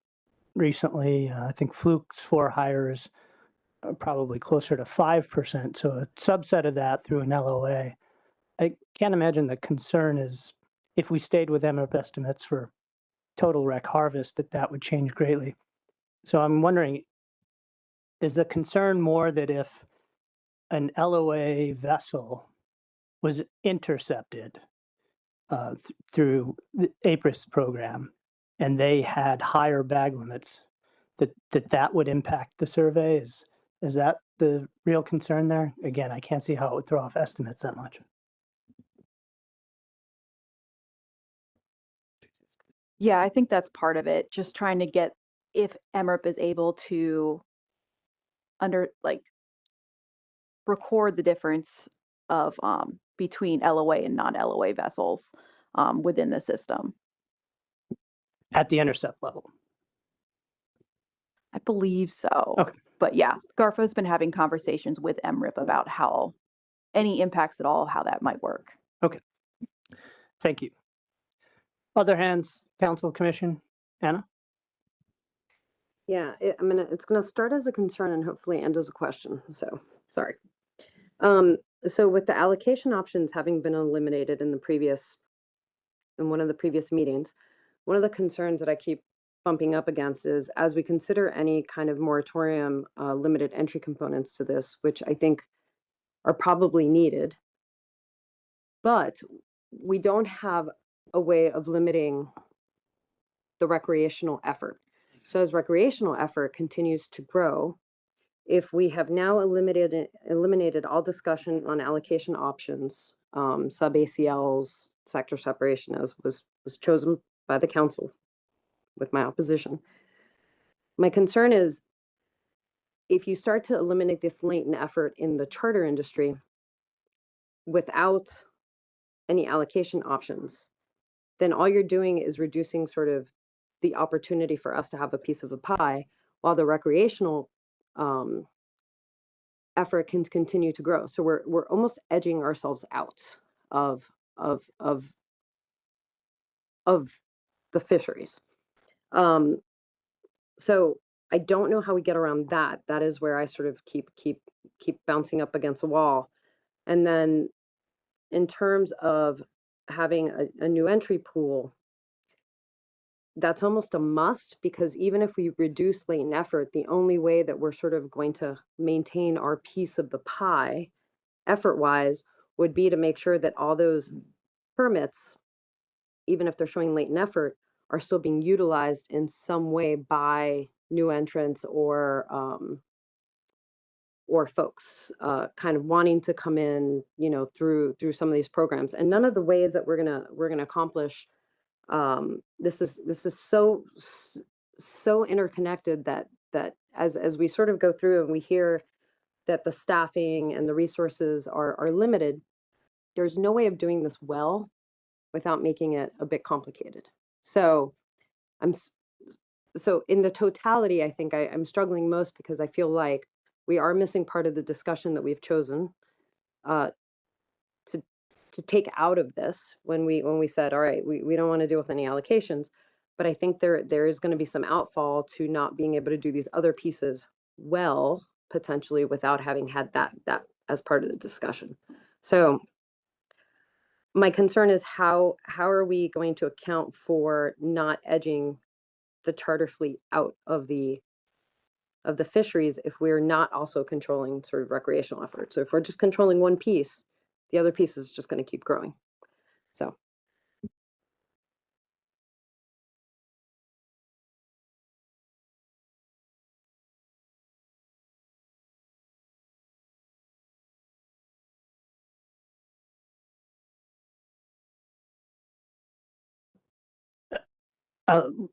recently. I think fluke's for hire is probably closer to 5%. So a subset of that through an LOA. I can't imagine the concern is if we stayed with MREP estimates for total rec harvest, that would change greatly. So I'm wondering, is the concern more that if an LOA vessel was intercepted through the APRIS program and they had higher bag limits, that would impact the survey? Is that the real concern there? Again, I can't see how it would throw off estimates that much. Yeah, I think that's part of it. Just trying to get if MREP is able to record the difference of between LOA and non-LOA vessels within the system. At the intercept level? I believe so. Okay. But yeah, GARFO's been having conversations with MRIP about how any impacts at all, how that might work. Okay. Thank you. Other hands, Council, Commission, Anna? Yeah, it's gonna start as a concern and hopefully end as a question, so, sorry. So with the allocation options having been eliminated in one of the previous meetings, one of the concerns that I keep bumping up against is as we consider any kind of moratorium, limited entry components to this, which I think are probably needed, but we don't have a way of limiting the recreational effort. So as recreational effort continues to grow, if we have now eliminated all discussion on allocation options, sub ACLs, sector separation as was chosen by the council with my opposition. My concern is if you start to eliminate this latent effort in the charter industry without any allocation options, then all you're doing is reducing sort of the opportunity for us to have a piece of a pie while the recreational effort can continue to grow. So we're almost edging ourselves out of the fisheries. So I don't know how we get around that. That is where I sort of keep bouncing up against a wall. And then in terms of having a new entry pool, that's almost a must, because even if we reduce latent effort, the only way that we're sort of going to maintain our piece of the pie effort-wise would be to make sure that all those permits, even if they're showing latent effort, are still being utilized in some way by new entrants or kind of wanting to come in, you know, through some of these programs. And none of the ways that we're gonna accomplish this is so interconnected that as we sort of go through and we hear that the staffing and the resources are limited, there's no way of doing this well without making it a bit complicated. So so in the totality, I think I'm struggling most because I feel like we are missing part of the discussion that we've chosen to take out of this when we said, all right, we don't want to deal with any allocations. But I think there is going to be some outfall to not being able to do these other pieces well, potentially without having had that as part of the discussion. So my concern is how are we going to account for not edging the charter fleet out of the fisheries if we're not also controlling sort of recreational efforts? So if we're just controlling one piece, the other piece is just going to keep growing. So.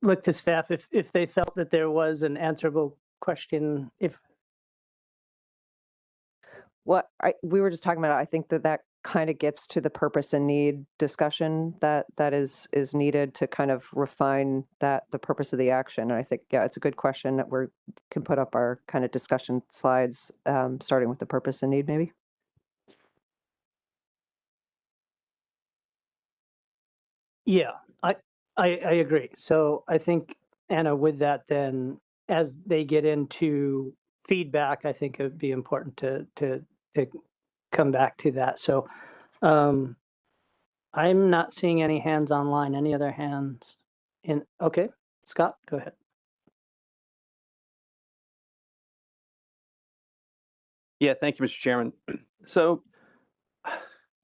Look to staff if they felt that there was an answerable question. If What we were just talking about, I think that kind of gets to the purpose and need discussion that is needed to kind of refine the purpose of the action. And I think, yeah, it's a good question that we can put up our kind of discussion slides, starting with the purpose and need, maybe. yeah, I agree. So I think, Anna, with that, then as they get into feedback, I think it would be important to come back to that. So I'm not seeing any hands online. Any other hands? Okay, Scott, go ahead. Yeah, thank you, Mr. Chairman. So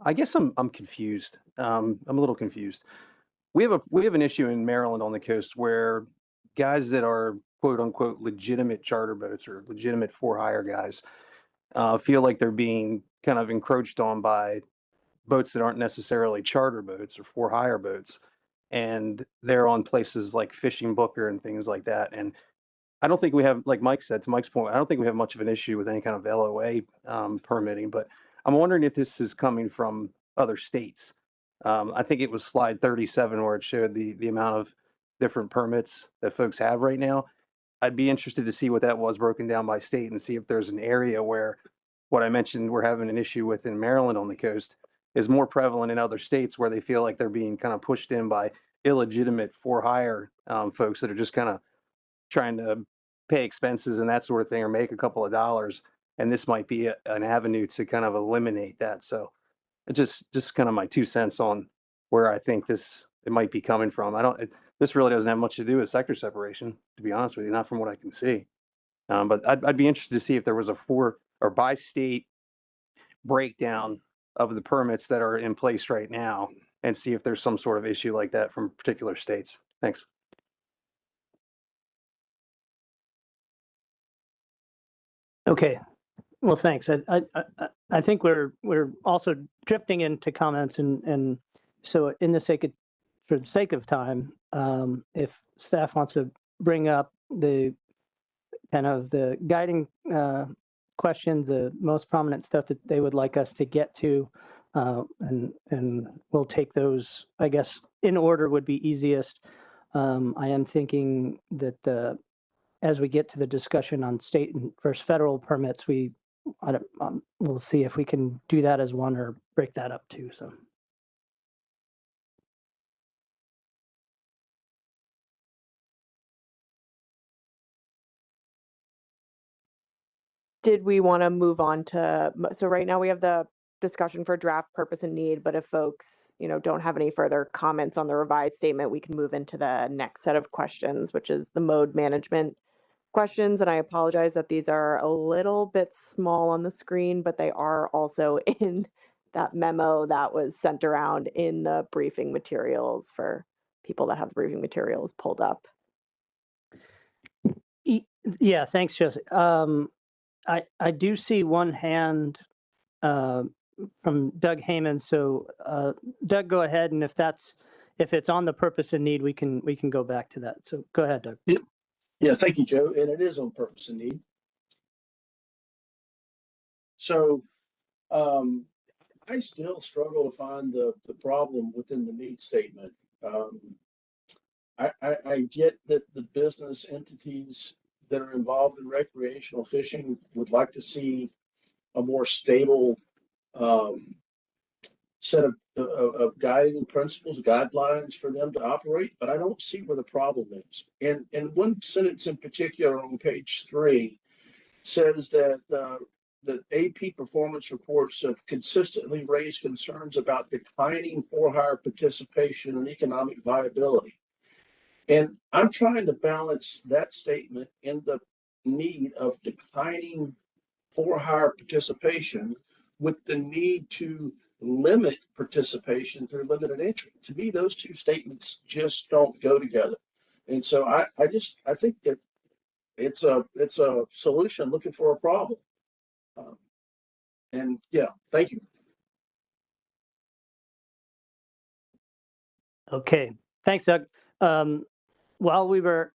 I guess I'm confused. I'm a little confused. We have an issue in Maryland on the coast where guys that are quote unquote legitimate charter boats or legitimate for hire guys feel like they're being kind of encroached on by boats that aren't necessarily charter boats or for hire boats. And they're on places like Fishing Booker and things like that. And I don't think we have, like Mike said, to Mike's point, I don't think we have much of an issue with any kind of LOA permitting, but I'm wondering if this is coming from other states. I think it was slide 37 where it showed the amount of different permits that folks have right now. I'd be interested to see what that was broken down by state and see if there's an area where what I mentioned we're having an issue with in Maryland on the coast is more prevalent in other states where they feel like they're being kind of pushed in by illegitimate for hire folks that are just kind of trying to pay expenses and that sort of thing or make a couple of dollars. And this might be an avenue to kind of eliminate that. So just kind of my 2 cents on where I think it might be coming from. This really doesn't have much to do with sector separation, to be honest with you, not from what I can see. But I'd be interested to see if there was a for or by state breakdown of the permits that are in place right now and see if there's some sort of issue like that from particular states. Thanks. Okay. Well, thanks. I think we're also drifting into comments, and so for the sake of time, if staff wants to bring up the kind of the guiding questions, the most prominent stuff that they would like us to get to, and we'll take those, I guess, in order would be easiest. I am thinking that as we get to the discussion on state versus federal permits, we'll see if we can do that as one or break that up too. So. Did we want to move on to, so right now we have the discussion for draft purpose and need, but if folks, don't have any further comments on the revised statement, we can move into the next set of questions, which is the mode management questions. And I apologize that these are a little bit small on the screen, but they are also in that memo that was sent around in the briefing materials for people that have the briefing materials pulled up. Yeah, thanks, Jesse. I do see one hand from Doug Heyman. So Doug, go ahead, and if it's on the purpose and need, we can go back to that. So go ahead, Doug. Yeah, thank you, Joe. And it is on purpose and need. So I still struggle to find the problem within the need statement. I get that the business entities that are involved in recreational fishing would like to see a more stable set of guiding principles, guidelines for them to operate, but I don't see where the problem is. And one sentence in particular on page 3 says that the AP performance reports have consistently raised concerns about declining for-hire participation and economic viability. And I'm trying to balance that statement in the need of declining for-hire participation with the need to limit participation through limited entry. To me, those two statements just don't go together. And so I think that it's a solution looking for a problem. And yeah, thank you. Okay, thanks, Doug. While we're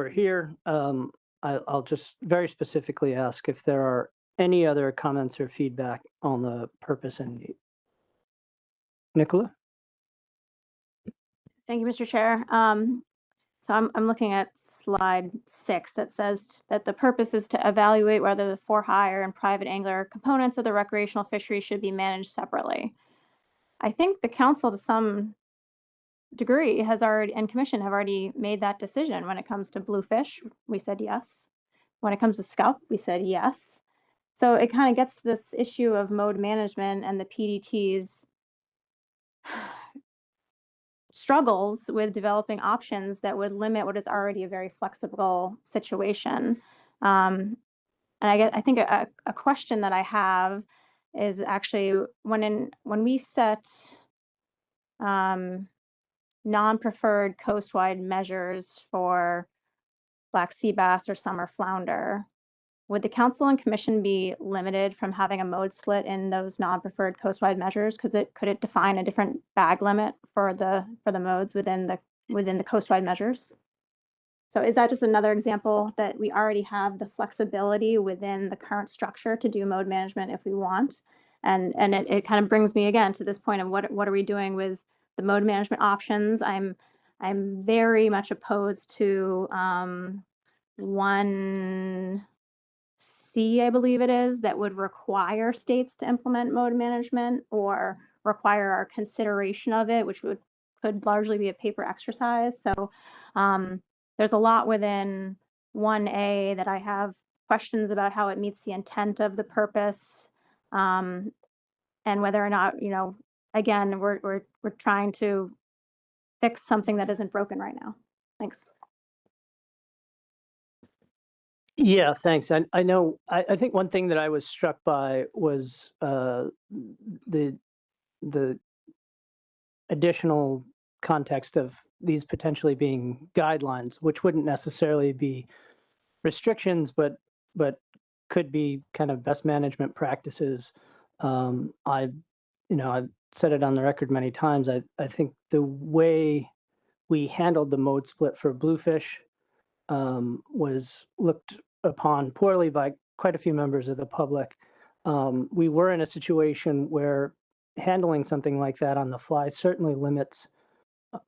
here, I'll just very specifically ask if there are any other comments or feedback on the purpose and need. Nicola? Thank you, Mr. Chair. So I'm looking at slide 6 that says that the purpose is to evaluate whether the for-hire and private angler components of the recreational fishery should be managed separately. I think the council to some degree and commission have already made that decision. When it comes to bluefish, we said yes. When it comes to scalp, we said yes. So it kind of gets this issue of mode management and the PDT's struggles with developing options that would limit what is already a very flexible situation. And I think a question that I have is actually when we set non-preferred coastwide measures for black sea bass or summer flounder, would the council and commission be limited from having a mode split in those non-preferred coastwide measures? Could it define a different bag limit for the modes within the coastwide measures? So is that just another example that we already have the flexibility within the current structure to do mode management if we want? And it kind of brings me again to this point of what are we doing with the mode management options? I'm very much opposed to 1C, I believe it is, that would require states to implement mode management or require our consideration of it, which could largely be a paper exercise. So there's a lot within 1A that I have questions about how it meets the intent of the purpose, and whether or not, again, we're trying to fix something that isn't broken right now. Thanks. Yeah, thanks. I know. I think one thing that I was struck by was the additional context of these potentially being guidelines, which wouldn't necessarily be restrictions, but could be kind of best management practices. I've said it on the record many times. I think the way we handled the mode split for bluefish was looked upon poorly by quite a few members of the public. We were in a situation where handling something like that on the fly certainly limits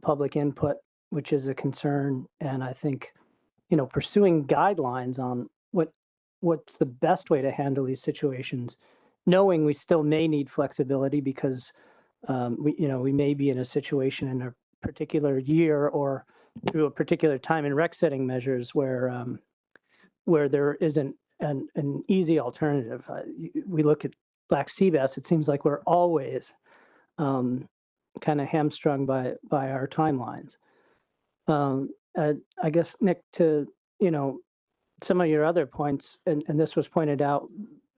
public input, which is a concern. And I think, pursuing guidelines on what's the best way to handle these situations, knowing we still may need flexibility because we may be in a situation in a particular year or through a particular time in rec setting measures where there isn't an easy alternative. We look at black sea bass, it seems like we're always kind of hamstrung by our timelines. I guess, Nick, to some of your other points, and this was pointed out,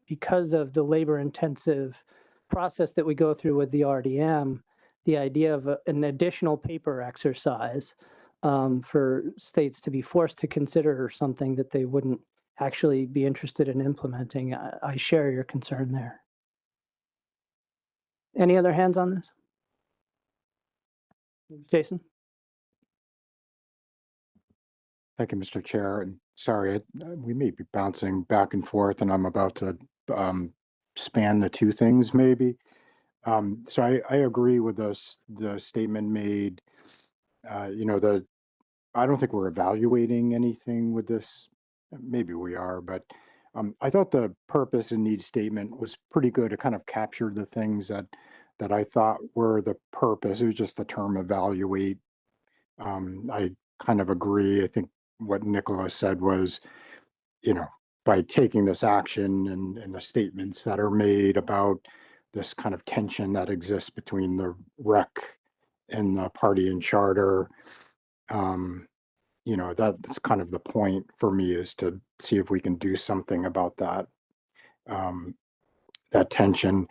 because of the labor intensive process that we go through with the RDM, the idea of an additional paper exercise for states to be forced to consider something that they wouldn't actually be interested in implementing. I share your concern there. Any other hands on this? Jason? Thank you, Mr. Chair. And sorry, we may be bouncing back and forth, and I'm about to span the two things maybe. So I agree with the statement made. I don't think we're evaluating anything with this. Maybe we are, but I thought the purpose and need statement was pretty good. It kind of captured the things that I thought were the purpose. It was just the term evaluate. I kind of agree. I think what Nicholas said was, by taking this action and the statements that are made about this kind of tension that exists between the rec and the party and charter, that's kind of the point for me, is to see if we can do something about that, that tension.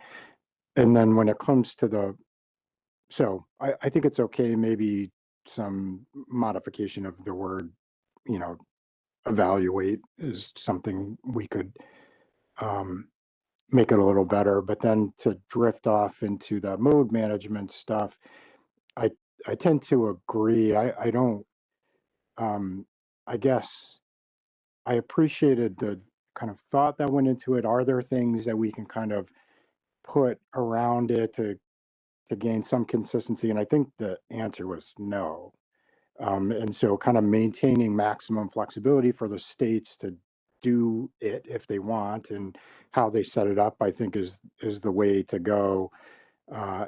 And then when it comes to I think it's okay, maybe some modification of the word, evaluate is something we could make it a little better. But then to drift off into the mode management stuff, I tend to agree. I don't, I guess I appreciated the kind of thought that went into it. Are there things that we can kind of put around it to gain some consistency? And I think the answer was no. And so kind of maintaining maximum flexibility for the states to do it if they want, and how they set it up, I think is the way to go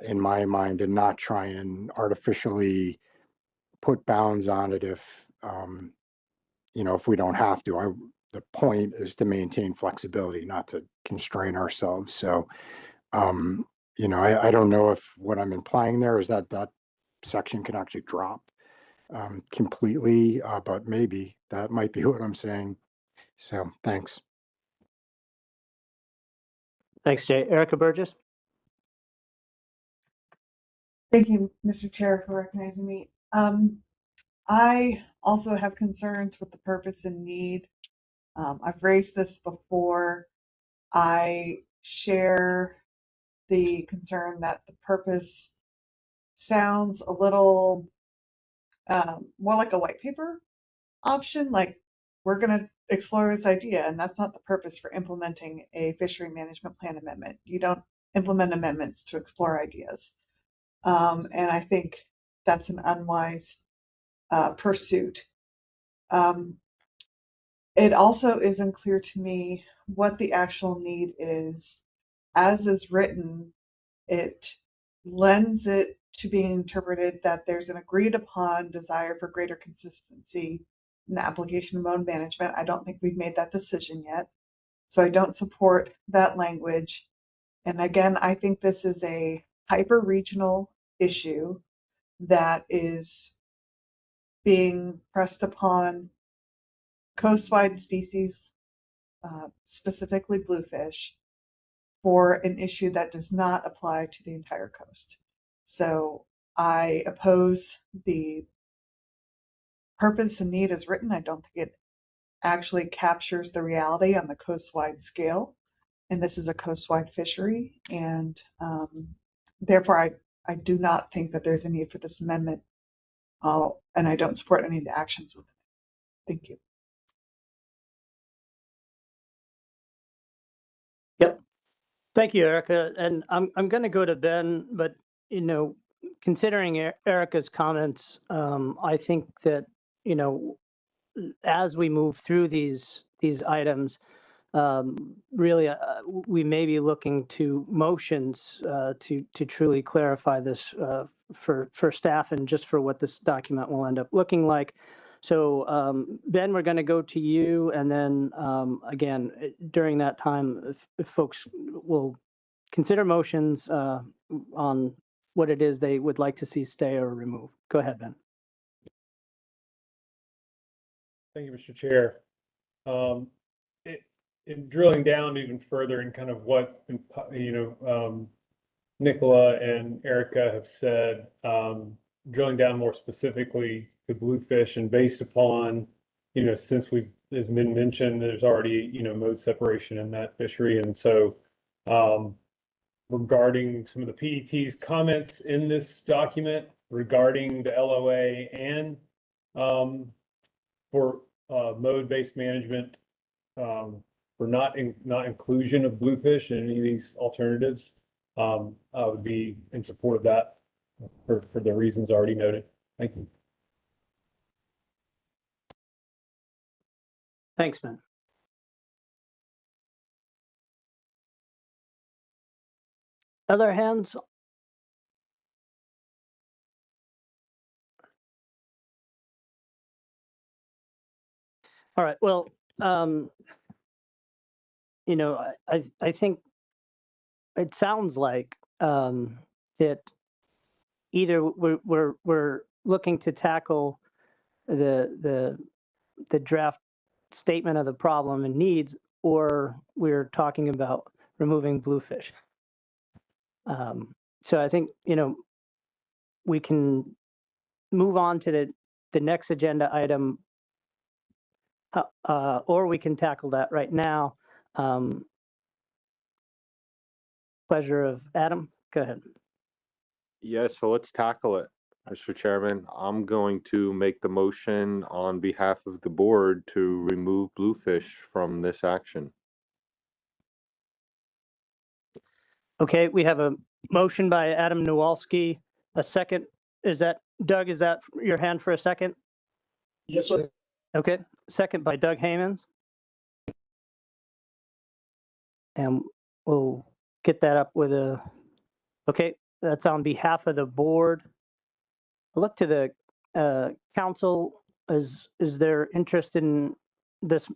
in my mind, and not try and artificially put bounds on it if we don't have to. The point is to maintain flexibility, not to constrain ourselves. So I don't know if what I'm implying there is that section can actually drop completely, but maybe that might be what I'm saying. So thanks. Thanks, Jay. Erica Burgess? Thank you, Mr. Chair, for recognizing me. I also have concerns with the purpose and need. I've raised this before. I share the concern that the purpose sounds a little more like a white paper option, like we're going to explore this idea, and that's not the purpose for implementing a fishery management plan amendment. You don't implement amendments to explore ideas. And I think that's an unwise pursuit. It also isn't clear to me what the actual need is. As is written, it lends it to being interpreted that there's an agreed upon desire for greater consistency in the application of mode management. I don't think we've made that decision yet, so I don't support that language. And again, I think this is a hyper-regional issue that is being pressed upon coastwide species, specifically bluefish, for an issue that does not apply to the entire coast. So I oppose the purpose and need as written. I don't think it actually captures the reality on the coastwide scale. And this is a coastwide fishery. And therefore, I do not think that there's a need for this amendment. And I don't support any of the actions with it. Thank you. Yep. Thank you, Erica. And I'm going to go to Ben, but considering Erica's comments, I think that as we move through these items, really we may be looking to motions to truly clarify this for staff and just for what this document will end up looking like. So Ben, we're going to go to you, and then again during that time, if folks will consider motions on what it is they would like to see stay or remove. Go ahead, Ben. Thank you, Mr. Chair. In drilling down even further in kind of what Nicola and Erica have said, drilling down more specifically to bluefish, and based upon since we've, as Min mentioned, there's already mode separation in that fishery, and so regarding some of the PET's comments in this document regarding the LOA and for mode-based management, for not inclusion of bluefish in any of these alternatives, I would be in support of that for the reasons already noted. Thank you. Thanks, Ben. Other hands? All right. Well, I think it sounds like that either we're looking to tackle the draft statement of the problem and needs, or we're talking about removing bluefish. So I think we can move on to the next agenda item, or we can tackle that right now. Pleasure of Adam. Go ahead. Yeah, so let's tackle it, Mr. Chairman. I'm going to make the motion on behalf of the board to remove bluefish from this action. Okay, we have a motion by Adam Nowalski. A second. Is that Doug? Is that your hand for a second? Yes, sir. Okay, second by Doug Haymans. And we'll get that up with a, okay, that's on behalf of the board. I look to the council. Is there interest in this,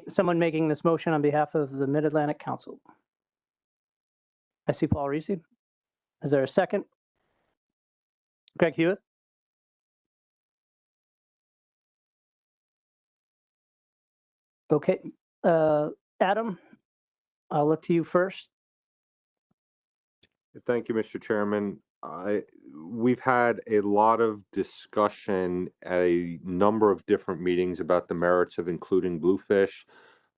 someone making this motion on behalf of the Mid-Atlantic Council? I see Paul Reese. Is there a second? Greg Hewitt? Okay, Adam, I'll look to you first. Thank you, Mr. Chairman. We've had a lot of discussion at a number of different meetings about the merits of including bluefish.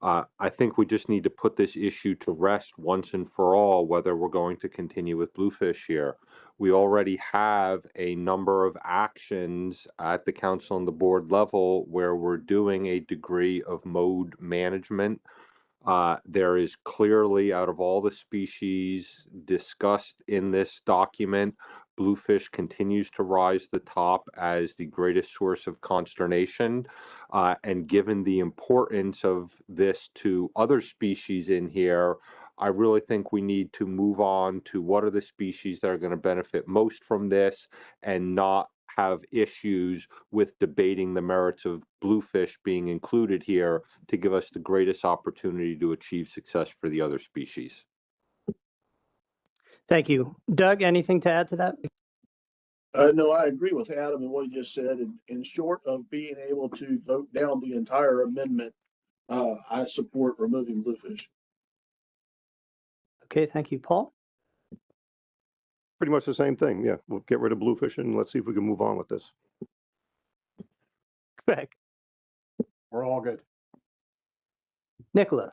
I think we just need to put this issue to rest once and for all, whether we're going to continue with bluefish here. We already have a number of actions at the council and the board level where we're doing a degree of mode management. There is clearly, out of all the species discussed in this document, bluefish continues to rise to the top as the greatest source of consternation. And given the importance of this to other species in here, I really think we need to move on to what are the species that are going to benefit most from this, and not have issues with debating the merits of bluefish being included here to give us the greatest opportunity to achieve success for the other species. Thank you. Doug, anything to add to that? No, I agree with Adam and what he just said. In short of being able to vote down the entire amendment, I support removing bluefish. Okay, thank you. Paul? Pretty much the same thing. Yeah, we'll get rid of bluefish and let's see if we can move on with this. Greg? We're all good. Nicola.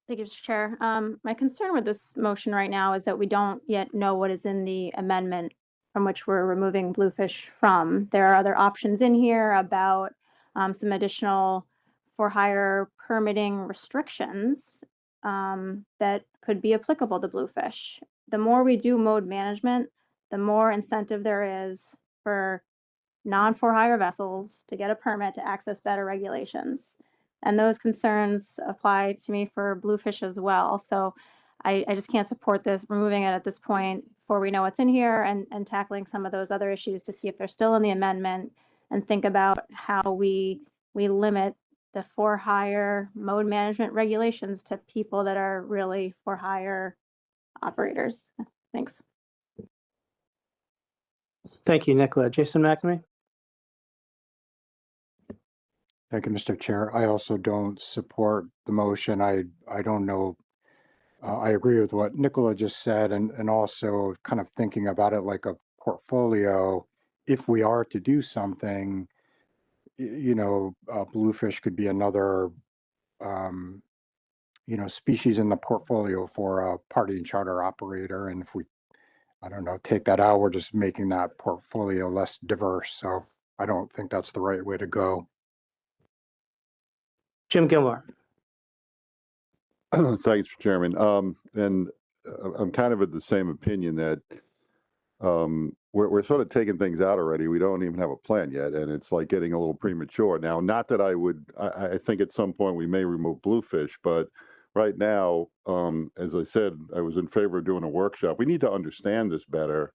Thank you, Mr. Chair. My concern with this motion right now is that we don't yet know what is in the amendment from which we're removing bluefish from. There are other options in here about some additional for-hire permitting restrictions that could be applicable to bluefish. The more we do mode management, the more incentive there is for non-for-hire vessels to get a permit to access better regulations. And those concerns apply to me for bluefish as well. So I just can't support this, removing it at this point before we know what's in here and tackling some of those other issues to see if they're still in the amendment and think about how we limit the for-hire mode management regulations to people that are really for-hire operators. Thanks. Thank you, Nicola. Jason McNamee. Thank you, Mr. Chair. I also don't support the motion. I don't know. I agree with what Nicola just said, and also kind of thinking about it like a portfolio. If we are to do something, bluefish could be another, species in the portfolio for a party and charter operator. And if we, I don't know, take that out, we're just making that portfolio less diverse. So I don't think that's the right way to go. Jim Gilmore. Thanks, Mr. Chairman. And I'm kind of of the same opinion that we're sort of taking things out already. We don't even have a plan yet, and it's like getting a little premature. Now, not that I think at some point we may remove bluefish, but right now, as I said, I was in favor of doing a workshop. We need to understand this better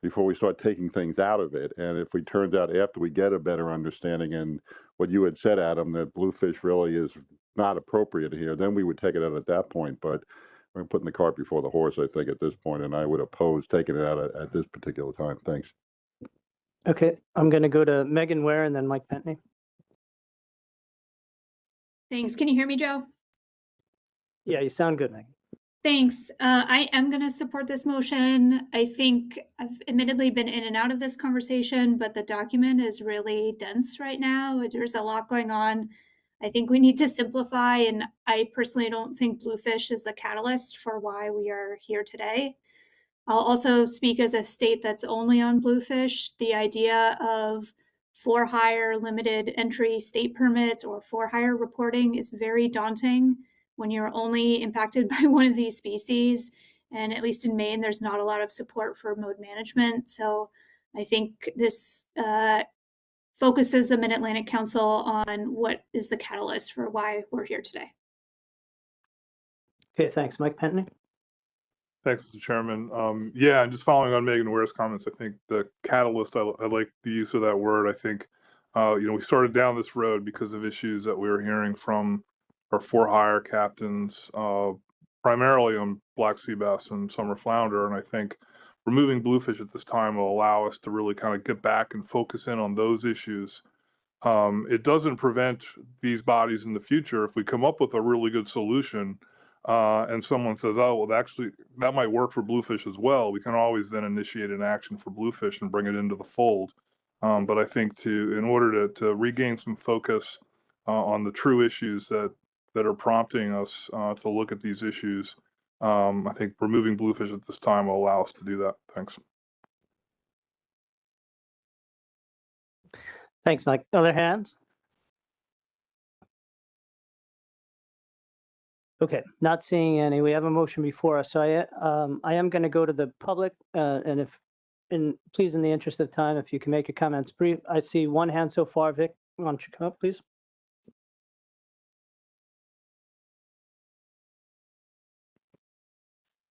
before we start taking things out of it. And if it turns out after we get a better understanding and what you had said, Adam, that bluefish really is not appropriate here, then we would take it out at that point. But we're putting the cart before the horse, I think, at this point, and I would oppose taking it out at this particular time. Thanks. Okay, I'm going to go to Megan Ware and then Mike Pentney. Thanks. Can you hear me, Joe? Yeah, you sound good, Megan. Thanks. I am going to support this motion. I think I've admittedly been in and out of this conversation, but the document is really dense right now. There's a lot going on. I think we need to simplify, and I personally don't think bluefish is the catalyst for why we are here today. I'll also speak as a state that's only on bluefish. The idea of for-hire limited entry state permits or for-hire reporting is very daunting when you're only impacted by one of these species. And at least in Maine, there's not a lot of support for mode management. So I think this focuses the Mid-Atlantic Council on what is the catalyst for why we're here today. Okay, thanks. Mike Pentney. Thanks, Mr. Chairman. Yeah, and just following on Megan Ware's comments, I think the catalyst, I like the use of that word. I think, we started down this road because of issues that we were hearing from our for-hire captains, primarily on black sea bass and summer flounder. And I think removing bluefish at this time will allow us to really kind of get back and focus in on those issues. It doesn't prevent these bodies in the future. If we come up with a really good solution and someone says, oh, well, actually, that might work for bluefish as well, we can always then initiate an action for bluefish and bring it into the fold. But I think in order to regain some focus on the true issues that are prompting us to look at these issues, I think removing bluefish at this time will allow us to do that. Thanks. Thanks, Mike. Other hands? Okay, not seeing any. We have a motion before us. So I am going to go to the public, and please, in the interest of time, if you can make your comments brief. I see one hand so far. Vic, why don't you come up, please?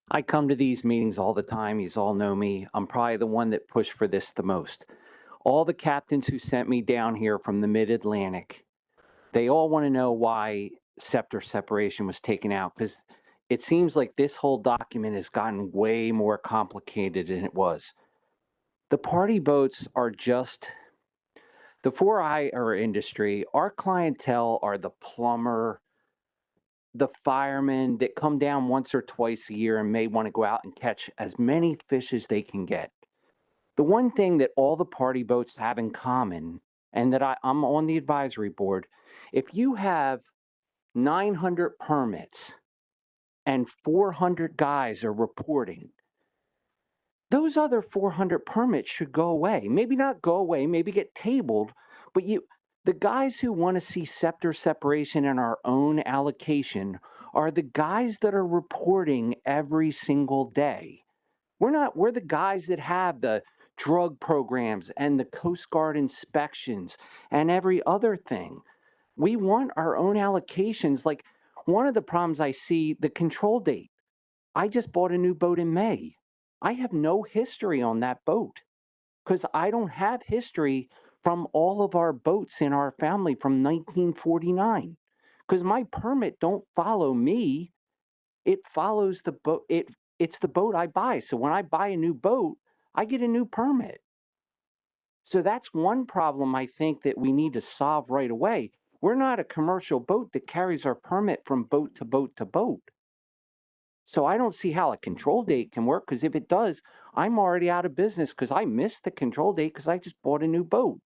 I come to these meetings all the time. You all know me. I'm probably the one that pushed for this the most. All the captains who sent me down here from the Mid-Atlantic, they all want to know why sector separation was taken out, because it seems like this whole document has gotten way more complicated than it was. The party boats are just the for-hire industry. Our clientele are the plumber, the firemen that come down once or twice a year and may want to go out and catch as many fish as they can get. The one thing that all the party boats have in common, and that I'm on the advisory board, if you have 900 permits and 400 guys are reporting, those other 400 permits should go away. Maybe not go away, maybe get tabled, but the guys who want to see sector separation in our own allocation are the guys that are reporting every single day. We're the guys that have the drug programs and the Coast Guard inspections and every other thing. We want our own allocations. Like, one of the problems I see, the control date. I just bought a new boat in May. I have no history on that boat because I don't have history from all of our boats in our family from 1949, because my permit don't follow me. It follows the boat. It's the boat I buy. So when I buy a new boat, I get a new permit. So that's one problem I think that we need to solve right away. We're not a commercial boat that carries our permit from boat to boat to boat. So I don't see how a control date can work, because if it does, I'm already out of business because I missed the control date because I just bought a new boat.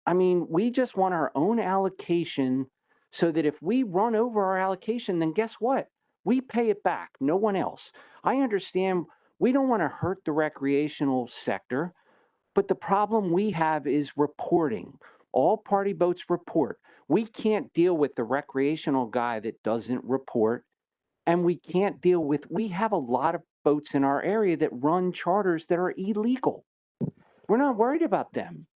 I mean, we just want our own allocation so that if we run over our allocation, then guess what? We pay it back, no one else. I understand we don't want to hurt the recreational sector, but the problem we have is reporting. All party boats report. We can't deal with the recreational guy that doesn't report. And we can't deal with, we have a lot of boats in our area that run charters that are illegal. We're not worried about them.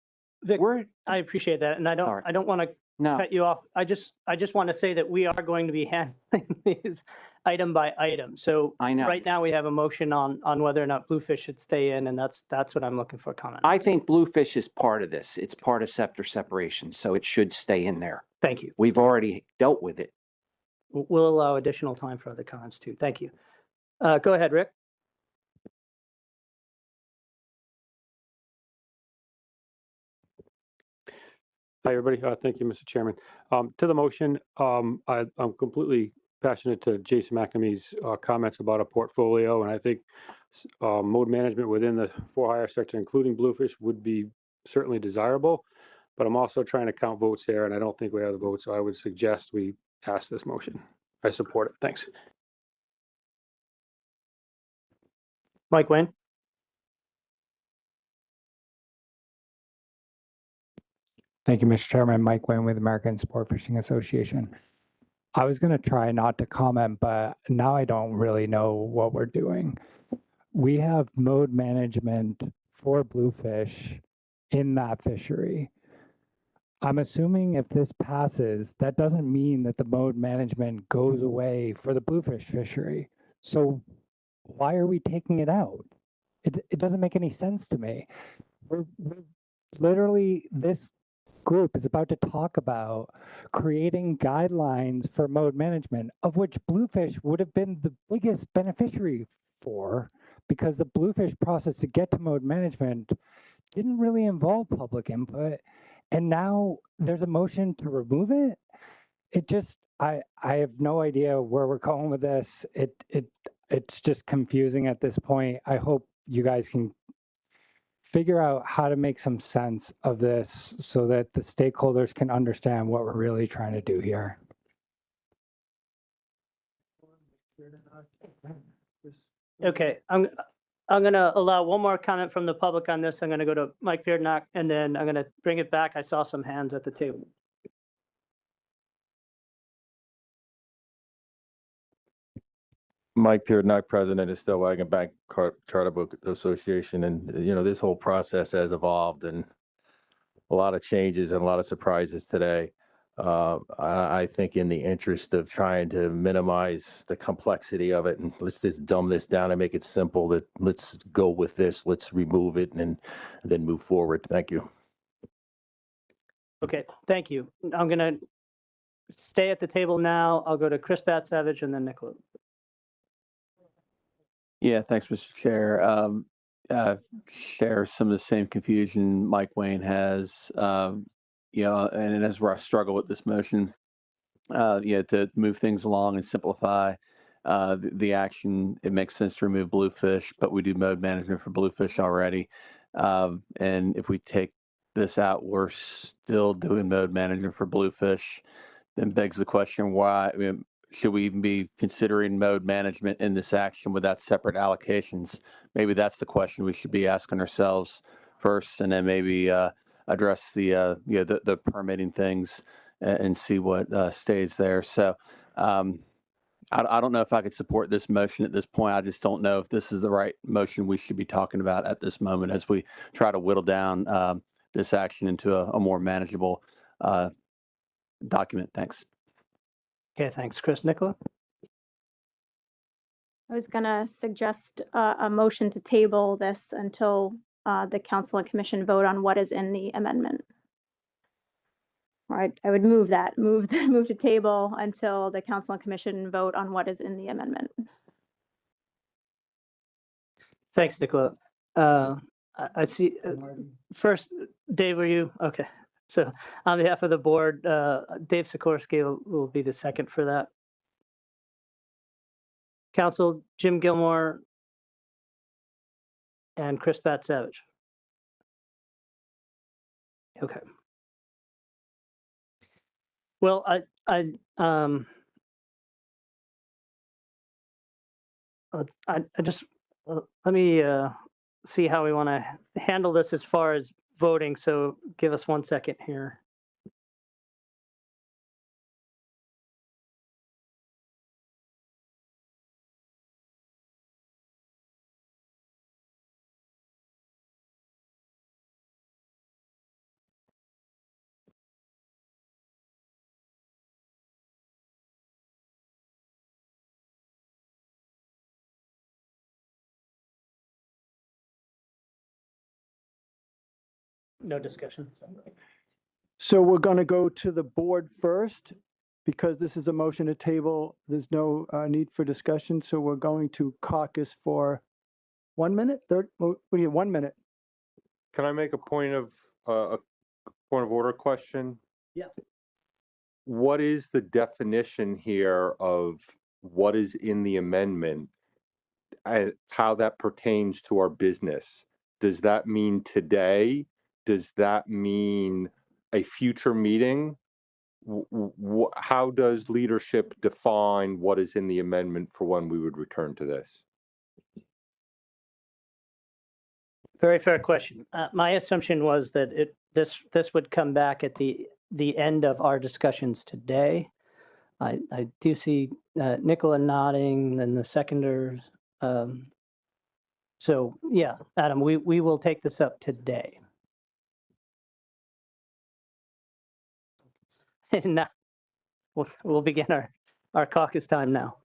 Vic, I appreciate that, and I don't want to cut you off. I just want to say that we are going to be handling these item by item. So I know. Right now we have a motion on whether or not Bluefish should stay in, and that's what I'm looking for a comment. I think Bluefish is part of this. It's part of sector separation, so it should stay in there. Thank you. We've already dealt with it. We'll allow additional time for other comments too. Thank you. Go ahead, Rick. Hi, everybody. Thank you, Mr. Chairman. To the motion, I'm completely passionate to Jason McNamee's comments about a portfolio, and I think mode management within the for-hire sector, including Bluefish, would be certainly desirable. But I'm also trying to count votes here, and I don't think we have the votes, so I would suggest we pass this motion. I support it. Thanks. Mike Wayne. Thank you, Mr. Chairman. Mike Wayne with American Sport Fishing Association. I was going to try not to comment, but now I don't really know what we're doing. We have mode management for Bluefish in that fishery. I'm assuming if this passes, that doesn't mean that the mode management goes away for the Bluefish fishery. So why are we taking it out? It doesn't make any sense to me. We're literally, this group is about to talk about creating guidelines for mode management, of which Bluefish would have been the biggest beneficiary for, because the Bluefish process to get to mode management didn't really involve public input. And now there's a motion to remove it. It just, I have no idea where we're going with this. It's just confusing at this point. I hope you guys can figure out how to make some sense of this so that the stakeholders can understand what we're really trying to do here. Okay, I'm going to allow one more comment from the public on this. I'm going to go to Mike Beardenach, and then I'm going to bring it back. I saw some hands at the table. Mike Beardenach, president of Stillwagon Bank Charter Boat Association. And, this whole process has evolved, and a lot of changes and a lot of surprises today. I think in the interest of trying to minimize the complexity of it, and let's just dumb this down and make it simple, that let's go with this, let's remove it and then move forward. Thank you. Okay, thank you. I'm going to stay at the table now. I'll go to Chris Bat-Savage and then Nicola. Yeah, thanks, Mr. Chair. Share some of the same confusion Mike Wayne has, and as where I struggle with this motion, to move things along and simplify the action. It makes sense to remove Bluefish, but we do mode management for Bluefish already. And if we take this out, we're still doing mode management for bluefish. Then begs the question, why, I mean, should we even be considering mode management in this action without separate allocations? Maybe that's the question we should be asking ourselves first, and then maybe address the the permitting things and see what stays there. So I don't know if I could support this motion at this point. I just don't know if this is the right motion we should be talking about at this moment as we try to whittle down this action into a more manageable document. Thanks. Okay, thanks, Chris. Nicola? I was gonna suggest a motion to table this until the council and commission vote on what is in the amendment. All right, I would move to table until the council and commission vote on what is in the amendment. Thanks, Nicola. I see. First, Dave, were you? Okay. So on behalf of the board, Dave Sikorsky will be the second for that. Council, Jim Gilmore and Chris Bat-Savage. Okay. Well, I just let me see how we want to handle this as far as voting. So give us 1 second here. No discussion. So we're going to go to the board first because this is a motion to table. There's no need for discussion. So we're going to caucus for 1 minute, 1 minute. Can I make a point of order question? Yeah. What is the definition here of what is in the amendment and how that pertains to our business? Does that mean today? Does that mean a future meeting? How does leadership define what is in the amendment for when we would return to this? Very fair question. My assumption was that this would come back at the end of our discussions today. I do see Nicola nodding and the seconders. So yeah, Adam, we will take this up today. And now we'll begin our caucus time now.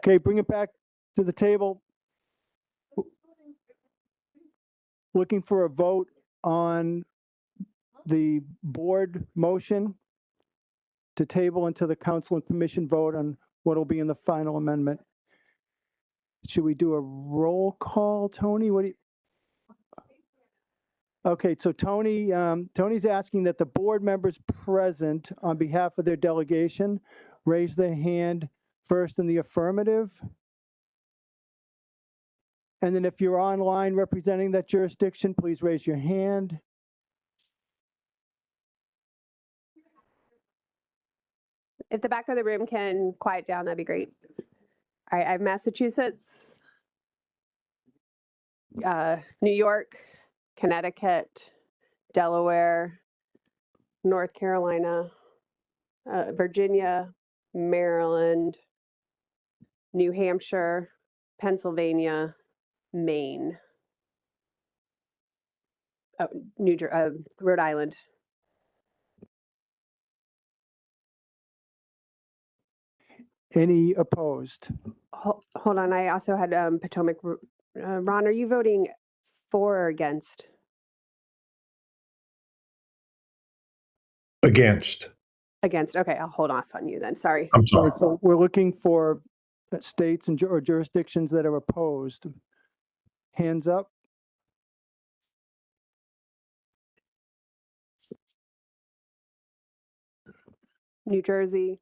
Okay, bring it back to the table. Looking for a vote on the board motion to table until the council and commission vote on what will be in the final amendment. Should we do a roll call, Tony? What do you? Okay, so Tony, Tony's asking that the board members present on behalf of their delegation raise their hand first in the affirmative. And then if you're online representing that jurisdiction, please raise your hand. If the back of the room can quiet down, that'd be great. All right, I have Massachusetts, New York, Connecticut, Delaware, North Carolina, Virginia, Maryland, New Hampshire, Pennsylvania, Maine, Rhode Island. Any opposed? Hold on, I also had Potomac. Ron, are you voting for or against? Against. Against. Okay, I'll hold off on you then. Sorry. I'm sorry. Right, so we're looking for states and or jurisdictions that are opposed. Hands up. New Jersey,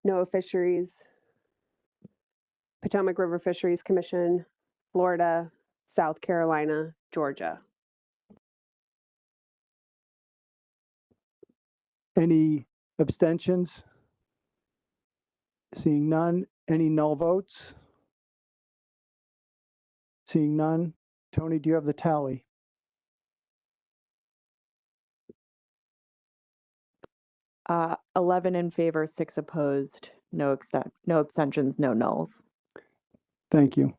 NOAA Fisheries, Potomac River Fisheries Commission, Florida, South Carolina, Georgia. Any abstentions? Seeing none. Any null votes? Seeing none. Tony, do you have the tally? Uh, 11 in favor, 6 opposed, no abstentions, no nulls. Thank you.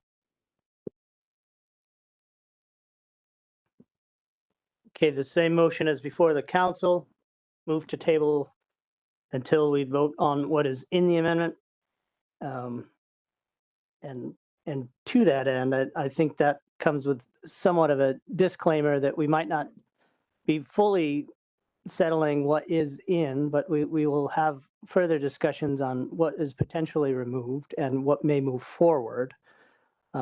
Okay, the same motion as before the council. Move to table until we vote on what is in the amendment. And to that end, I think that comes with somewhat of a disclaimer that we might not be fully settling what is in, but we will have further discussions on what is potentially removed and what may move forward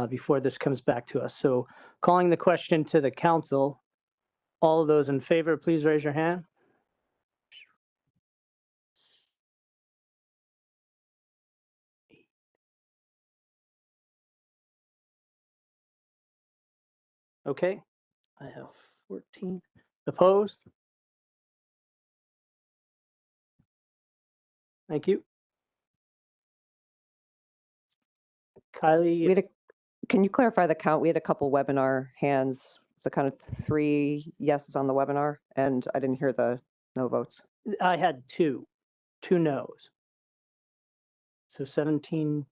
before this comes back to us. So calling the question to the council, all of those in favor, please raise your hand. Okay, I have 14. Opposed? Thank you. Kylie, Can you clarify the count? We had a couple webinar hands, so kind of 3 yeses on the webinar, and I didn't hear the no votes. I had two no's. So 17-2.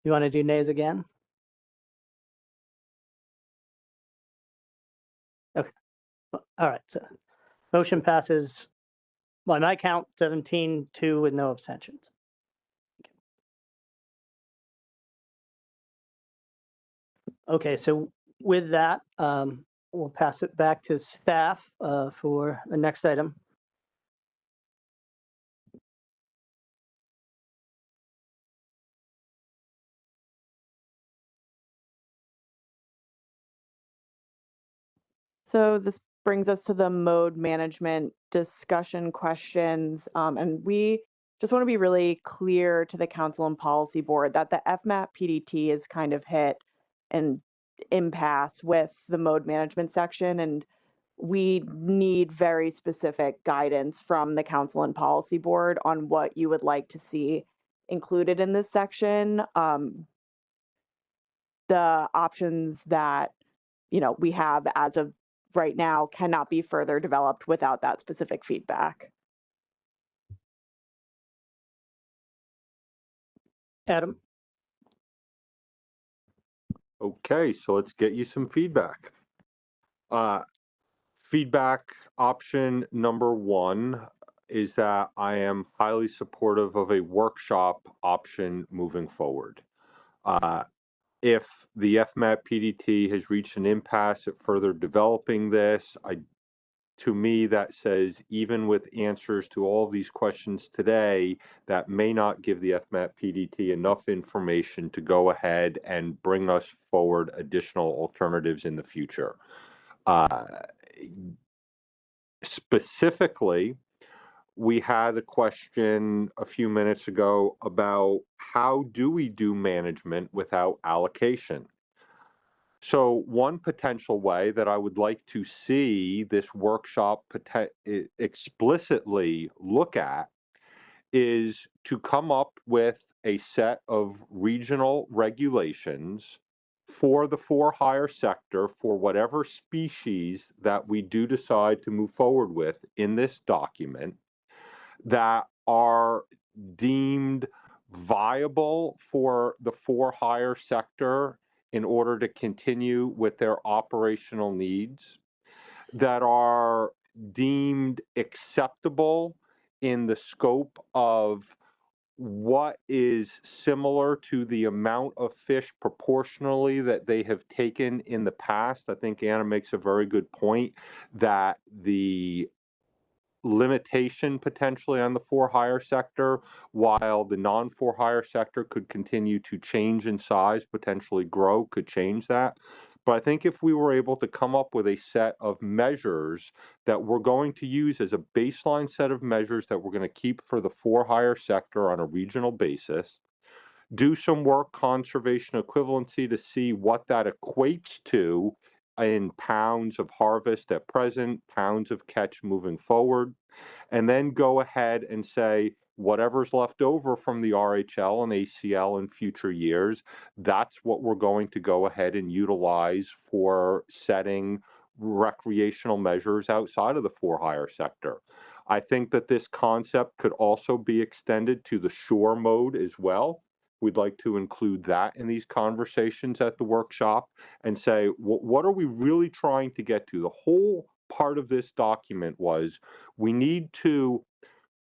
You want to do nays again? Okay. All right. So motion passes by my count 17-2 with no abstentions. Okay. So with that, we'll pass it back to staff for the next item. So this brings us to the mode management discussion questions. And we just want to be really clear to the council and policy board that the FMAP PDT is kind of hit an impasse with the mode management section. And we need very specific guidance from the council and policy board on what you would like to see included in this section. The options that, we have as of right now cannot be further developed without that specific feedback. Adam. Okay, so let's get you some feedback. feedback option number one is that I am highly supportive of a workshop option moving forward. If the FMAT PDT has reached an impasse at further developing this, to me, that says even with answers to all of these questions today, that may not give the FMAT PDT enough information to go ahead and bring us forward additional alternatives in the future. Specifically, we had a question a few minutes ago about how do we do management without allocation? So one potential way that I would like to see this workshop explicitly look at is to come up with a set of regional regulations for the for-hire sector for whatever species that we do decide to move forward with in this document that are deemed viable for the for-hire sector in order to continue with their operational needs, that are deemed acceptable in the scope of what is similar to the amount of fish proportionally that they have taken in the past. I think Anna makes a very good point that the limitation potentially on the for-hire sector, while the non-for-hire sector could continue to change in size, potentially grow, could change that. But I think if we were able to come up with a set of measures that we're going to use as a baseline set of measures that we're going to keep for the for-hire sector on a regional basis, do some work conservation equivalency to see what that equates to in pounds of harvest at present, pounds of catch moving forward, and then go ahead and say whatever's left over from the RHL and ACL in future years, that's what we're going to go ahead and utilize for setting recreational measures outside of the for-hire sector. I think that this concept could also be extended to the shore mode as well. We'd like to include that in these conversations at the workshop and say, what are we really trying to get to? The whole part of this document was we need to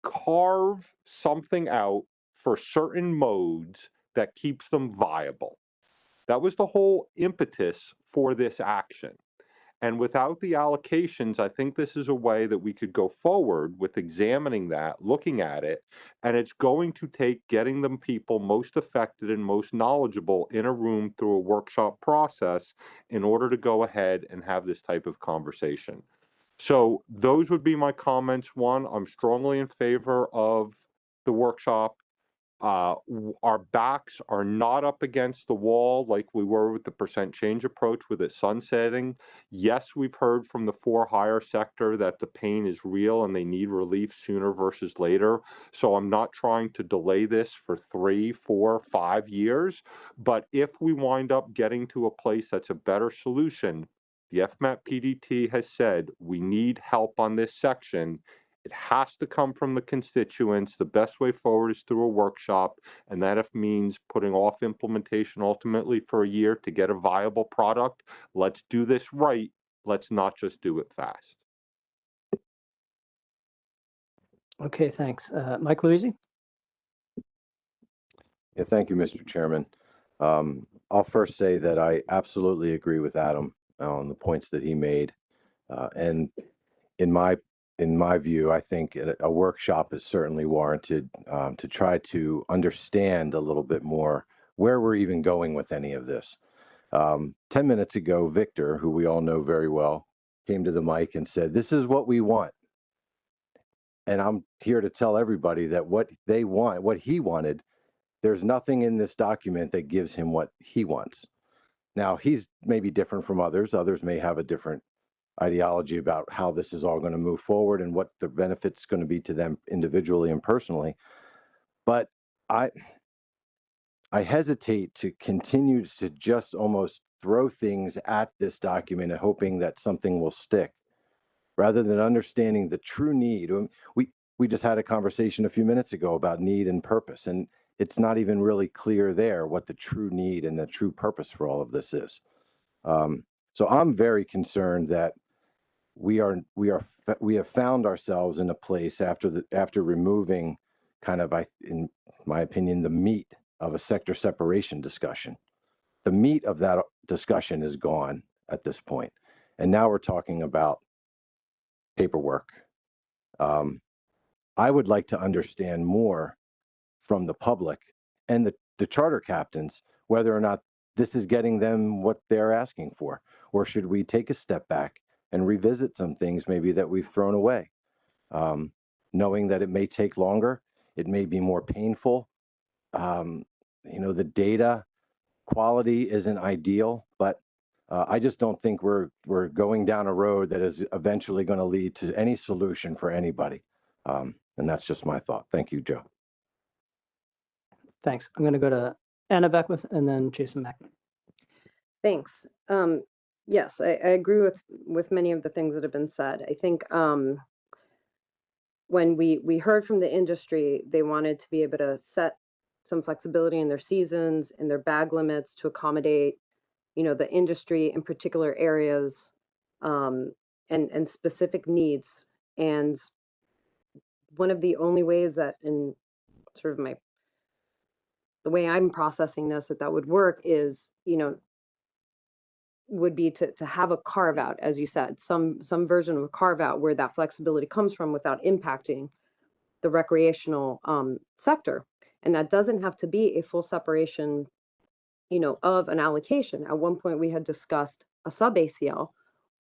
carve something out for certain modes that keeps them viable. That was the whole impetus for this action. And without the allocations, I think this is a way that we could go forward with examining that, looking at it, and it's going to take getting the people most affected and most knowledgeable in a room through a workshop process in order to go ahead and have this type of conversation. So those would be my comments. One, I'm strongly in favor of the workshop. Our backs are not up against the wall like we were with the percent change approach with it sunsetting. Yes, we've heard from the for-hire sector that the pain is real and they need relief sooner versus later. So I'm not trying to delay this for 3, 4, 5 years. But if we wind up getting to a place that's a better solution, the FMAT PDT has said we need help on this section. It has to come from the constituents. The best way forward is through a workshop, and that if means putting off implementation ultimately for a year to get a viable product. Let's do this right. Let's not just do it fast. Okay, thanks. Mike Louisi? Yeah, thank you, Mr. Chairman. I'll first say that I absolutely agree with Adam on the points that he made. And in my view, I think a workshop is certainly warranted to try to understand a little bit more where we're even going with any of this. 10 minutes ago, Victor, who we all know very well, came to the mic and said, "This is what we want." And I'm here to tell everybody that what they want, what he wanted, there's nothing in this document that gives him what he wants. Now, he's maybe different from others. Others may have a different ideology about how this is all going to move forward and what the benefits going to be to them individually and personally. But I hesitate to continue to just almost throw things at this document and hoping that something will stick rather than understanding the true need. We just had a conversation a few minutes ago about need and purpose, and it's not even really clear there what the true need and the true purpose for all of this is. So I'm very concerned that we have found ourselves in a place after removing kind of, in my opinion, the meat of a sector separation discussion. The meat of that discussion is gone at this point. And now we're talking about paperwork. I would like to understand more from the public and the charter captains, whether or not this is getting them what they're asking for, or should we take a step back and revisit some things maybe that we've thrown away, knowing that it may take longer, it may be more painful. The data quality isn't ideal, but I just don't think we're going down a road that is eventually going to lead to any solution for anybody. And that's just my thought. Thank you, Joe. Thanks. I'm going to go to Anna Beckwith and then Jason Mackman. Thanks. Yes, I agree with many of the things that have been said. I think when we heard from the industry, they wanted to be able to set some flexibility in their seasons and their bag limits to accommodate, the industry in particular areas and specific needs. And one of the only ways that, in sort of the way I'm processing this, that would work is, would be to have a carve out, as you said, some version of a carve out where that flexibility comes from without impacting the recreational sector. And that doesn't have to be a full separation, of an allocation. At one point we had discussed a sub ACL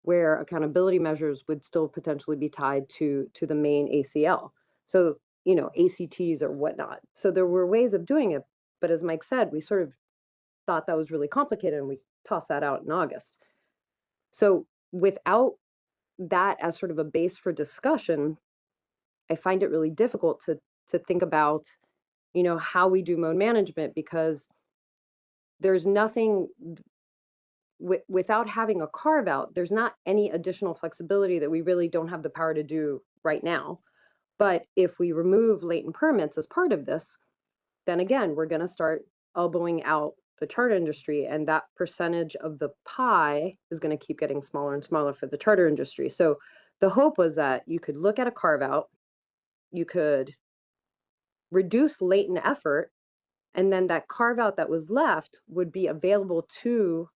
where accountability measures would still potentially be tied to the main ACL. So, ACTs or whatnot. So there were ways of doing it. But as Mike said, we sort of thought that was really complicated and we tossed that out in August. So without that as sort of a base for discussion, I find it really difficult to think about, how we do mode management, because there's nothing without having a carve out, there's not any additional flexibility that we really don't have the power to do right now. But if we remove latent permits as part of this, then again, we're going to start elbowing out the charter industry, and that percentage of the pie is going to keep getting smaller and smaller for the charter industry. So the hope was that you could look at a carve out, you could reduce latent effort, and then that carve out that was left would be available to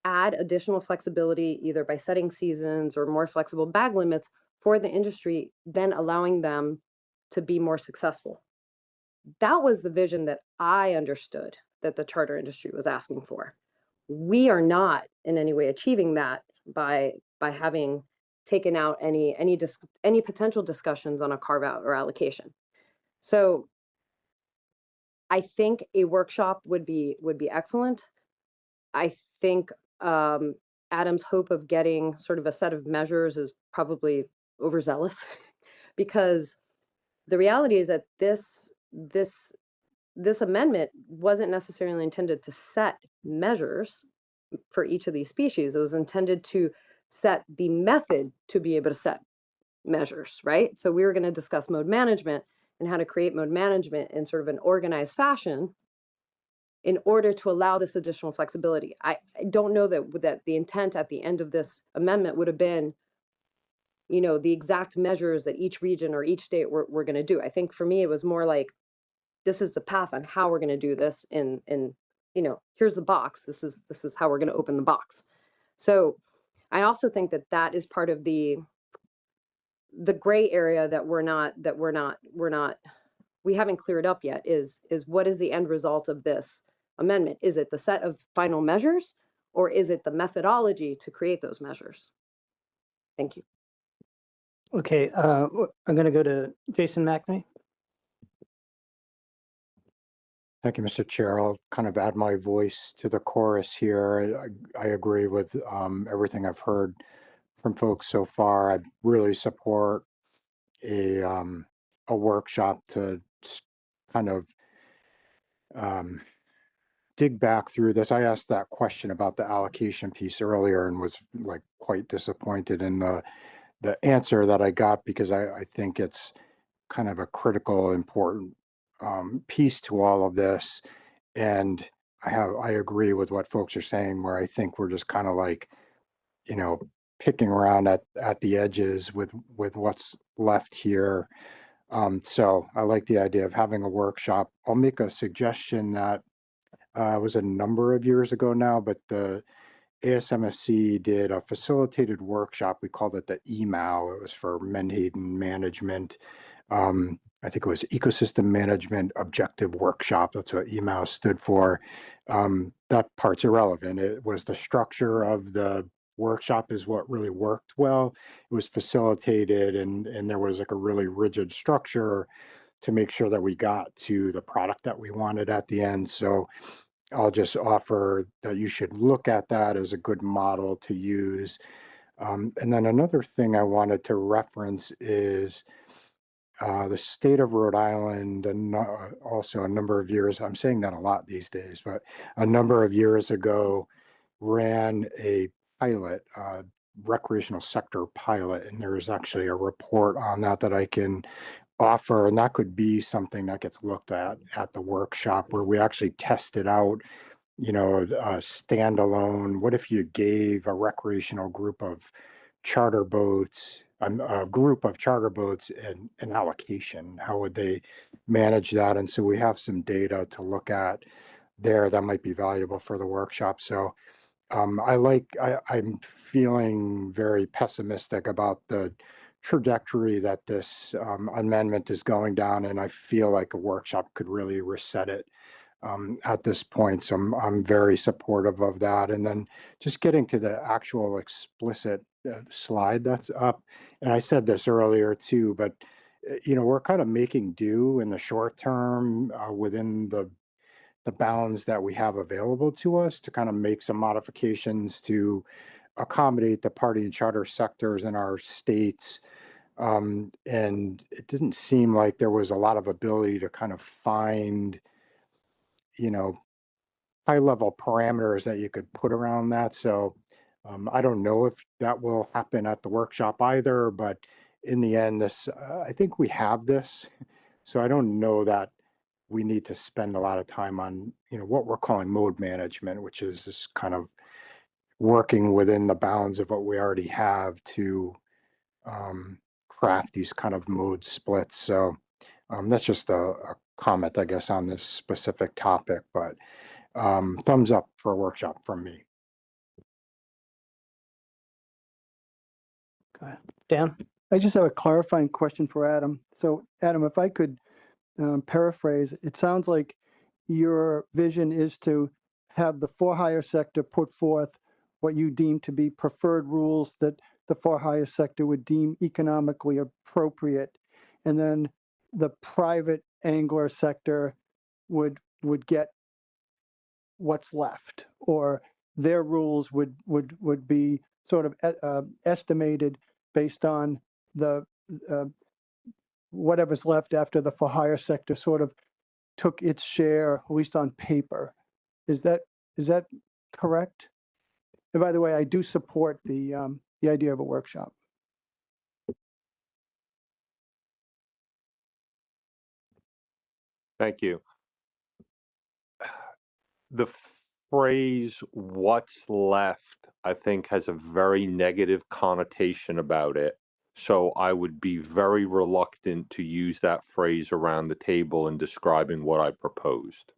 add additional flexibility, either by setting seasons or more flexible bag limits for the industry, then allowing them to be more successful. That was the vision that I understood that the charter industry was asking for. We are not in any way achieving that by having taken out any potential discussions on a carve out or allocation. So I think a workshop would be excellent. I think Adam's hope of getting sort of a set of measures is probably overzealous because the reality is that this amendment wasn't necessarily intended to set measures for each of these species. It was intended to set the method to be able to set measures, right? So we were going to discuss mode management and how to create mode management in sort of an organized fashion in order to allow this additional flexibility. I don't know that the intent at the end of this amendment would have been, the exact measures that each region or each state were going to do. I think for me, it was more like, this is the path on how we're going to do this in here's the box. This is how we're going to open the box. So I also think that is part of the gray area that we haven't cleared up yet is what is the end result of this amendment? Is it the set of final measures, or is it the methodology to create those measures? Thank you. Okay, I'm going to go to Jason Mackman. Thank you, Mr. Chair. I'll kind of add my voice to the chorus here. I agree with everything I've heard from folks so far. I really support a workshop to kind of dig back through this. I asked that question about the allocation piece earlier and was like quite disappointed in the answer that I got, because I think it's kind of a critical, important piece to all of this. And I agree with what folks are saying, where I think we're just kind of like, picking around at the edges with what's left here. So I like the idea of having a workshop. I'll make a suggestion that was a number of years ago now, but the ASMFC did a facilitated workshop. We called it the EMAO. It was for Menhaden Management. I think it was Ecosystem Management Objective Workshop. That's what EMAO stood for. That part's irrelevant. It was the structure of the workshop is what really worked well. It was facilitated and there was like a really rigid structure to make sure that we got to the product that we wanted at the end. So I'll just offer that you should look at that as a good model to use. And then another thing I wanted to reference is the state of Rhode Island, and also a number of years, I'm saying that a lot these days, but a number of years ago ran a pilot, recreational sector pilot, and there is actually a report on that that I can offer, and that could be something that gets looked at the workshop where we actually tested out, you know, a standalone, what if you gave a recreational group of charter boats, a group of charter boats an allocation, how would they manage that? And so we have some data to look at there that might be valuable for the workshop. So I'm feeling very pessimistic about the trajectory that this amendment is going down, and I feel like a workshop could really reset it at this point. So I'm very supportive of that. And then just getting to the actual explicit slide that's up, and I said this earlier too, but you know, we're kind of making do in the short term within the bounds that we have available to us to kind of make some modifications to accommodate the party and charter sectors in our states. And it didn't seem like there was a lot of ability to kind of find, you know, high level parameters that you could put around that. So I don't know if that will happen at the workshop either, but in the end, this, I think we have this. So I don't know that we need to spend a lot of time on, you know, what we're calling mode management, which is this kind of working within the bounds of what we already have to craft these kind of mode splits. So that's just a comment, I guess, on this specific topic, but thumbs up for a workshop from me. Go ahead. Dan? I just have a clarifying question for Adam. So Adam, if I could paraphrase, it sounds like your vision is to have the for-hire sector put forth what you deem to be preferred rules that the for-hire sector would deem economically appropriate, and then the private angler sector would get what's left, or their rules would be sort of estimated based on the whatever's left after the for-hire sector sort of took its share, at least on paper. Is that correct? And by the way, I do support the idea of a workshop. Thank you. The phrase "what's left," I think, has a very negative connotation about it. So I would be very reluctant to use that phrase around the table in describing what I proposed.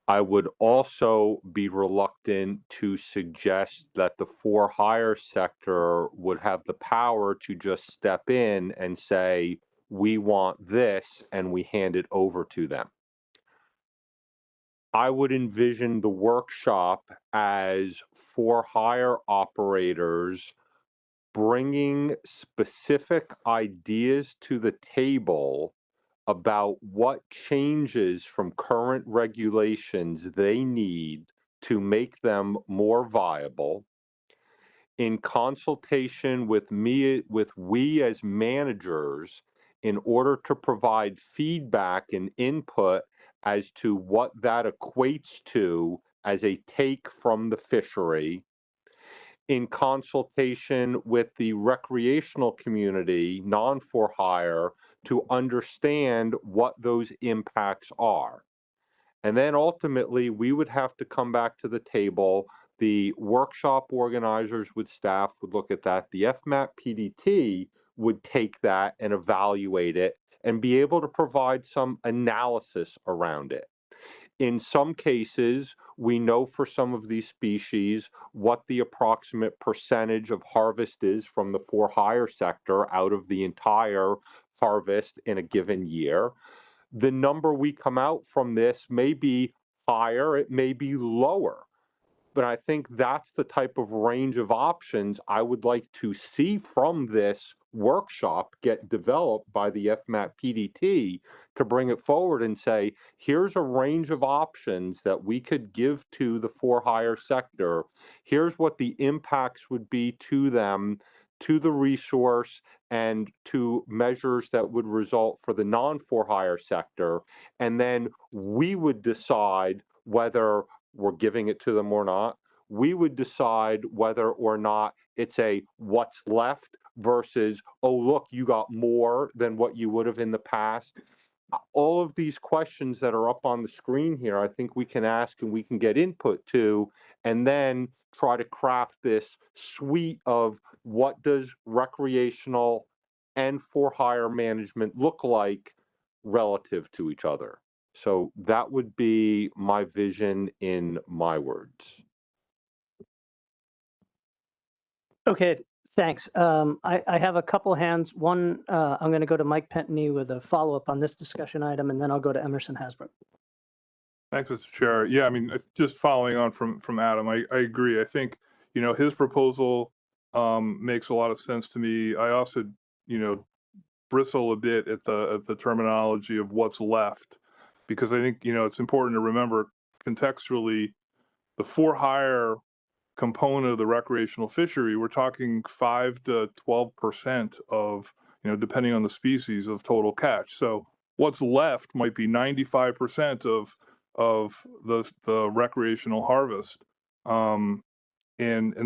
I would also be reluctant to suggest that the for-hire sector would have the power to just step in and say, we want this, and we hand it over to them. I would envision the workshop as for-hire operators bringing specific ideas to the table about what changes from current regulations they need to make them more viable, in consultation with we as managers, in order to provide feedback and input as to what that equates to as a take from the fishery, in consultation with the recreational community, non-for-hire, to understand what those impacts are. And then ultimately, we would have to come back to the table The workshop organizers with staff would look at that. The FMAP PDT would take that and evaluate it and be able to provide some analysis around it. In some cases, we know for some of these species what the approximate percentage of harvest is from the for-hire sector out of the entire harvest in a given year. The number we come out from this may be higher, it may be lower. But I think that's the type of range of options I would like to see from this workshop get developed by the FMAP PDT to bring it forward and say, here's a range of options that we could give to the for-hire sector. Here's what the impacts would be to them, to the resource, and to measures that would result for the non-for-hire sector. And then we would decide whether we're giving it to them or not. We would decide whether or not it's a what's left versus, oh, look, you got more than what you would have in the past. All of these questions that are up on the screen here, I think we can ask and we can get input to, and then try to craft this suite of what does recreational and for-hire management look like relative to each other. So that would be my vision in my words. Okay, thanks. I have a couple hands. One, I'm going to go to Mike Pentney with a follow-up on this discussion item, and then I'll go to Emerson Hasbrook. Thanks, Mr. Chair. Yeah, I mean, just following on from Adam, I agree. I think, his proposal makes a lot of sense to me. I also, bristle a bit at the terminology of what's left, because I think, it's important to remember contextually the for-hire component of the recreational fishery, we're talking 5 to 12% of, depending on the species, of total catch. So what's left might be 95% of the recreational harvest. And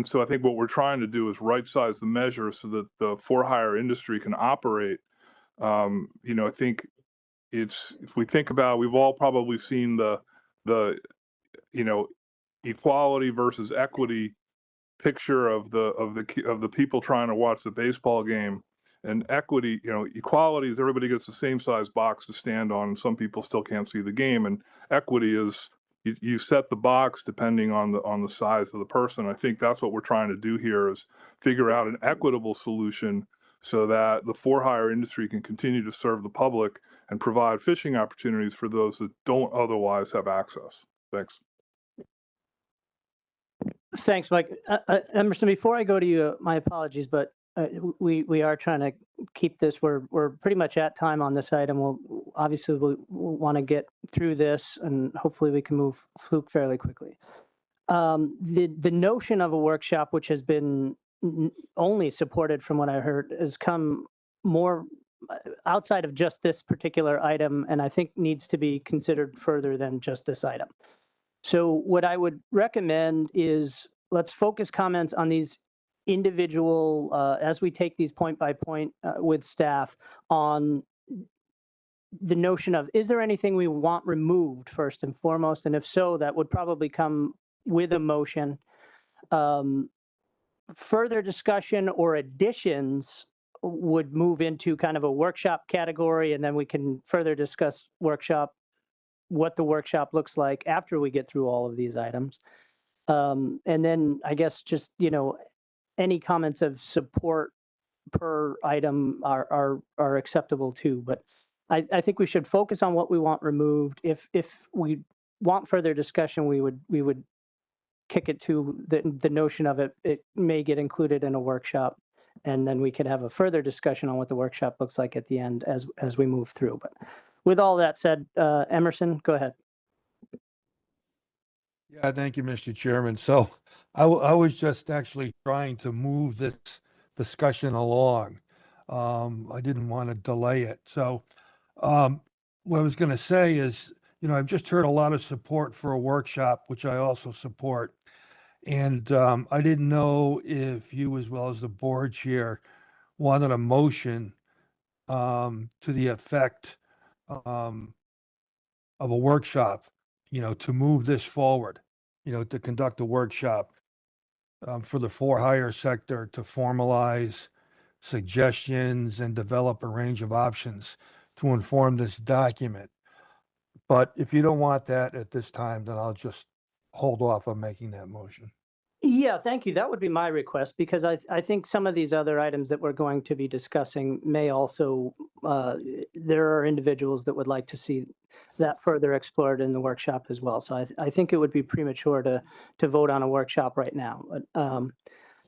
so I think what we're trying to do is right-size the measure so that the for-hire industry can operate. I think if we think about, we've all probably seen the equality versus equity picture of the people trying to watch the baseball game. And equity, equality is everybody gets the same size box to stand on, and some people still can't see the game. And equity is you set the box depending on the size of the person. I think that's what we're trying to do here, is figure out an equitable solution so that the for-hire industry can continue to serve the public and provide fishing opportunities for those that don't otherwise have access. Thanks. Thanks, Mike. Emerson, before I go to you, my apologies, but we are trying to keep this. We're pretty much at time on this item. We'll want to get through this, and hopefully we can move Fluke fairly quickly. The notion of a workshop, which has been only supported from what I heard, has come more outside of just this particular item, and I think needs to be considered further than just this item. So what I would recommend is let's focus comments on these individual, as we take these point by point with staff, on the notion of, is there anything we want removed first and foremost? And if so, that would probably come with a motion. Further discussion or additions would move into kind of a workshop category, and then we can further discuss what the workshop looks like after we get through all of these items. And then I guess just, any comments of support per item are acceptable too. But I think we should focus on what we want removed. If we want further discussion, we would kick it to the notion of it may get included in a workshop, and then we could have a further discussion on what the workshop looks like at the end as we move through. But with all that said, Emerson, go ahead. Yeah, thank you, Mr. Chairman. So I was just actually trying to move this discussion along. I didn't want to delay it. So what I was going to say is, I've just heard a lot of support for a workshop, which I also support. And I didn't know if you, as well as the board chair, wanted a motion to the effect of a workshop, to move this forward. to conduct a workshop for the for-hire sector to formalize suggestions and develop a range of options to inform this document. But if you don't want that at this time, then I'll just hold off on making that motion. Yeah, thank you. That would be my request, because I think some of these other items that we're going to be discussing may also, there are individuals that would like to see that further explored in the workshop as well. So I think it would be premature to vote on a workshop right now. But,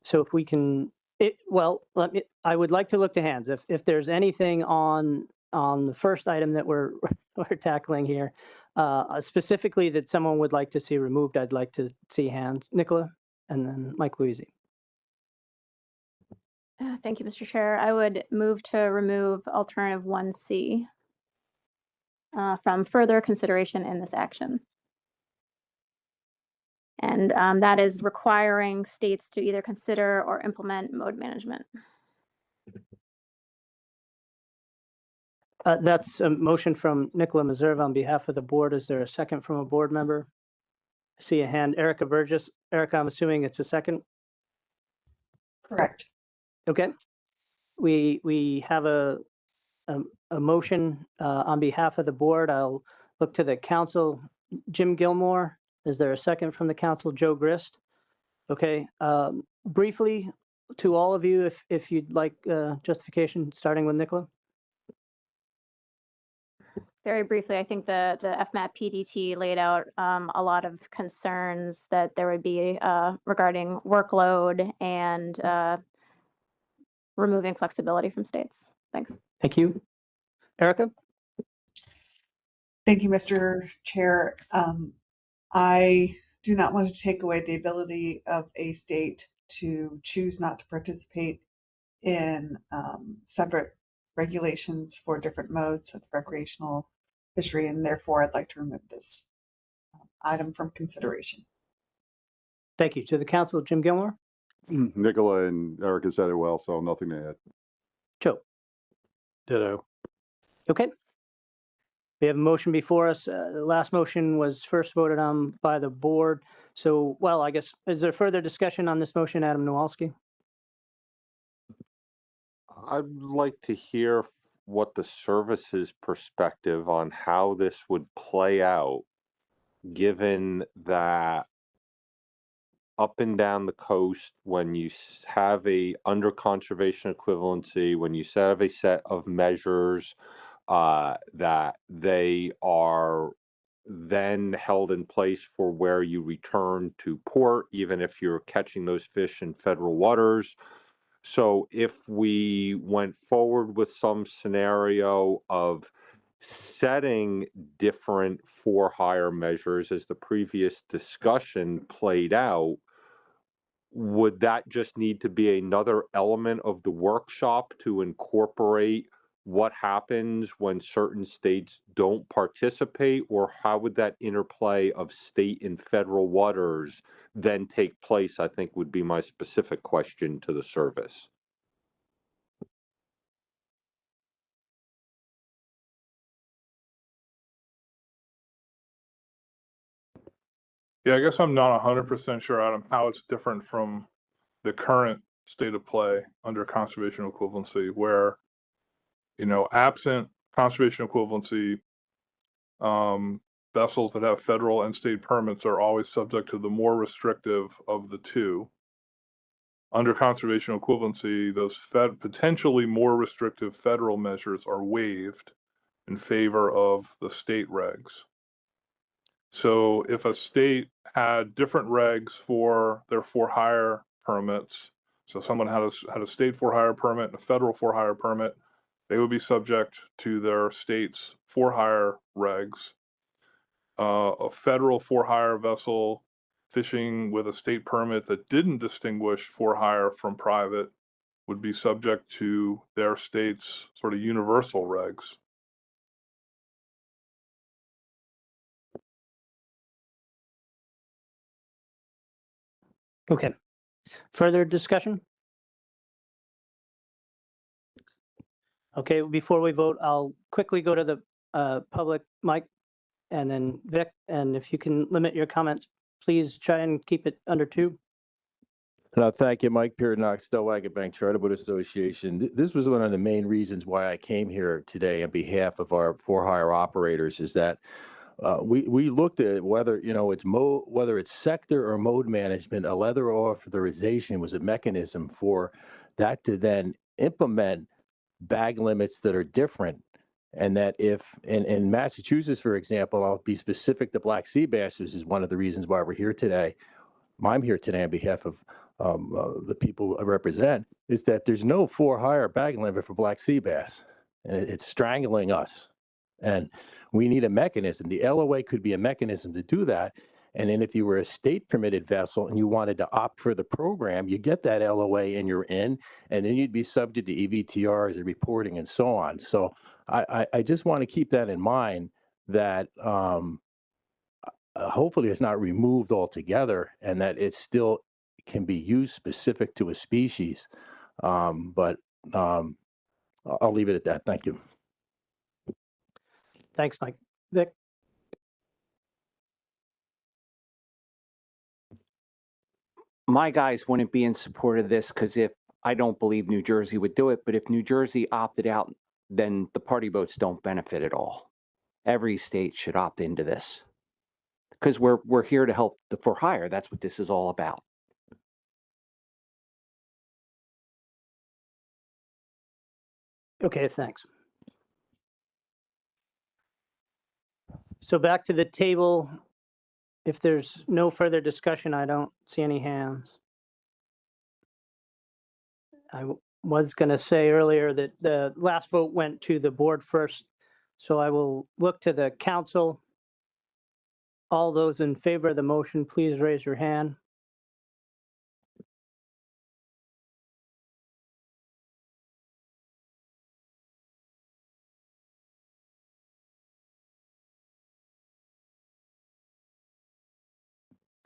so if we can, I would like to look to hands. If there's anything on the first item that we're tackling here, specifically that someone would like to see removed, I'd like to see hands. Nicola? And then Mike Louisi. Thank you, Mr. Chair. I would move to remove alternative 1C from further consideration in this action. And that is requiring states to either consider or implement mode management. That's a motion from Nicola Meserve on behalf of the board. Is there a second from a board member? I see a hand. Erica Burgess. Erica, I'm assuming it's a second. Correct. Okay. We have a motion on behalf of the board. I'll look to the council. Jim Gilmore, is there a second from the council? Joe Grist. Okay. Briefly to all of you, if you'd like justification, starting with Nicola. Very briefly, I think the FMAP PDT laid out a lot of concerns that there would be regarding workload and removing flexibility from states. Thanks. Thank you. Erica? Thank you, Mr. Chair. I do not want to take away the ability of a state to choose not to participate in separate regulations for different modes of recreational fishery, and therefore I'd like to remove this item from consideration. Thank you. To the council, Jim Gilmore? Nicola and Erica said it well, so nothing to add. Joe? Ditto. Okay. We have a motion before us. The last motion was first voted on by the board. So, well, I guess, is there further discussion on this motion, Adam Nowalski? I'd like to hear what the service's perspective on how this would play out, given that up and down the coast, when you have a under conservation equivalency, when you have a set of measures that they are then held in place for where you return to port, even if you're catching those fish in federal waters. So if we went forward with some scenario of setting different for-hire measures as the previous discussion played out, would that just need to be another element of the workshop to incorporate what happens when certain states don't participate, or how would that interplay of state and federal waters then take place, I think would be my specific question to the service. Yeah, I guess I'm not 100% sure, Adam, how it's different from the current state of play under conservation equivalency, where, absent conservation equivalency, vessels that have federal and state permits are always subject to the more restrictive of the two. Under conservation equivalency, those potentially more restrictive federal measures are waived in favor of the state regs. So if a state had different regs for their for-hire permits, so someone had a state for-hire permit and a federal for-hire permit, they would be subject to their state's for-hire regs. A federal for-hire vessel fishing with a state permit that didn't distinguish for-hire from private would be subject to their state's sort of universal regs. Okay. Further discussion? Okay, before we vote, I'll quickly go to the public mic and then Vic, and if you can limit your comments please try and keep it under 2. Thank you, Mike Piernock, Stellwagen Bank Charter Board Association. This was one of the main reasons why I came here today on behalf of our for-hire operators, is that we looked at whether, whether it's sector or mode management, a leather authorization was a mechanism for that to then implement bag limits that are different. And that if in Massachusetts, for example, I'll be specific to black sea bass, this is one of the reasons why we're here today. I'm here today on behalf of the people I represent, is that there's no for-hire bag limit for black sea bass, and it's strangling us. And we need a mechanism. The LOA could be a mechanism to do that. And then if you were a state permitted vessel and you wanted to opt for the program, you get that LOA and you're in, and then you'd be subject to EVTRs and reporting and so on. So I just want to keep that in mind, that hopefully it's not removed altogether and that it still can be used specific to a species. But I'll leave it at that. Thank you. Thanks, Mike. Vic? My guys wouldn't be in support of this because I don't believe New Jersey would do it, but if New Jersey opted out, then the party boats don't benefit at all. Every state should opt into this because we're here to help the for hire. That's what this is all about. Okay, thanks. So back to the table. If there's no further discussion, I don't see any hands. I was going to say earlier that the last vote went to the board first, so I will look to the council. All those in favor of the motion, please raise your hand.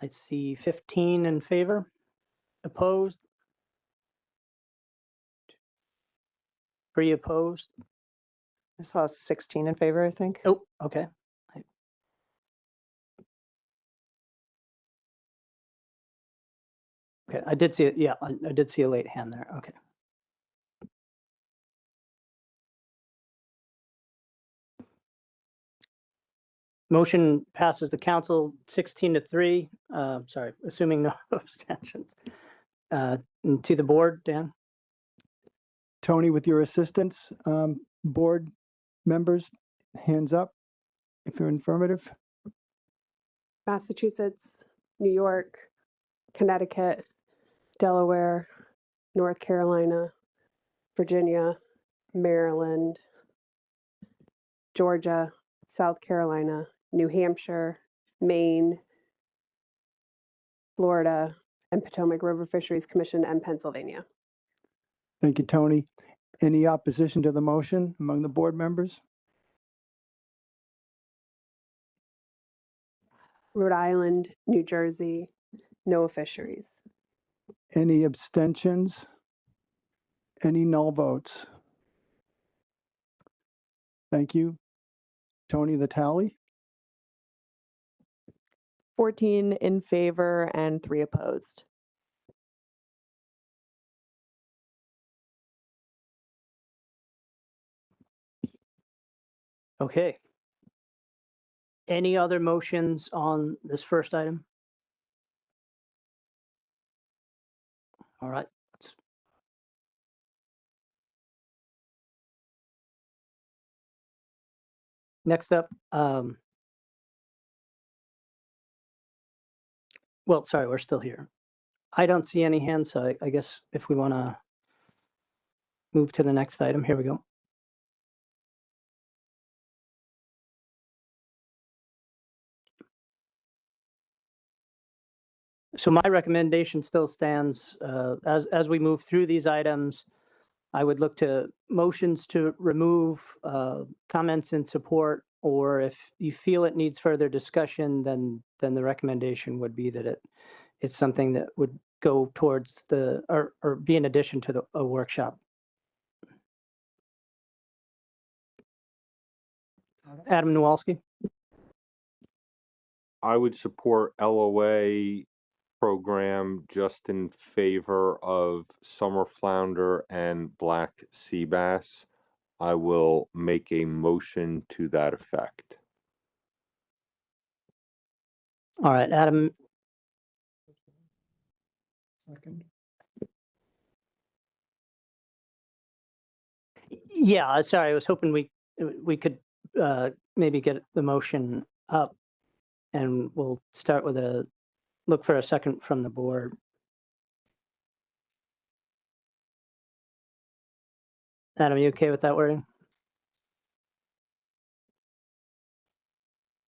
I see 15 in favor. Opposed? 3 opposed. I saw 16 in favor, I think. Oh, okay. Okay, I did see it. Yeah, I did see a late hand there. Okay. Motion passes the council 16-3. Sorry, assuming no abstentions. To the board, Dan? Tony, with your assistance, board members, hands up if you're affirmative. Massachusetts, New York, Connecticut, Delaware, North Carolina, Virginia, Maryland, Georgia, South Carolina, New Hampshire, Maine, Florida, and Potomac River Fisheries Commission, and Pennsylvania. Thank you, Tony. Any opposition to the motion among the board members? Rhode Island, New Jersey, no fisheries. Any abstentions? Any null votes? Thank you. Tony, the tally? 14 in favor and 3 opposed. Okay. Any other motions on this first item? All right. Next up, well, sorry, we're still here. I don't see any hands, so I guess if we want to move to the next item, here we go. So my recommendation still stands. As we move through these items, I would look to motions to remove, comments in support, or if you feel it needs further discussion, then the recommendation would be that it's something that would go towards or be in addition to a workshop. Adam Nowalski. I would support LOA program just in favor of summer flounder and black sea bass. I will make a motion to that effect. All right, Adam. Second. Yeah, sorry, I was hoping we could maybe get the motion up, and we'll start with a look for a second from the board. Adam, you okay with that wording?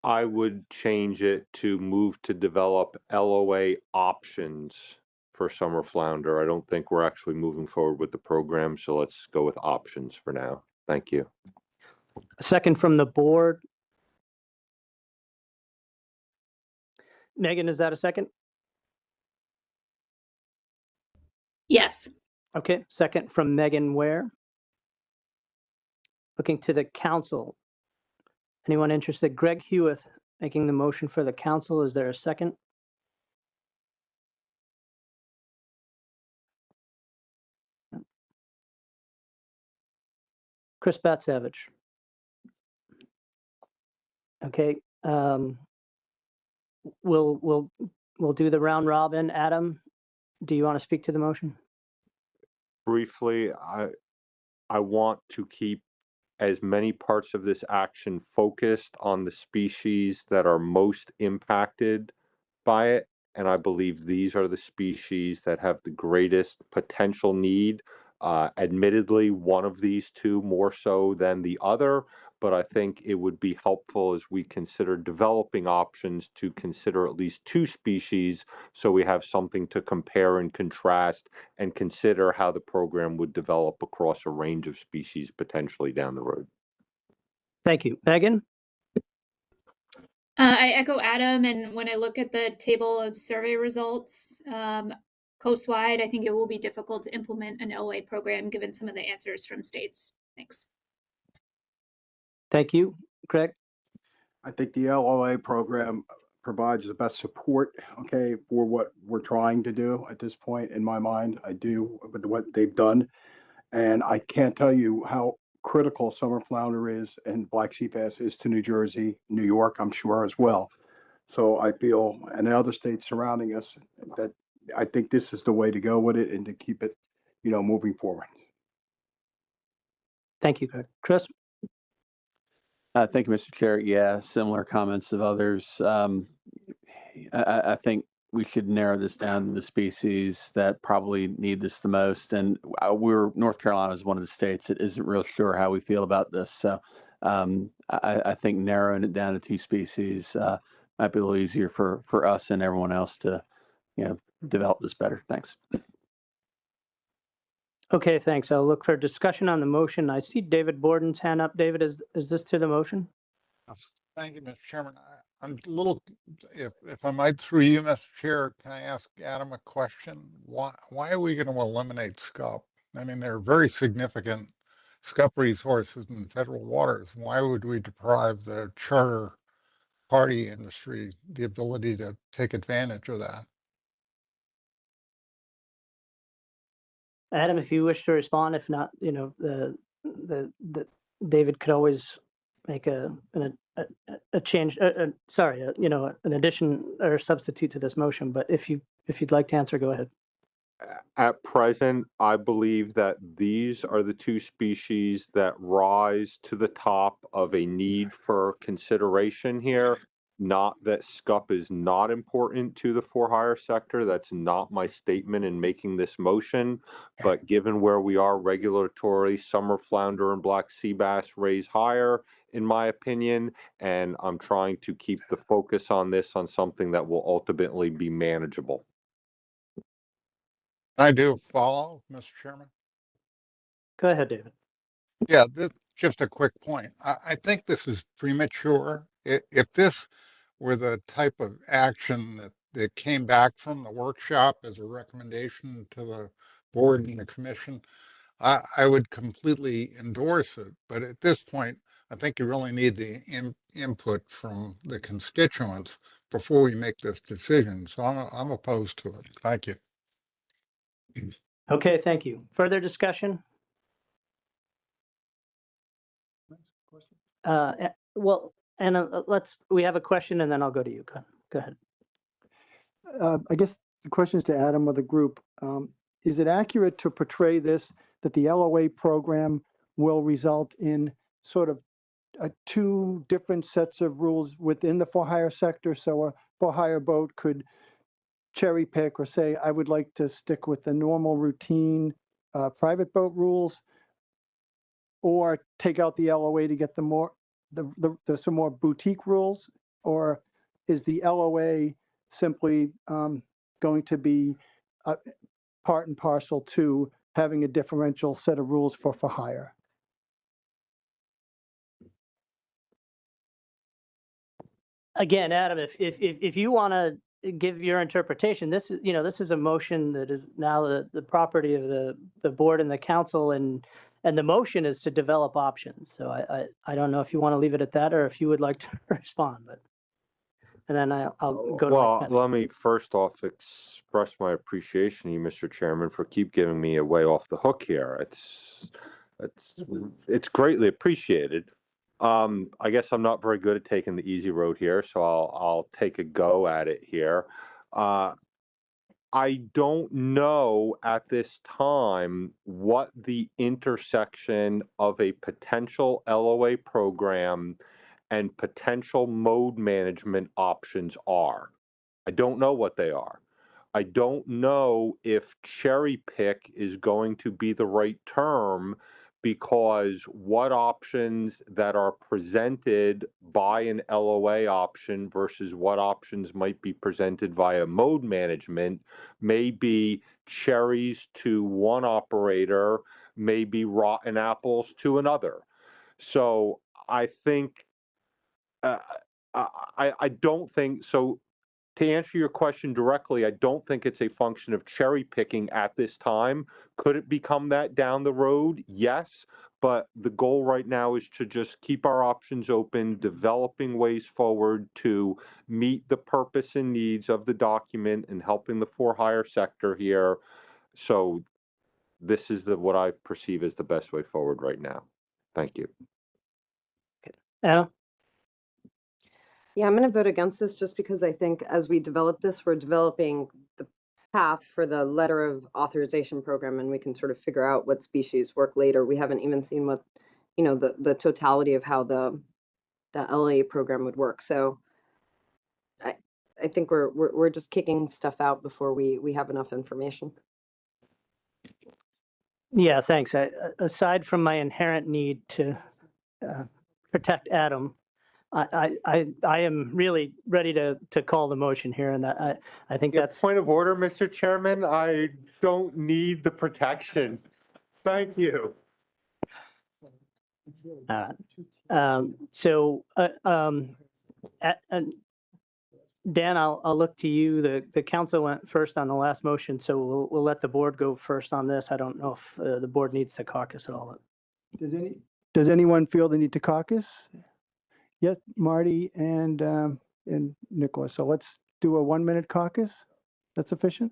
I would change it to move to develop LOA options for summer flounder. I don't think we're actually moving forward with the program, so let's go with options for now. Thank you. A second from the board. Megan, is that a second? Yes. Okay, second from Megan Ware. Looking to the council. Anyone interested? Greg Hewitt making the motion for the council. Is there a second? Chris Batsavage. Okay, we'll do the round robin. Adam, do you want to speak to the motion? Briefly, I want to keep as many parts of this action focused on the species that are most impacted by it. And I believe these are the species that have the greatest potential need. Admittedly, one of these two more so than the other, but I think it would be helpful as we consider developing options to consider at least two species so we have something to compare and contrast and consider how the program would develop across a range of species potentially down the road. Thank you. Megan? I echo Adam, and when I look at the table of survey results, coast-wide, I think it will be difficult to implement an LOA program given some of the answers from states. Thanks. Thank you. Greg? I think the LOA program provides the best support, okay, for what we're trying to do at this point in my mind. I do with what they've done. And I can't tell you how critical summer flounder is and black sea bass is to New Jersey, New York, I'm sure as well. So I feel, and the other states surrounding us, that I think this is the way to go with it and to keep it, moving forward. Thank you, Greg. Chris? Thank you, Mr. Chair. Yeah, similar comments of others. I think we should narrow this down to the species that probably need this the most. And North Carolina is one of the states that isn't real sure how we feel about this. So I think narrowing it down to two species might be a little easier for us and everyone else to, develop this better. Thanks. Okay, thanks. I'll look for discussion on the motion. I see David Borden's hand up. David, is this to the motion? Thank you, Mr. Chairman. I'm a little, if I might, through you, Mr. Chair, can I ask Adam a question? Why are we going to eliminate scup? I mean, they're very significant scup resources in federal waters. Why would we deprive the charter party industry the ability to take advantage of that? Adam, if you wish to respond, if not, the David could always make a change. An addition or substitute to this motion. But if you'd like to answer, go ahead. At present, I believe that these are the two species that rise to the top of a need for consideration here. Not that scup is not important to the for-hire sector. That's not my statement in making this motion. But given where we are regulatorily, summer flounder and black sea bass raise higher, in my opinion, and I'm trying to keep the focus on this on something that will ultimately be manageable. I do follow, Mr. Chairman. Go ahead, David. Yeah, just a quick point. I think this is premature. If this were the type of action that came back from the workshop as a recommendation to the board and the commission, I would completely endorse it. But at this point, I think you really need the input from the constituents before we make this decision. So I'm opposed to it. Thank you. Okay, thank you. Further discussion? Well, and we have a question and then I'll go to you. Go ahead. I guess the question is to Adam or the group. Is it accurate to portray this, that the LOA program will result in sort of two different sets of rules within the for-hire sector? So a for-hire boat could cherry pick or say, I would like to stick with the normal routine private boat rules, or take out the LOA to get some more boutique rules? Or is the LOA simply going to be part and parcel to having a differential set of rules for hire? Again, Adam, if you want to give your interpretation, this is a motion that is now the property of the board and the council, and the motion is to develop options. So I don't know if you want to leave it at that or if you would like to respond, but and then I'll go to Well, Mike. let me first off express my appreciation to you, Mr. Chairman, for keep giving me a way off the hook here. It's greatly appreciated. I guess I'm not very good at taking the easy road here, so I'll take a go at it here. I don't know at this time what the intersection of a potential LOA program and potential mode management options are. I don't know what they are. I don't know if cherry pick is going to be the right term, because what options that are presented by an LOA option versus what options might be presented via mode management may be cherries to one operator, may be rotten apples to another. So I think I don't think so. To answer your question directly, I don't think it's a function of cherry picking at this time. Could it become that down the road? Yes. But the goal right now is to just keep our options open, developing ways forward to meet the purpose and needs of the document and helping the for-hire sector here. So this is what I perceive as the best way forward right now. Thank you. Yeah. Yeah, I'm going to vote against this just because I think as we develop this, we're developing the path for the letter of authorization program, and we can sort of figure out what species work later. We haven't even seen what, the totality of how the LA program would work. So I think we're just kicking stuff out before we have enough information. Yeah, thanks. Aside from my inherent need to protect Adam, I am really ready to call the motion here, and I think that's point of order, Mr. Chairman. I don't need the protection. Thank you. Dan, I'll look to you. The council went first on the last motion, so we'll let the board go first on this. I don't know if the board needs to caucus at all. Does anyone feel the need to caucus? Yes, Marty and Nicholas. So let's do a 1-minute caucus. That's sufficient?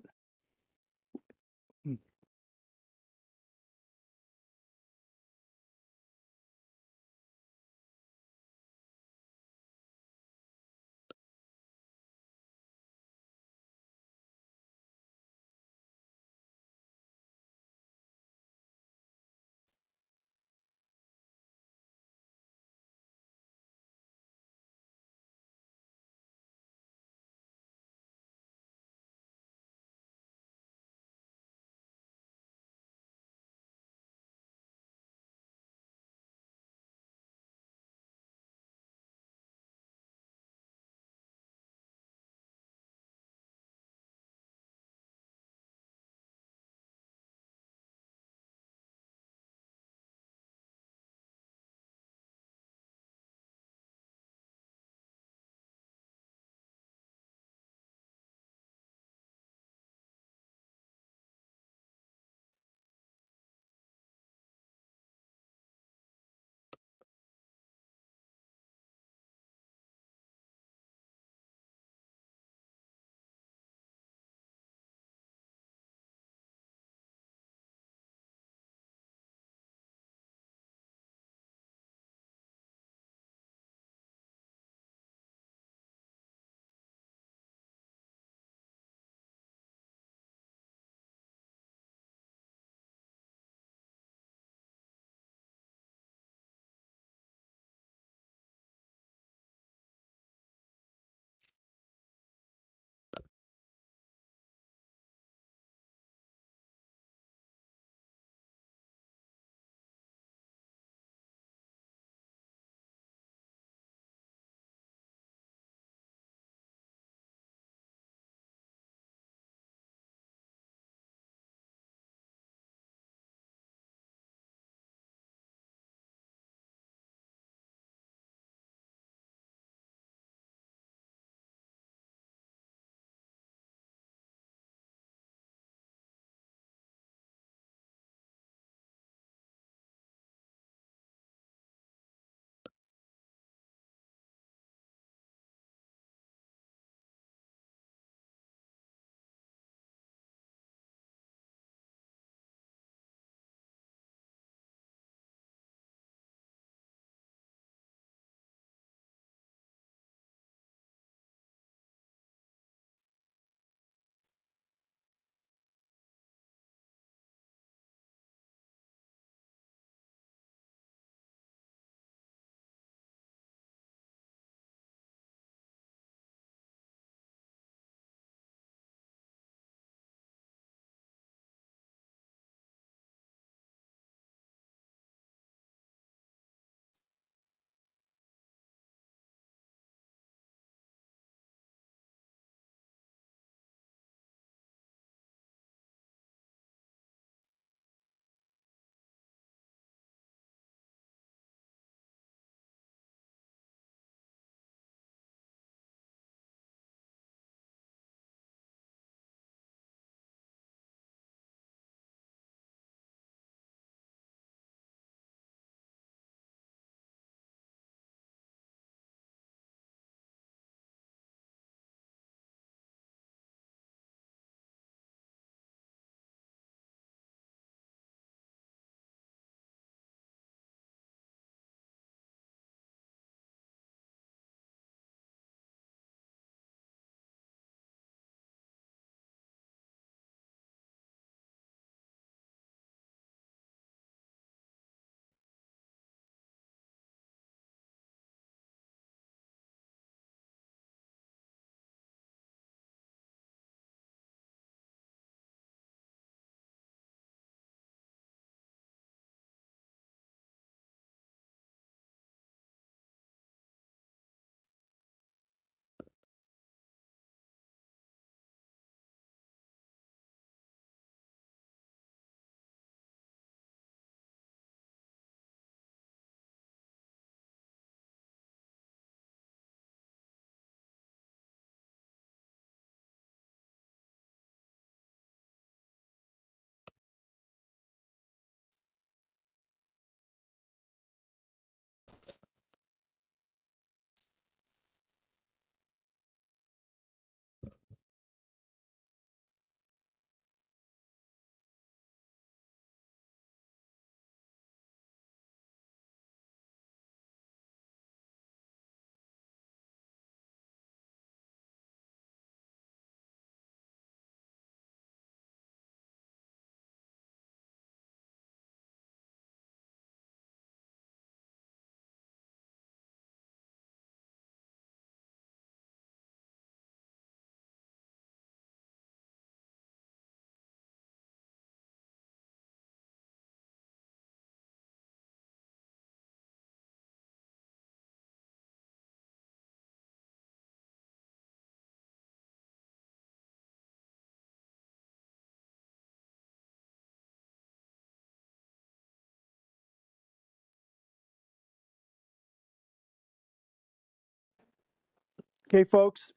Okay, folks,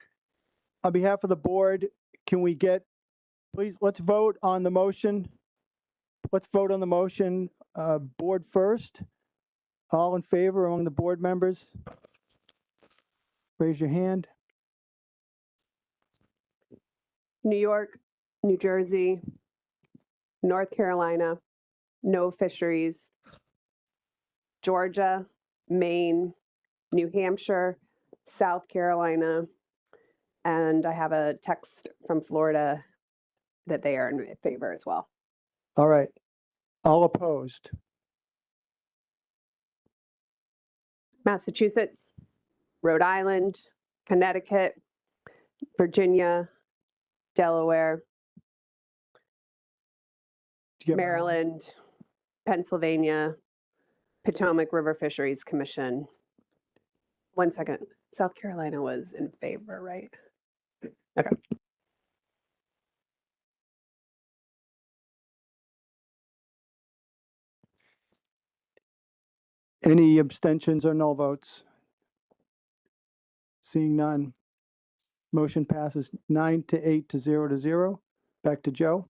on behalf of the board, can we get, please, let's vote on the motion. Let's vote on the motion, board first. All in favor among the board members? Raise your hand. New York, New Jersey, North Carolina, no fisheries. Georgia, Maine, New Hampshire, South Carolina, and I have a text from Florida that they are in favor as well. All right. All opposed? Massachusetts, Rhode Island, Connecticut, Virginia, Delaware, Maryland, Pennsylvania, Potomac River Fisheries Commission. 1 second. South Carolina was in favor, right? Okay. Any abstentions or no votes? Seeing none. Motion passes 9 to 8 to 0 to 0. Back to Joe.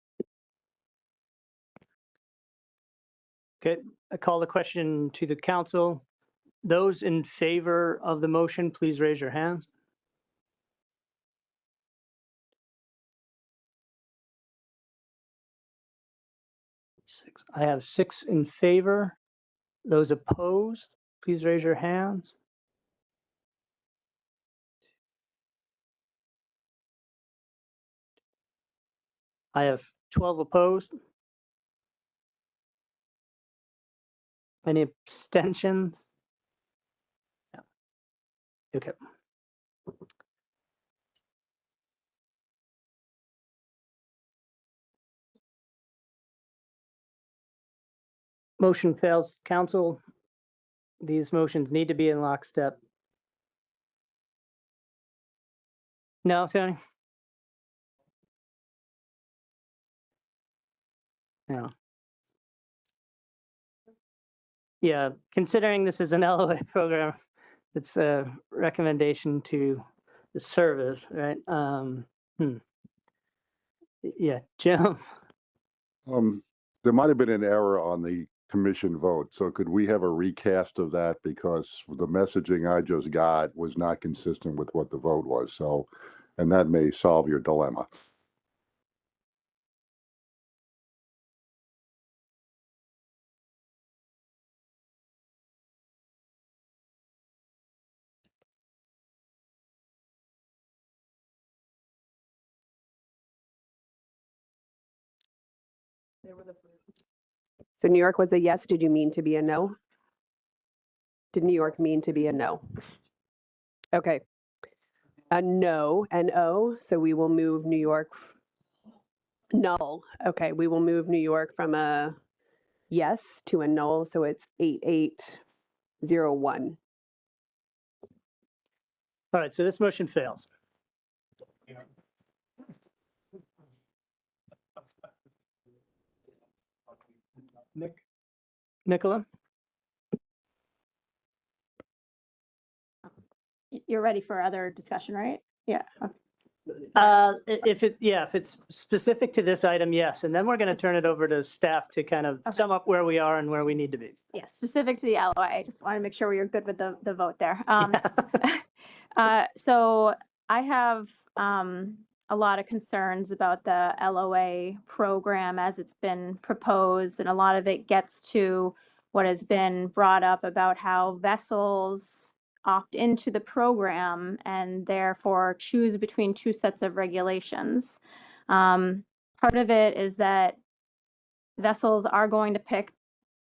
Okay, I call the question to the council. Those in favor of the motion, please raise your hands. I have 6 in favor. Those opposed, please raise your hands. I have 12 opposed. Any abstentions? No. Okay. Motion fails. Council, these motions need to be in lockstep. No, Tony? No. Yeah, considering this is an LOA program, it's a recommendation to the service, right? Yeah, Jim. There might have been an error on the commission vote. So could we have a recast of that? Because the messaging I just got was not consistent with what the vote was. So, and that may solve your dilemma. So New York was a yes. Did you mean to be a no? Did New York mean to be a no? Okay. A no, N-O. So we will move New York. Null. Okay. We will move New York from a yes to a null. So it's 8801. All right, so this motion fails. Nicola? You're ready for other discussion, right? Yeah. Okay. If it's specific to this item, yes. And then we're going to turn it over to staff to kind of sum up where we are and where we need to be. Yeah, specific to the LOI. I just want to make sure we are good with the vote there. So I have a lot of concerns about the LOA program as it's been proposed, and a lot of it gets to what has been brought up about how vessels opt into the program and therefore choose between 2 sets of regulations. Part of it is that vessels are going to pick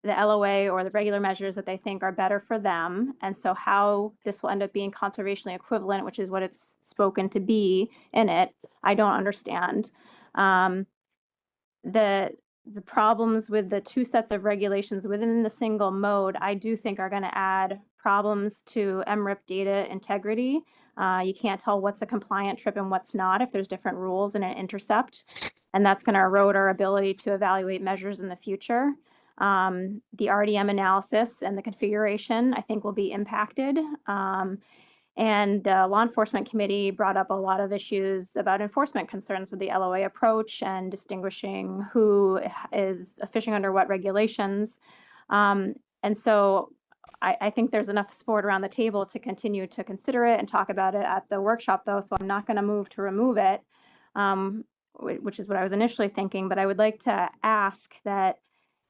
the LOA or the regular measures that they think are better for them. And so how this will end up being conservationally equivalent, which is what it's spoken to be in it, I don't understand. The problems with the 2 sets of regulations within the single mode, I do think are going to add problems to MRIP data integrity. You can't tell what's a compliant trip and what's not if there's different rules in an intercept. And that's going to erode our ability to evaluate measures in the future. The RDM analysis and the configuration, I think, will be impacted. And the Law Enforcement Committee brought up a lot of issues about enforcement concerns with the LOA approach and distinguishing who is fishing under what regulations. And so I think there's enough support around the table to continue to consider it and talk about it at the workshop, though, so I'm not going to move to remove it, which is what I was initially thinking. But I would like to ask that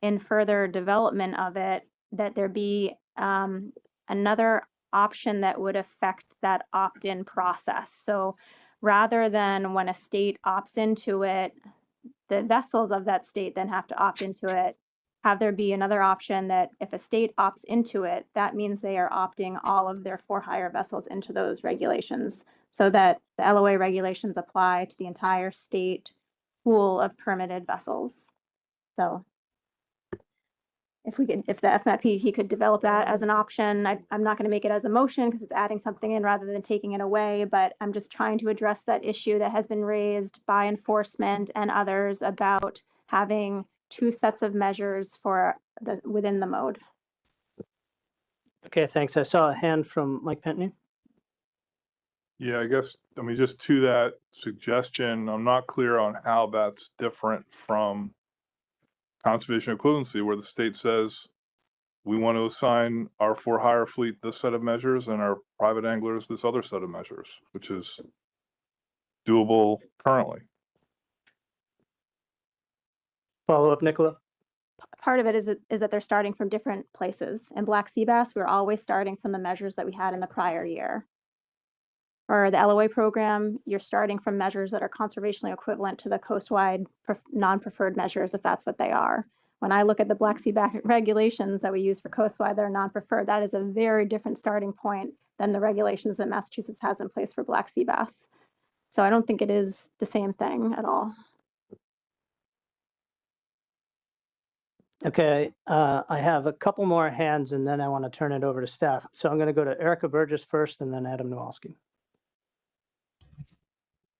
in further development of it, that there be another option that would affect that opt-in process. So rather than when a state opts into it, the vessels of that state then have to opt into it, have there be another option that if a state opts into it, that means they are opting all of their for-hire vessels into those regulations, so that the LOA regulations apply to the entire state pool of permitted vessels. So if the FMAP PDT could develop that as an option, I'm not going to make it as a motion because it's adding something in rather than taking it away, but I'm just trying to address that issue that has been raised by enforcement and others about having two sets of measures for within the mode. Okay, thanks. I saw a hand from Mike Pentney. Yeah, I guess, I mean, just to that suggestion, I'm not clear on how that's different from conservation equivalency, where the state says we want to assign our for-hire fleet this set of measures and our private anglers this other set of measures, which is doable currently. Follow up, Nicola? Part of it is that they're starting from different places. In black sea bass, we're always starting from the measures that we had in the prior year. For the LOA program, you're starting from measures that are conservationally equivalent to the coastwide non-preferred measures, if that's what they are. When I look at the black sea bass regulations that we use for coastwide that are non-preferred, that is a very different starting point than the regulations that Massachusetts has in place for black sea bass. So I don't think it is the same thing at all. Okay, I have a couple more hands and then I want to turn it over to staff. So I'm going to go to Erica Burgess first and then Adam Nowalski.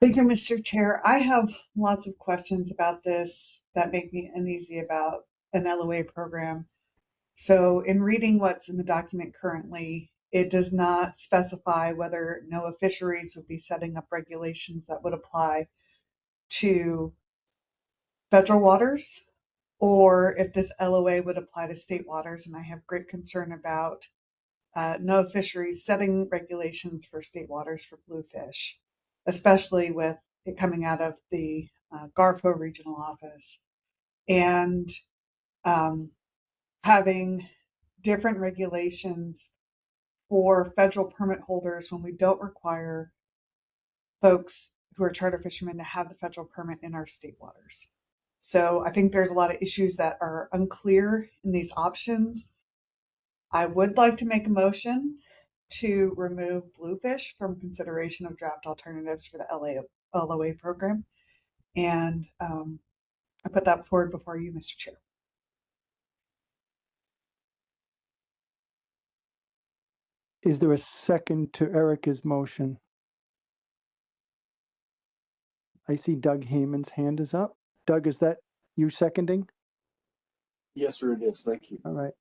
Thank you, Mr. Chair. I have lots of questions about this that make me uneasy about an LOA program. So in reading what's in the document currently, it does not specify whether NOAA Fisheries would be setting up regulations that would apply to federal waters, or if this LOA would apply to state waters. And I have great concern about NOAA Fisheries setting regulations for state waters for bluefish, especially with it coming out of the GARFO regional office, and having different regulations for federal permit holders when we don't require folks who are charter fishermen to have the federal permit in our state waters. So I think there's a lot of issues that are unclear in these options. I would like to make a motion to remove bluefish from consideration of draft alternatives for the LOA program. And I put that forward before you, Mr. Chair. Is there a second to Erica's motion? I see Doug Heyman's hand is up. Doug, is that you seconding? Yes, sir, it is. Thank you. All right.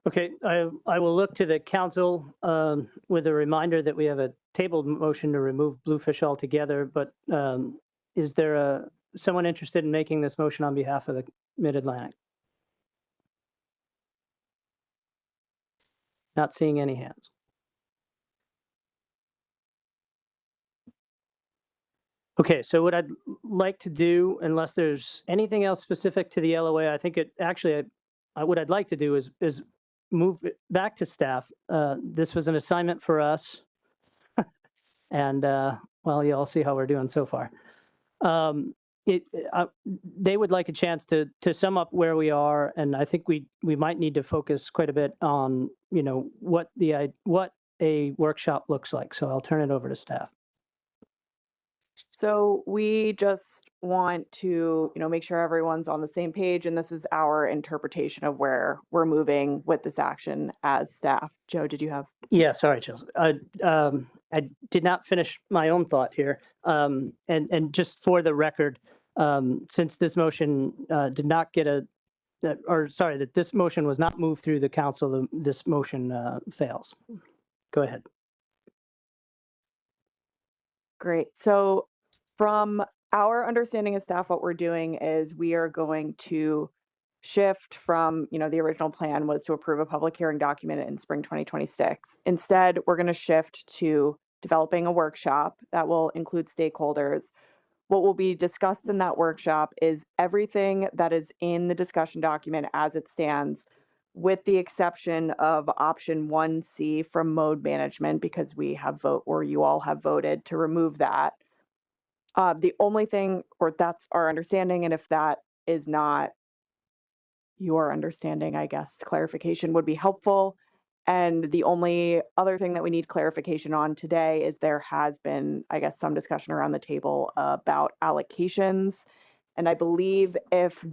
Okay, I will look to the council with a reminder that we have a tabled motion to remove bluefish altogether, but is there someone interested in making this motion on behalf of the Mid-Atlantic? Not seeing any hands. Okay, so what I'd like to do, unless there's anything else specific to the LOA, I think it actually, what I'd like to do is move it back to staff. This was an assignment for us. And well, you all see how we're doing so far. They would like a chance to sum up where we are, and I think we might need to focus quite a bit on, you know, what a workshop looks like. So I'll turn it over to staff. So we just want to, make sure everyone's on the same page, and this is our interpretation of where we're moving with this action as staff. Joe, did you have? Yeah, sorry, Chelsea. I did not finish my own thought here. And just for the record, since this motion did not get a that this motion was not moved through the council. This motion fails. Go ahead. Great. So from our understanding as staff, what we're doing is we are going to shift from, the original plan was to approve a public hearing document in spring 2026. Instead, we're going to shift to developing a workshop that will include stakeholders. What will be discussed in that workshop is everything that is in the discussion document as it stands, with the exception of option 1C from mode management, because you all have voted to remove that. The only thing, or that's our understanding, and if that is not your understanding, I guess clarification would be helpful. And the only other thing that we need clarification on today is there has been, I guess, some discussion around the table about allocations. And I believe if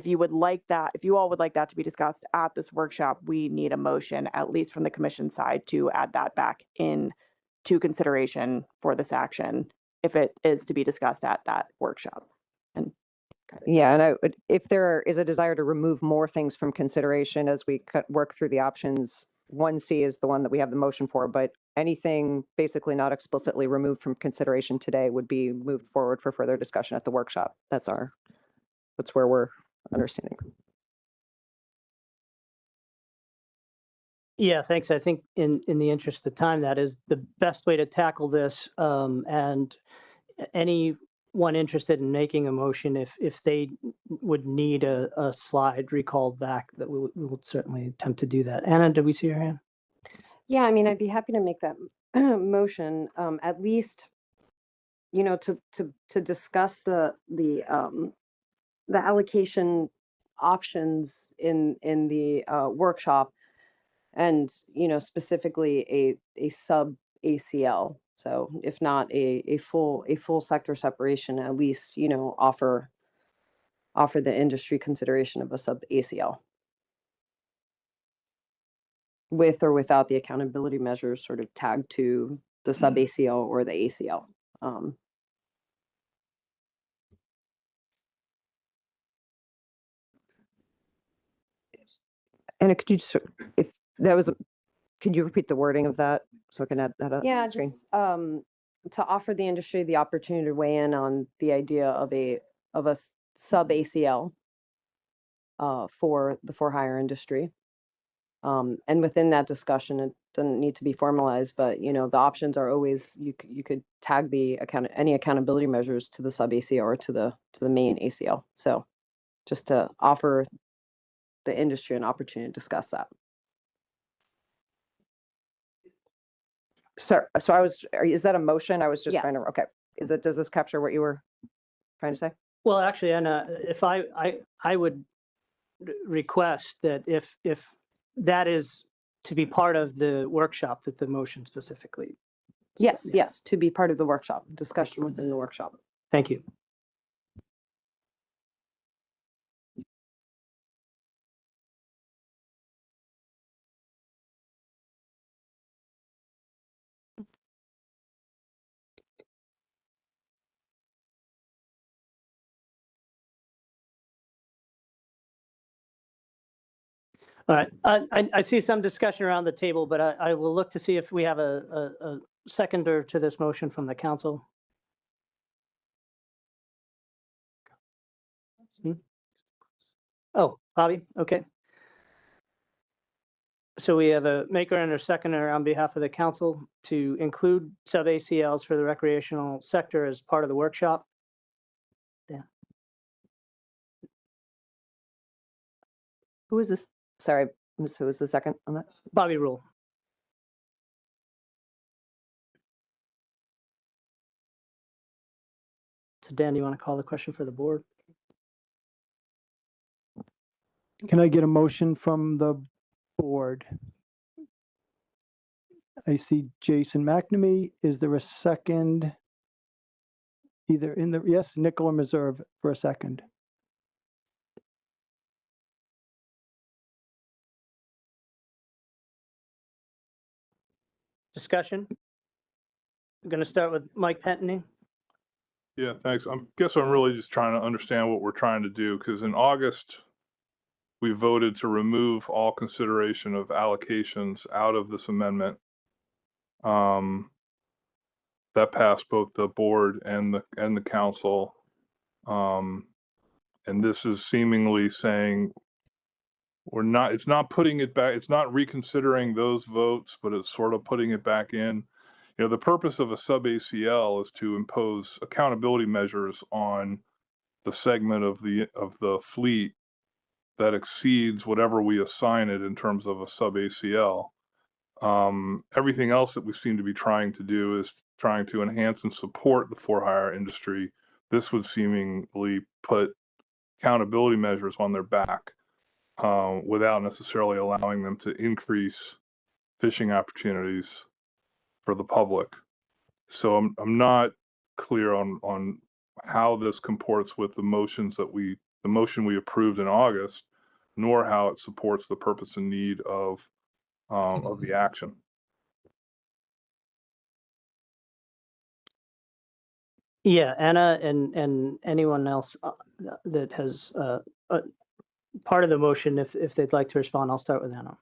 you all would like that to be discussed at this workshop, we need a motion, at least from the commission side, to add that back in to consideration for this action if it is to be discussed at that workshop. And Yeah, and if there is a desire to remove more things from consideration as we work through the options, 1C is the one that we have the motion for, but anything basically not explicitly removed from consideration today would be moved forward for further discussion at the workshop. That's where we're understanding. Yeah, thanks. I think in the interest of time, that is the best way to tackle this. And anyone interested in making a motion, if they would need a slide recalled back, that we will certainly attempt to do that. Anna, did we see your hand? Yeah, I mean, I'd be happy to make that motion, at least, to discuss the allocation options in the workshop, and specifically a sub ACL. So if not a full sector separation, at least offer the industry consideration of a sub ACL, with or without the accountability measures sort of tagged to the sub ACL or the ACL. And could you just, could you repeat the wording of that so I can add that up? Yeah, just to offer the industry the opportunity to weigh in on the idea of a sub ACL for the for-hire industry. And within that discussion, it doesn't need to be formalized, but the options are always, you could tag any accountability measures to the sub ACL or to the main ACL. So just to offer the industry an opportunity to discuss that. So is that a motion? I was just trying to, okay. Does this capture what you were trying to say? Well, actually, Anna, if I would request that if that is to be part of the workshop, that the motion specifically. Yes, to be part of the workshop, discussion within the workshop. Thank you. All right, I see some discussion around the table, but I will look to see if we have a seconder to this motion from the council. Oh, Bobby, okay. So we have a maker and a seconder on behalf of the council to include sub ACLs for the recreational sector as part of the workshop. Yeah. Who is this? Sorry, who is the second on that? Bobby Rule. So Dan, do you want to call the question for the board? Can I get a motion from the board? I see Jason McNamee. Is there a second? Either yes, Nicola Meserve for a second. Discussion? I'm going to start with Mike Pentany. Yeah, thanks. I guess I'm really just trying to understand what we're trying to do, because in August, we voted to remove all consideration of allocations out of this amendment. That passed both the board and the council. And this is seemingly saying it's not putting it back, it's not reconsidering those votes, but it's sort of putting it back in. You know, the purpose of a sub ACL is to impose accountability measures on the segment of the fleet that exceeds whatever we assign it in terms of a sub ACL. Everything else that we seem to be trying to do is trying to enhance and support the for-hire industry. This would seemingly put accountability measures on their back without necessarily allowing them to increase fishing opportunities for the public. So I'm not clear on how this comports with the motion we approved in August, nor how it supports the purpose and need of the action. Yeah, Anna and anyone else that has part of the motion, if they'd like to respond, I'll start with Anna.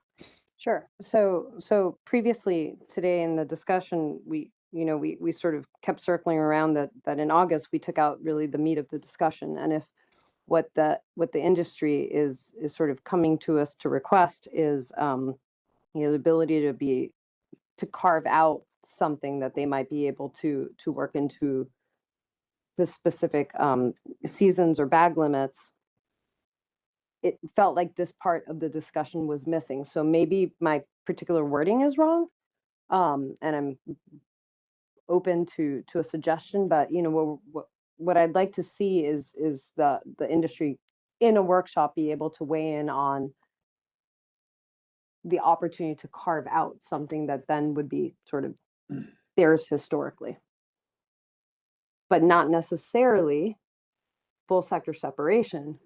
Sure. So previously today in the discussion, we sort of kept circling around that in August we took out really the meat of the discussion. And if what the industry is sort of coming to us to request is the ability to carve out something that they might be able to work into the specific seasons or bag limits, it felt like this part of the discussion was missing. So maybe my particular wording is wrong, and I'm open to a suggestion. But what I'd like to see is the industry in a workshop be able to weigh in on the opportunity to carve out something that then would be sort of theirs historically, but not necessarily full sector separation.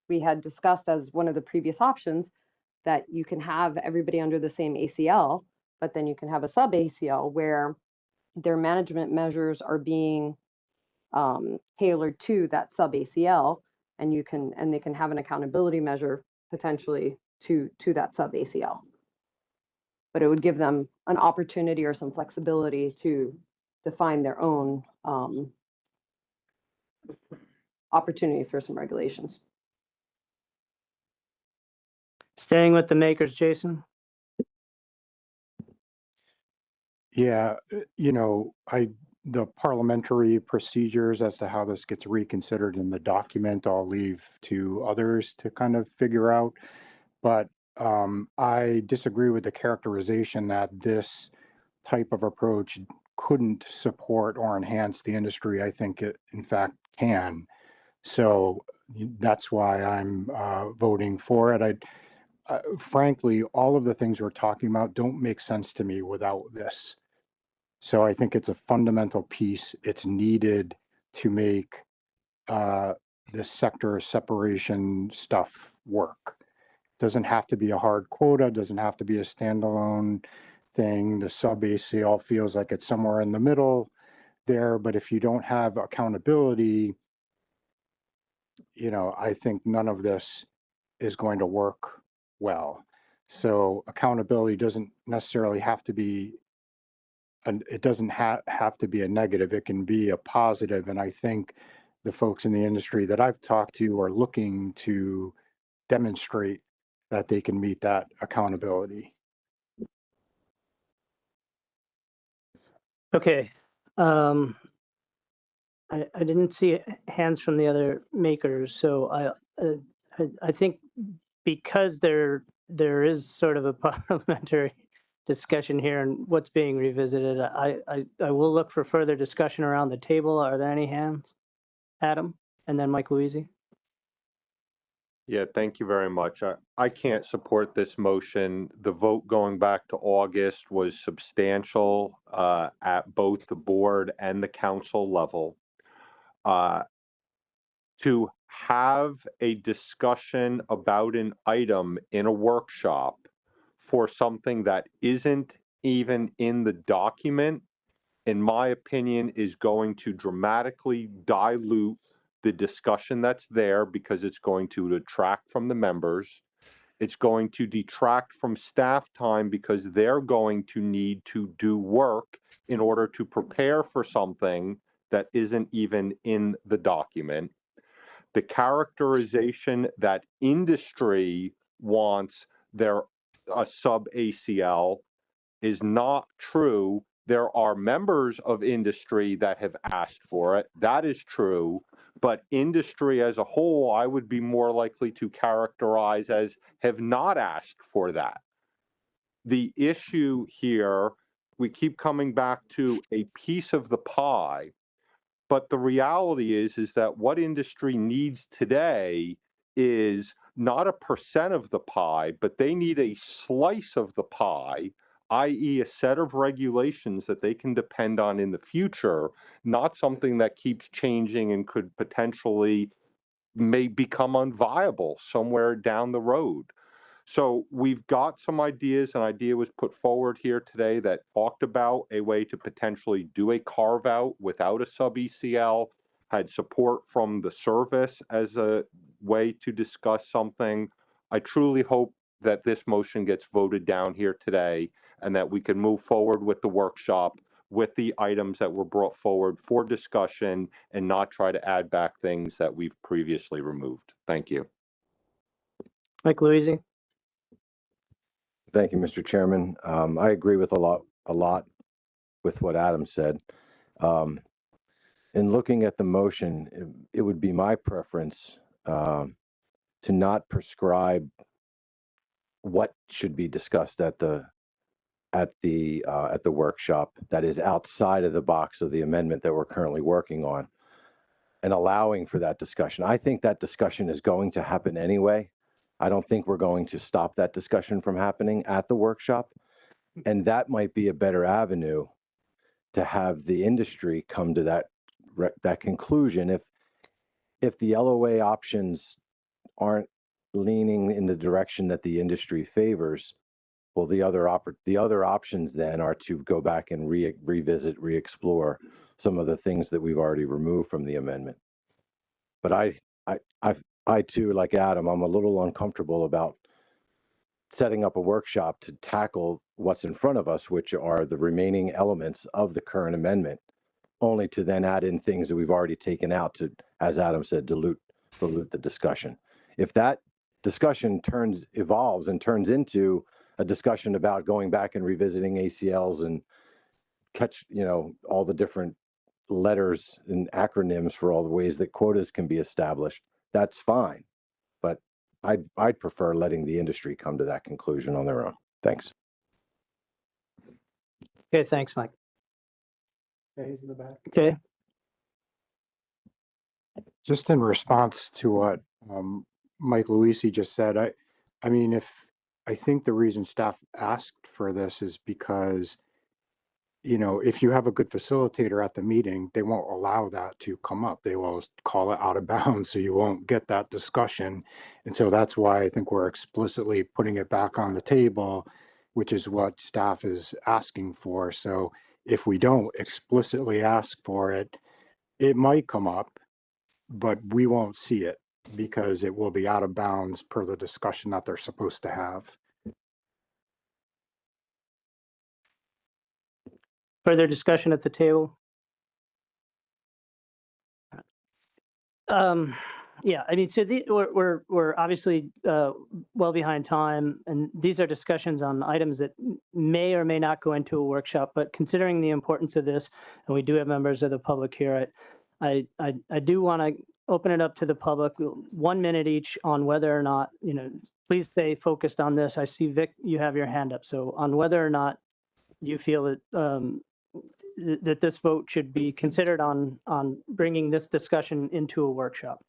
We had discussed as one of the previous options that you can have everybody under the same ACL, but then you can have a sub ACL where their management measures are being tailored to that sub ACL, and they can have an accountability measure potentially to that sub ACL. But it would give them an opportunity or some flexibility to define their own opportunity for some regulations. Staying with the makers, Jason. Yeah, the parliamentary procedures as to how this gets reconsidered in the document, I'll leave to others to kind of figure out. But I disagree with the characterization that this type of approach couldn't support or enhance the industry. I think it, in fact, can. So that's why I'm voting for it. Frankly, all of the things we're talking about don't make sense to me without this. So I think it's a fundamental piece. It's needed to make the sector separation stuff work. Doesn't have to be a hard quota, doesn't have to be a standalone thing. The sub ACL feels like it's somewhere in the middle there, but if you don't have accountability, I think none of this is going to work well. So accountability doesn't necessarily have to be, it doesn't have to be a negative. It can be a positive. And I think the folks in the industry that I've talked to are looking to demonstrate that they can meet that accountability. Okay. I didn't see hands from the other makers, so I think because there is sort of a parliamentary discussion here and what's being revisited, I will look for further discussion around the table. Are there any hands? Adam, and then Mike Louisi. Yeah, thank you very much. I can't support this motion. The vote going back to August was substantial at both the board and the council level. To have a discussion about an item in a workshop for something that isn't even in the document, in my opinion, is going to dramatically dilute the discussion that's there because it's going to detract from the members. It's going to detract from staff time because they're going to need to do work in order to prepare for something that isn't even in the document. The characterization that industry wants their sub ACL is not true. There are members of industry that have asked for it. That is true. But industry as a whole, I would be more likely to characterize as have not asked for that. The issue here, we keep coming back to a piece of the pie, but the reality is that what industry needs today is not a percent of the pie, but they need a slice of the pie, i.e. a set of regulations that they can depend on in the future, not something that keeps changing and could potentially may become unviable somewhere down the road. So we've got some ideas. An idea was put forward here today that talked about a way to potentially do a carve out without a sub ECL, had support from the service as a way to discuss something. I truly hope that this motion gets voted down here today and that we can move forward with the workshop with the items that were brought forward for discussion and not try to add back things that we've previously removed. Thank you. Mike Louisi. Thank you, Mr. Chairman. I agree with a lot with what Adam said. In looking at the motion, it would be my preference to not prescribe what should be discussed at the workshop that is outside of the box of the amendment that we're currently working on, and allowing for that discussion. I think that discussion is going to happen anyway. I don't think we're going to stop that discussion from happening at the workshop. And that might be a better avenue to have the industry come to that conclusion. If the LOA options aren't leaning in the direction that the industry favors, well, the other options then are to go back and revisit, re-explore some of the things that we've already removed from the amendment. But I too, like Adam, I'm a little uncomfortable about setting up a workshop to tackle what's in front of us, which are the remaining elements of the current amendment, only to then add in things that we've already taken out to, as Adam said, dilute the discussion. If that discussion evolves and turns into a discussion about going back and revisiting ACLs and all the different letters and acronyms for all the ways that quotas can be established, that's fine. But I'd prefer letting the industry come to that conclusion on their own. Thanks. Okay, thanks, Mike. Okay, he's in the back. Okay. Just in response to what Mike Louisi just said, I mean, I think the reason staff asked for this is because, if you have a good facilitator at the meeting, they won't allow that to come up. They will call it out of bounds, so you won't get that discussion. And so that's why I think we're explicitly putting it back on the table, which is what staff is asking for. So if we don't explicitly ask for it, it might come up, but we won't see it because it will be out of bounds per the discussion that they're supposed to have. Further discussion at the table? Yeah, I mean, so we're obviously well behind time, and these are discussions on items that may or may not go into a workshop. But considering the importance of this, and we do have members of the public here, I do want to open it up to the public, 1 minute each, on whether or not, please stay focused on this. I see Vic, you have your hand up. So on whether or not you feel that that this vote should be considered on bringing this discussion into a workshop.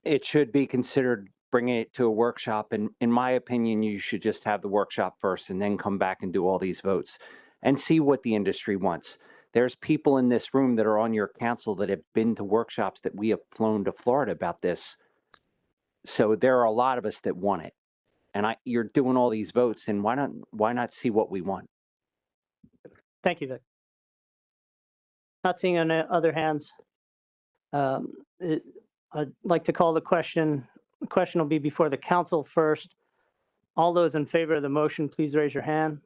It should be considered bringing it to a workshop. And in my opinion, you should just have the workshop first and then come back and do all these votes and see what the industry wants. There's people in this room that are on your council that have been to workshops that we have flown to Florida about this. So there are a lot of us that want it. And you're doing all these votes, and why not see what we want? Thank you, Vic. Not seeing any other hands. I'd like to call the question. The question will be before the council first. All those in favor of the motion, please raise your hand.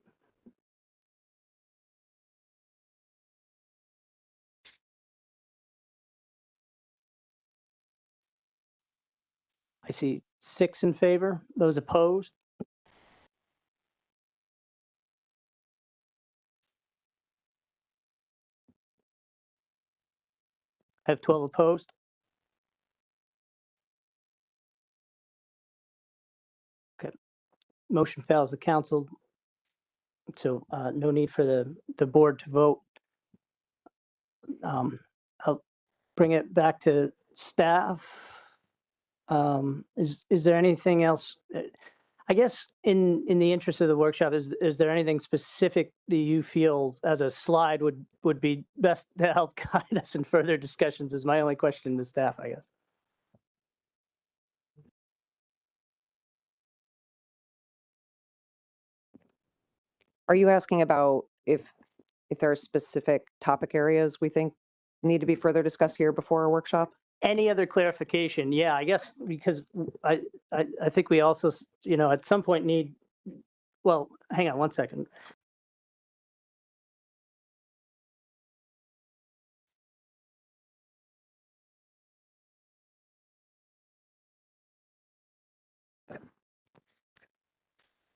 I see 6 in favor. Those opposed? I have 12 opposed. Okay. Motion fails the council. So no need for the board to vote. I'll bring it back to staff. Is there anything else? I guess in the interest of the workshop, is there anything specific that you feel as a slide would be best to help guide us in further discussions? Is my only question to staff, I guess. Are you asking about if there are specific topic areas we think need to be further discussed here before our workshop? Any other clarification? Yeah, I guess because I think we also, at some point need, well, hang on one second.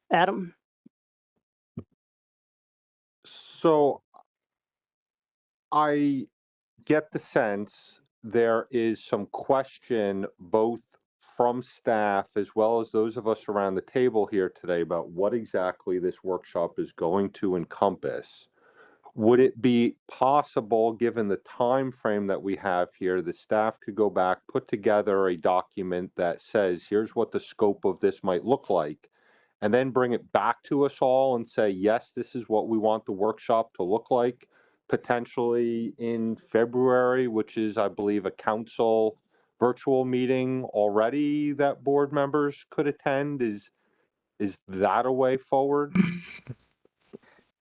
Adam? So I get the sense there is some question both from staff as well as those of us around the table here today about what exactly this workshop is going to encompass. Would it be possible, given the time frame that we have here, the staff could go back, put together a document that says, here's what the scope of this might look like, and then bring it back to us all and say, yes, this is what we want the workshop to look like, potentially in February, which is, I believe, a council virtual meeting already that board members could attend? Is that a way forward?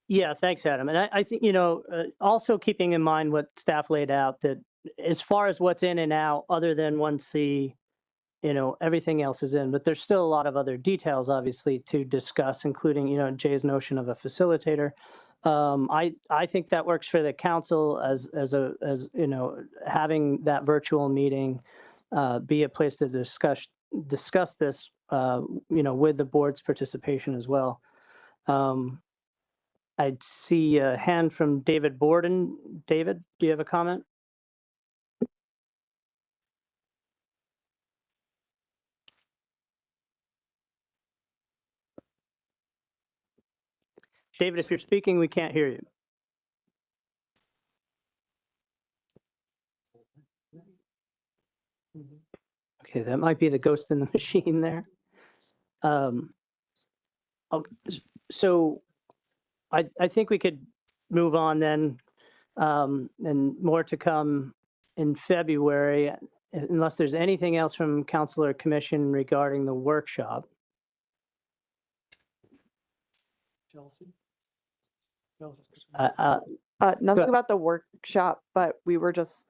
Yeah, thanks, Adam. And I think, also keeping in mind what staff laid out, that as far as what's in and out, other than 1C, everything else is in, but there's still a lot of other details, obviously, to discuss, including, Jay's notion of a facilitator. I think that works for the council as having that virtual meeting be a place to discuss this, with the board's participation as well. I'd see a hand from David Borden. David, do you have a comment? David, if you're speaking, we can't hear you. Okay, that might be the ghost in the machine there. So I think we could move on then, and more to come in February, unless there's anything else from council or commission regarding the workshop. Chelsea? Nothing about the workshop, but we were just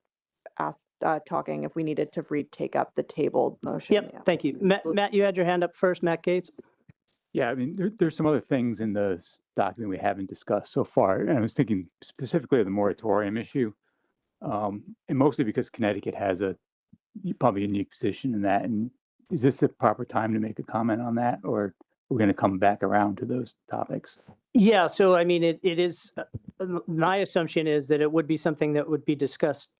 talking if we needed to retake up the tabled motion. Yep, Yeah. thank you. Matt, you had your hand up first, Matt Gates. Yeah, I mean, there's some other things in the document we haven't discussed so far. And I was thinking specifically of the moratorium issue. And mostly because Connecticut has probably a unique position in that. And is this the proper time to make a comment on that, or we're going to come back around to those topics? Yeah, so I mean, it is, my assumption is that it would be something that would be discussed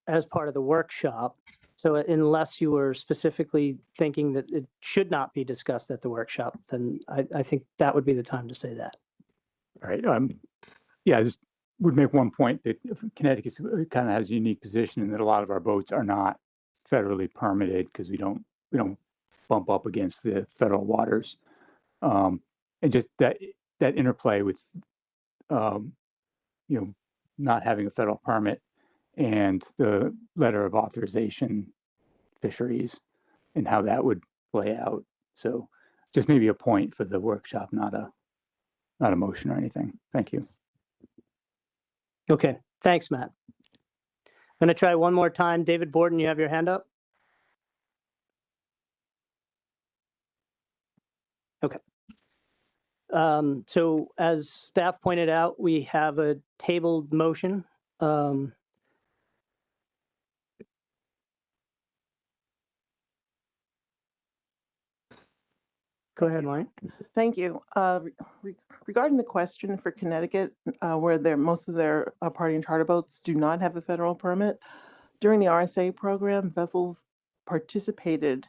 as part of the workshop. So unless you were specifically thinking that it should not be discussed at the workshop, then I think that would be the time to say that. All right. Yeah, I just would make one point that Connecticut kind of has a unique position in that a lot of our boats are not federally permitted because we don't bump up against the federal waters. And just that interplay with, not having a federal permit and the letter of authorization fisheries and how that would play out. So just maybe a point for the workshop, not a motion or anything. Thank you. Okay, thanks, Matt. I'm going to try one more time. David Borden, you have your hand up? Okay. So as staff pointed out, we have a tabled motion. Go ahead, Maureen. Thank you. Regarding the question for Connecticut, where most of their party and charter boats do not have a federal permit, during the RSA program, vessels participated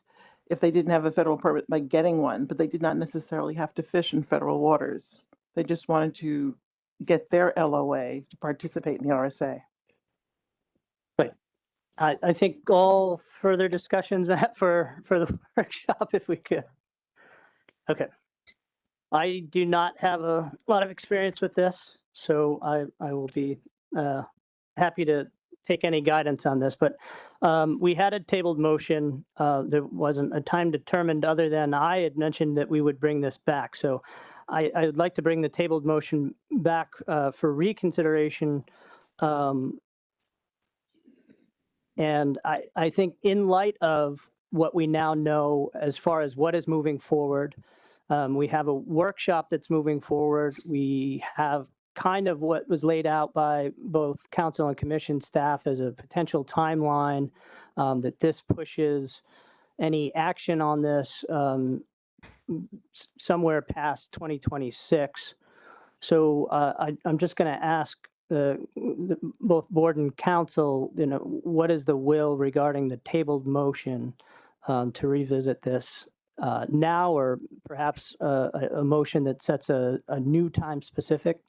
if they didn't have a federal permit by getting one, but they did not necessarily have to fish in federal waters. They just wanted to get their LOA to participate in the RSA. Right. I think all further discussions, Matt, for the workshop, if we could. Okay. I do not have a lot of experience with this, so I will be happy to take any guidance on this. But we had a tabled motion. There wasn't a time determined other than I had mentioned that we would bring this back. So I would like to bring the tabled motion back for reconsideration. And I think in light of what we now know as far as what is moving forward, we have a workshop that's moving forward. We have kind of what was laid out by both council and commission staff as a potential timeline that this pushes any action on this somewhere past 2026. So I'm just going to ask both board and council, what is the will regarding the tabled motion to revisit this now, or perhaps a motion that sets a new time specific?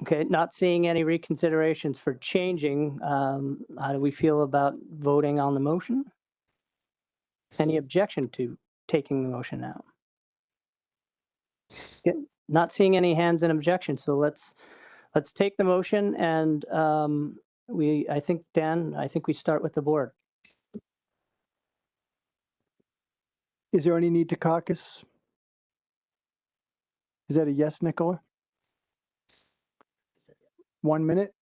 Okay, not seeing any reconsiderations for changing. How do we feel about voting on the motion? Any objection to taking the motion out? Okay, not seeing any hands in objection, so let's take the motion, and I think, Dan, we start with the board. Is there any need to caucus? Is that a yes, Nicola? 1 minute?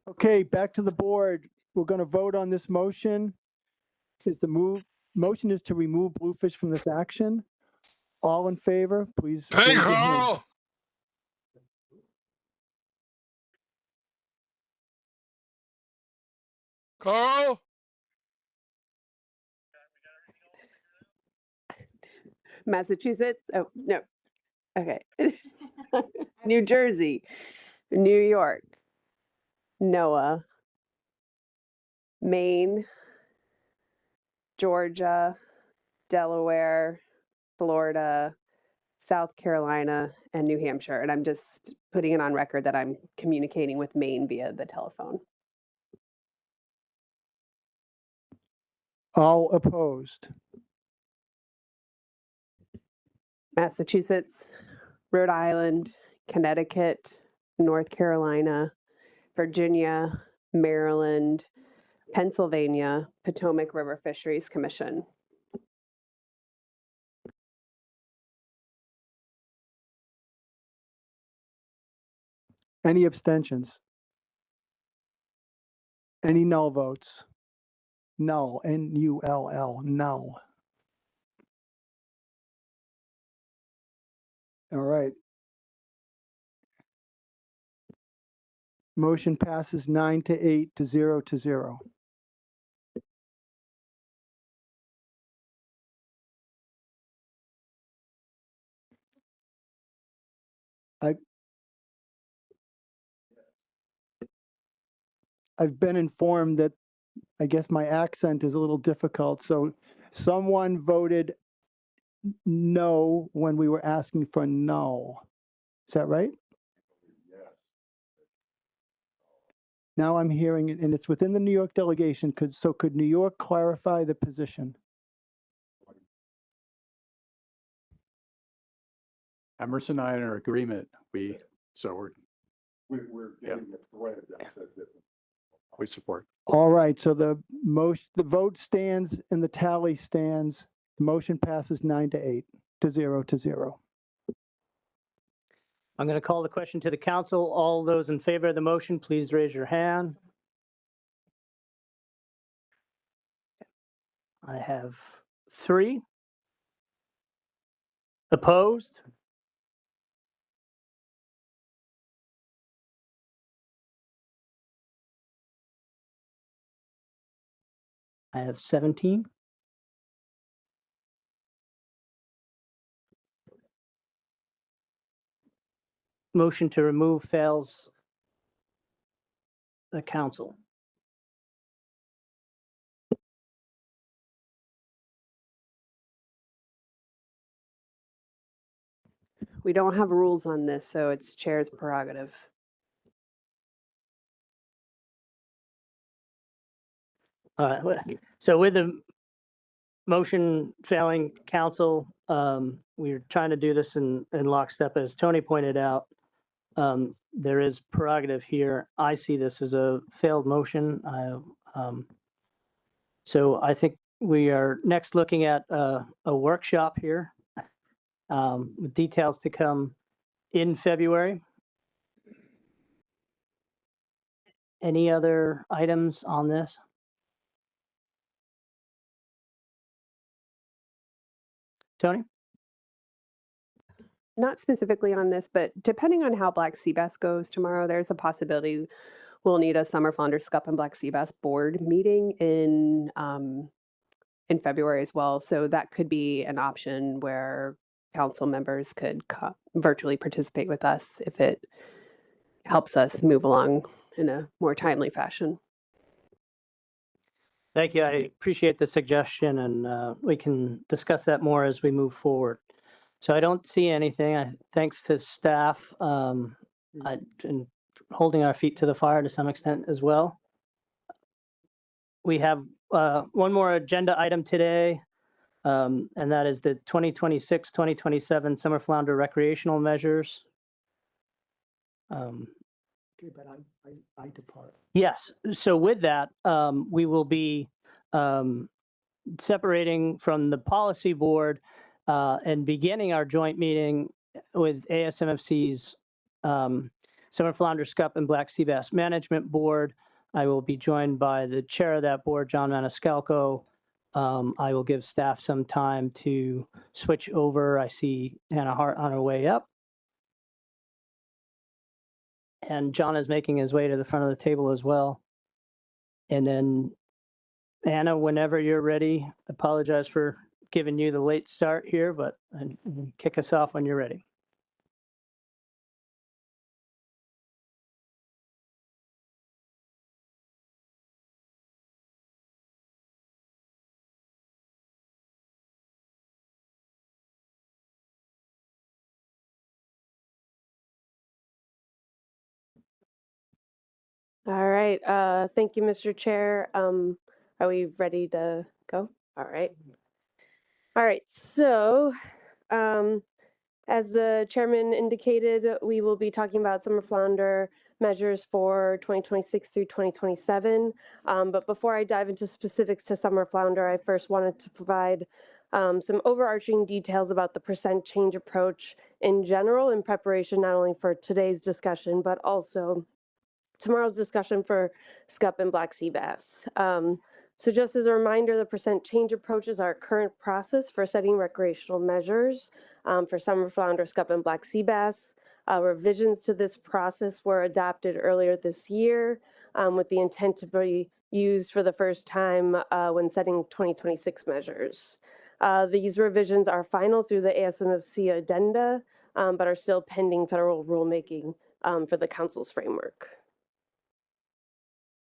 Okay, back to the board. We're going to vote on this motion. Motion is to remove Bluefish from this action. All in favor, please. Hey, raise your hand. Carl! Carl? Massachusetts? Oh, no. Okay. New Jersey, New York, Noah, Maine, Georgia, Delaware, Florida, South Carolina, and New Hampshire. And I'm just putting it on record that I'm communicating with Maine via the telephone. All opposed? Massachusetts, Rhode Island, Connecticut, North Carolina, Virginia, Maryland, Pennsylvania, Potomac River Fisheries Commission. Any abstentions? Any null votes? Null, N-U-L-L, null. All right. Motion passes 9-8 to 0-0. I've been informed that I guess my accent is a little difficult. So someone voted no when we were asking for null. Is that right? Now I'm hearing it, and it's within the New York delegation. Could New York clarify the position? Emerson and I are in agreement. We're Getting a thread that says different. we support. All right, so the vote stands and the tally stands. The motion passes 9-8 to 0-0. I'm going to call the question to the council. All those in favor of the motion, please raise your hand. I have 3. Opposed? I have 17. Motion to remove fails the council. We don't have rules on this, so it's chair's prerogative. So with the motion failing council, we're trying to do this in lockstep. As Tony pointed out, there is prerogative here. I see this as a failed motion. So I think we are next looking at a workshop here with details to come in February. Any other items on this? Tony? Not specifically on this, but depending on how Black Sea Bass goes tomorrow, there's a possibility we'll need a Summer Flounder Scup and Black Sea Bass board meeting in February as well. So that could be an option where council members could virtually participate with us if it helps us move along in a more timely fashion. Thank you. I appreciate the suggestion, and we can discuss that more as we move forward. So I don't see anything. Thanks to staff and holding our feet to the fire to some extent as well. We have one more agenda item today, and that is the 2026-2027 Summer Flounder recreational measures. Okay, but I depart. Yes. So with that, we will be separating from the policy board and beginning our joint meeting with ASMFC's Summer Flounder Scup and Black Sea Bass Management Board. I will be joined by the chair of that board, John Maniscalco. I will give staff some time to switch over. I see Hannah Hart on her way up. And John is making his way to the front of the table as well. And then Anna, whenever you're ready, apologize for giving you the late start here, but kick us off when you're ready. All right. Thank you, Mr. Chair. Are we ready to Go? All right. All right, so as the chairman indicated, we will be talking about summer flounder measures for 2026 through 2027. But before I dive into specifics to summer flounder, I first wanted to provide some overarching details about the percent change approach in general in preparation not only for today's discussion, but also tomorrow's discussion for scup and black sea bass. So just as a reminder, the percent change approach is our current process for setting recreational measures for summer flounder, scup, and black sea bass. Revisions to this process were adopted earlier this year with the intent to be used for the first time when setting 2026 measures. These revisions are final through the ASMFC addenda, but are still pending federal rulemaking for the council's framework.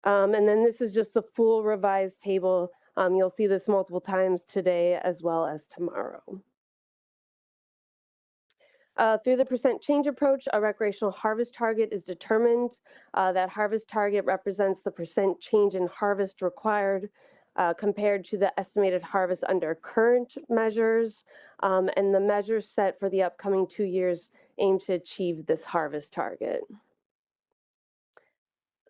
And then this is just a full revised table. You'll see this multiple times today as well as tomorrow. Through the percent change approach, a recreational harvest target is determined. That harvest target represents the percent change in harvest required compared to the estimated harvest under current measures. And the measures set for the upcoming 2 years aim to achieve this harvest target.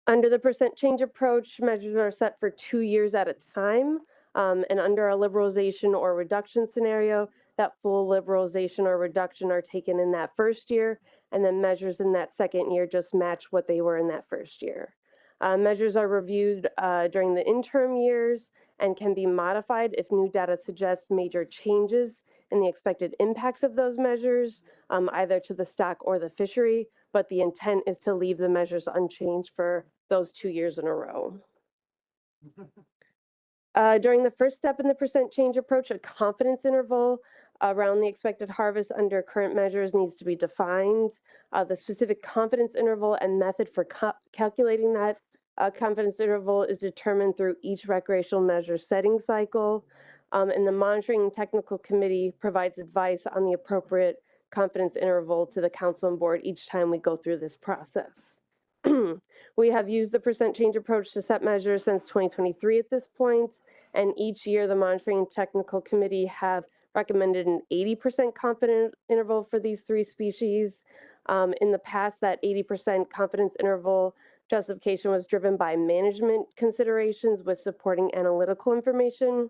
Under the percent change approach, measures are set for 2 years at a time. And under a liberalization or reduction scenario, that full liberalization or reduction are taken in that first year, and then measures in that second year just match what they were in that first year. Measures are reviewed during the interim years and can be modified if new data suggests major changes in the expected impacts of those measures, either to the stock or the fishery, but the intent is to leave the measures unchanged for those 2 years in a row. During the first step in the percent change approach, a confidence interval around the expected harvest under current measures needs to be defined. The specific confidence interval and method for calculating that confidence interval is determined through each recreational measure setting cycle. And the monitoring and technical committee provides advice on the appropriate confidence interval to the council and board each time we go through this process. We have used the percent change approach to set measures since 2023 at this point, and each year the monitoring and technical committee have recommended an 80% confidence interval for these 3 species. In the past, that 80% confidence interval justification was driven by management considerations with supporting analytical information.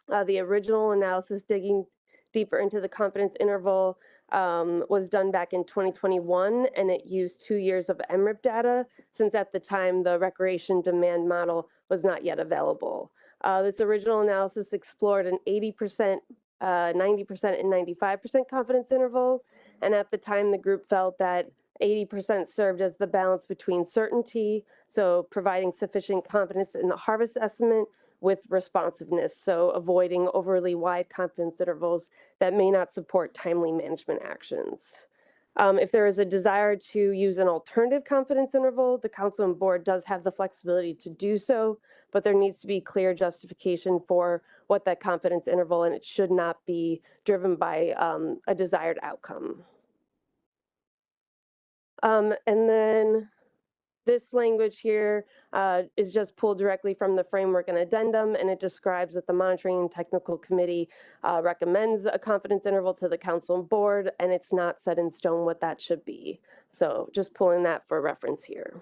The original analysis digging deeper into the confidence interval was done back in 2021, and it used 2 years of MRIP data, since at the time the recreation demand model was not yet available. This original analysis explored an 80%, 90%, and 95% confidence interval, and at the time the group felt that 80% served as the balance between certainty, so providing sufficient confidence in the harvest estimate, with responsiveness, so avoiding overly wide confidence intervals that may not support timely management actions. If there is a desire to use an alternative confidence interval, the council and board does have the flexibility to do so, but there needs to be clear justification for what that confidence interval, and it should not be driven by a desired outcome. And then this language here is just pulled directly from the framework and addendum, and it describes that the monitoring and technical committee recommends a confidence interval to the council and board, and it's not set in stone what that should be. So just pulling that for reference here.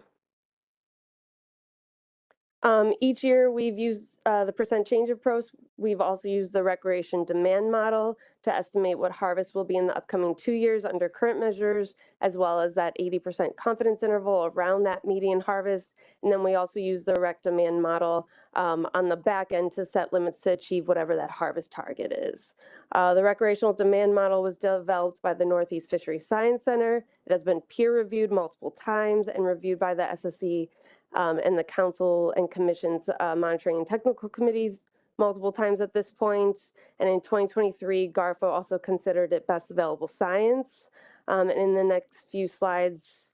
Each year we've used the percent change approach. We've also used the recreation demand model to estimate what harvest will be in the upcoming 2 years under current measures, as well as that 80% confidence interval around that median harvest. And then we also use the rec demand model on the back end to set limits to achieve whatever that harvest target is. The recreational demand model was developed by the Northeast Fisheries Science Center. It has been peer reviewed multiple times and reviewed by the SSE and the council and commission's monitoring and technical committees multiple times at this point. And in 2023, GARFO also considered it best available science. And in the next few slides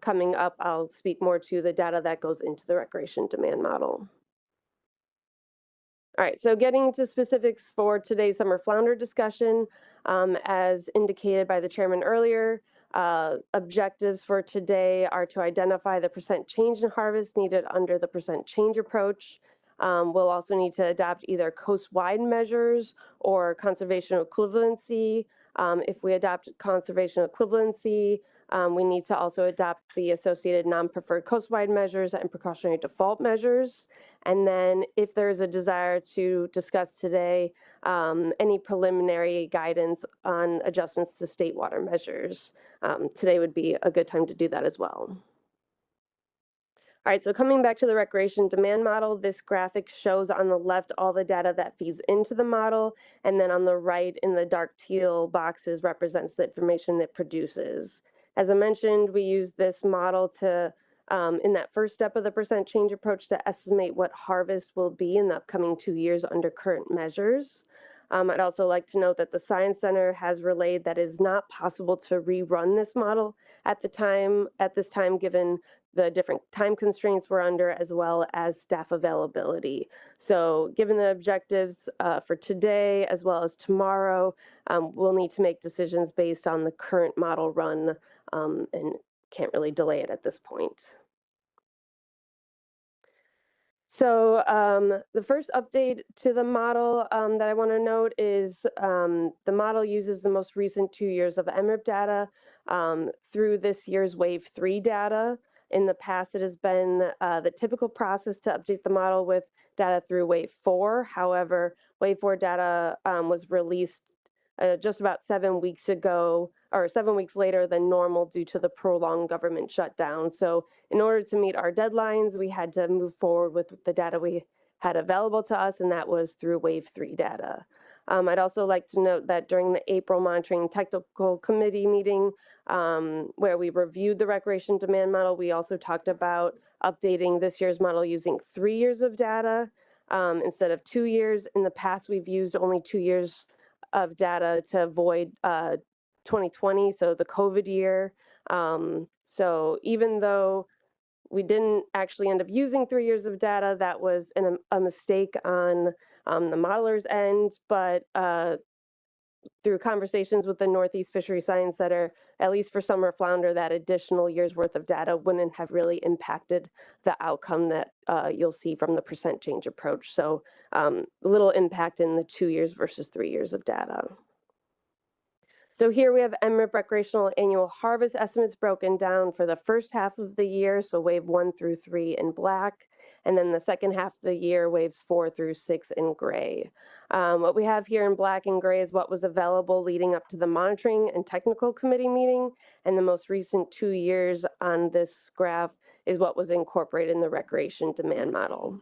coming up, I'll speak more to the data that goes into the recreation demand model. All right, so getting into specifics for today's summer flounder discussion, as indicated by the chairman earlier, objectives for today are to identify the percent change in harvest needed under the percent change approach, We'll also need to adopt either coast-wide measures or conservation equivalency. If we adopt conservation equivalency, we need to also adopt the associated non-preferred coast-wide measures and precautionary default measures. And then if there's a desire to discuss today, any preliminary guidance on adjustments to state water measures. Today would be a good time to do that as well. All right, so coming back to the recreation demand model, this graphic shows on the left all the data that feeds into the model, and then on the right in the dark teal boxes represents the information it produces. As I mentioned, we use this model to, in that first step of the percent change approach, to estimate what harvest will be in the upcoming 2 years under current measures. I'd also like to note that the Science Center has relayed that it is not possible to rerun this model at this time, given the different time constraints we're under, as well as staff availability. So given the objectives for today, as well as tomorrow, we'll need to make decisions based on the current model run and can't really delay it at this point. So the first update to the model that I want to note is the model uses the most recent 2 years of MRIP data through this year's Wave 3 data. In the past, it has been the typical process to update the model with data through Wave 4. However, Wave 4 data was released just about 7 weeks ago, or 7 weeks later than normal due to the prolonged government shutdown. So in order to meet our deadlines, we had to move forward with the data we had available to us, and that was through Wave 3 data. I'd also like to note that during the April Monitoring Technical Committee meeting, where we reviewed the recreation demand model, we also talked about updating this year's model using 3 years of data instead of 2 years. In the past, we've used only 2 years of data to avoid 2020, so the COVID year. So even though we didn't actually end up using 3 years of data, that was a mistake on the modeler's end, but through conversations with the Northeast Fishery Science Center, at least for summer flounder, that additional year's worth of data wouldn't have really impacted the outcome that you'll see from the percent change approach. So a little impact in the 2 years versus 3 years of data. So here we have MRIP recreational annual harvest estimates broken down for the first half of the year, so wave 1 through 3 in black, and then the second half of the year, waves 4 through 6 in gray. What we have here in black and gray is what was available leading up to the monitoring and technical committee meeting, and the most recent 2 years on this graph is what was incorporated in the recreation demand model.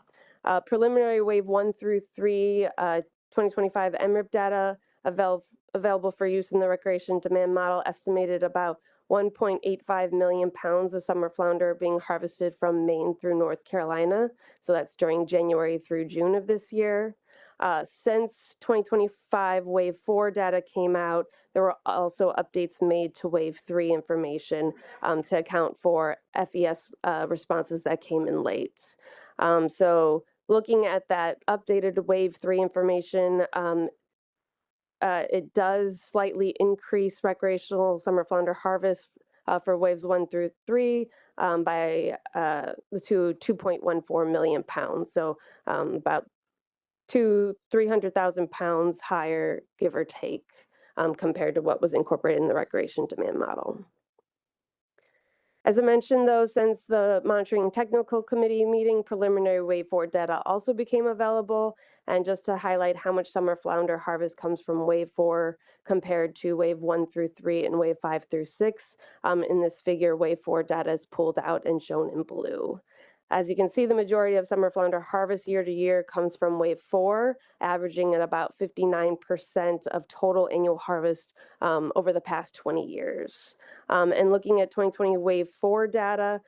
Preliminary wave 1 through 3, 2025 MRIP data available for use in the recreation demand model estimated about 1.85 million pounds of summer flounder being harvested from Maine through North Carolina. So that's during January through June of this year. Since 2025 Wave 4 data came out, there were also updates made to Wave 3 information to account for FES responses that came in late. So looking at that updated Wave 3 information, it does slightly increase recreational summer flounder harvest for waves 1 through 3 by to 2.14 million pounds. So about 300,000 pounds higher, give or take, compared to what was incorporated in the recreation demand model. As I mentioned, though, since the Monitoring Technical Committee meeting, preliminary Wave 4 data also became available. And just to highlight how much summer flounder harvest comes from Wave 4 compared to Wave 1 through 3 and Wave 5 through 6, in this figure, Wave 4 data is pulled out and shown in blue. As you can see, the majority of summer flounder harvest year to year comes from Wave 4, averaging at about 59% of total annual harvest over the past 20 years. And looking at 2020 Wave 4 data,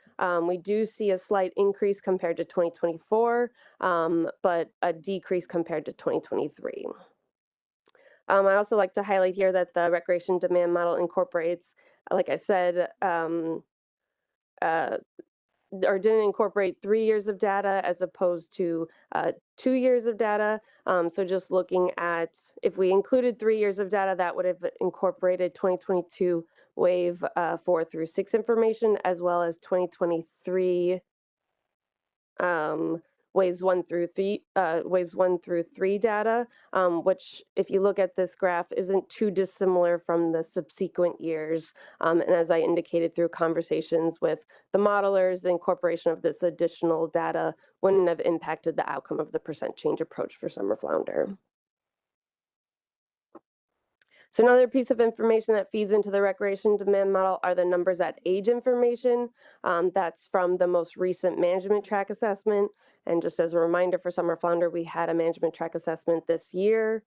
we do see a slight increase compared to 2024, but a decrease compared to 2023. I also like to highlight here that the recreation demand model incorporates, like I said, or didn't incorporate 3 years of data as opposed to 2 years of data. So just looking at, if we included 3 years of data, that would have incorporated 2022 Wave 4 through 6 information, as well as 2023 waves 1 through 3 data, which if you look at this graph isn't too dissimilar from the subsequent years. And as I indicated through conversations with the modelers, the incorporation of this additional data wouldn't have impacted the outcome of the percent change approach for summer flounder. So another piece of information that feeds into the recreation demand model are the numbers at age information. That's from the most recent management track assessment. And just as a reminder for summer flounder, we had a management track assessment this year.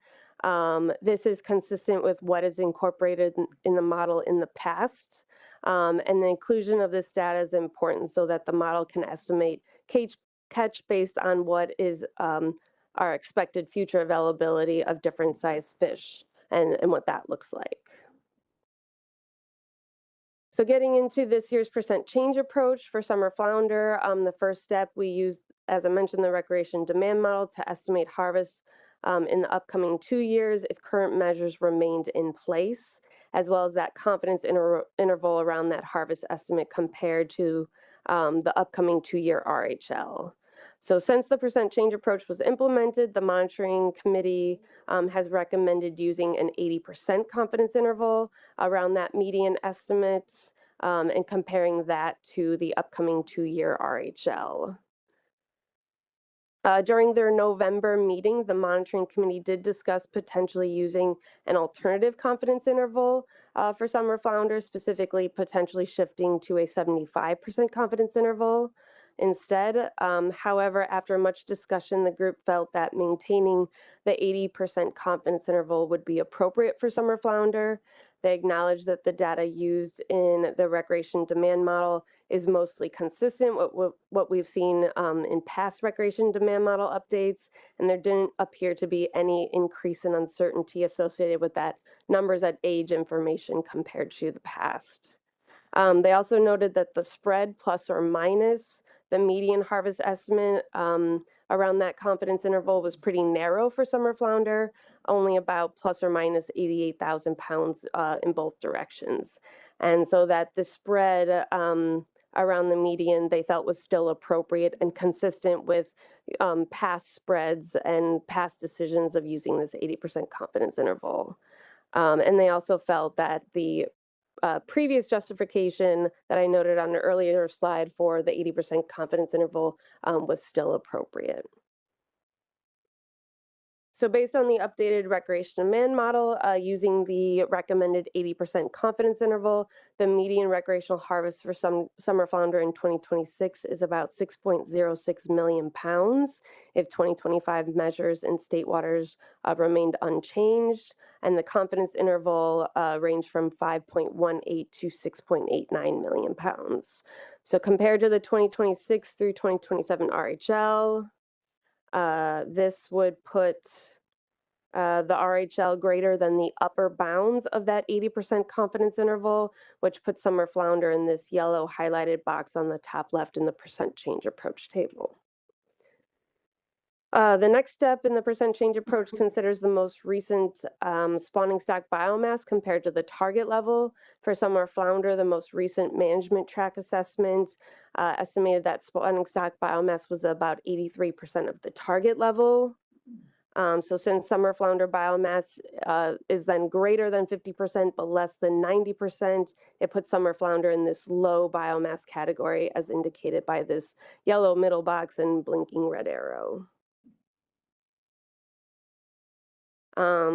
This is consistent with what is incorporated in the model in the past. And the inclusion of this data is important so that the model can estimate catch based on what is our expected future availability of different size fish. And what that looks like. So getting into this year's percent change approach for summer flounder, the first step we used, as I mentioned, the recreation demand model to estimate harvest in the upcoming 2 years if current measures remained in place, as well as that confidence interval around that harvest estimate compared to the upcoming 2-year RHL. So since the percent change approach was implemented, the monitoring committee has recommended using an 80% confidence interval around that median estimate and comparing that to the upcoming 2-year RHL. During their November meeting, the monitoring committee did discuss potentially using an alternative confidence interval for summer flounder, specifically potentially shifting to a 75% confidence interval. Instead, however, after much discussion, the group felt that maintaining the 80% confidence interval would be appropriate for summer flounder. They acknowledged that the data used in the recreation demand model is mostly consistent with what we've seen in past recreation demand model updates, and there didn't appear to be any increase in uncertainty associated with that numbers at age information compared to the past. They also noted that the spread plus or minus the median harvest estimate around that confidence interval was pretty narrow for summer flounder, only about plus or minus 88,000 pounds in both directions. And so that the spread around the median they felt was still appropriate and consistent with past spreads and past decisions of using this 80% confidence interval. And they also felt that the previous justification that I noted on an earlier slide for the 80% confidence interval was still appropriate. So based on the updated recreation demand model, using the recommended 80% confidence interval, the median recreational harvest for summer flounder in 2026 is about 6.06 million pounds if 2025 measures in state waters remained unchanged, and the confidence interval ranged from 5.18 to 6.89 million pounds. So compared to the 2026 through 2027 RHL, this would put the RHL greater than the upper bounds of that 80% confidence interval, which puts summer flounder in this yellow highlighted box on the top left in the percent change approach table. The next step in the percent change approach considers the most recent spawning stock biomass compared to the target level. For summer flounder, the most recent management track assessment estimated that spawning stock biomass was about 83% of the target level. So since summer flounder biomass is then greater than 50% but less than 90%, it puts summer flounder in this low biomass category as indicated by this yellow middle box and blinking red arrow.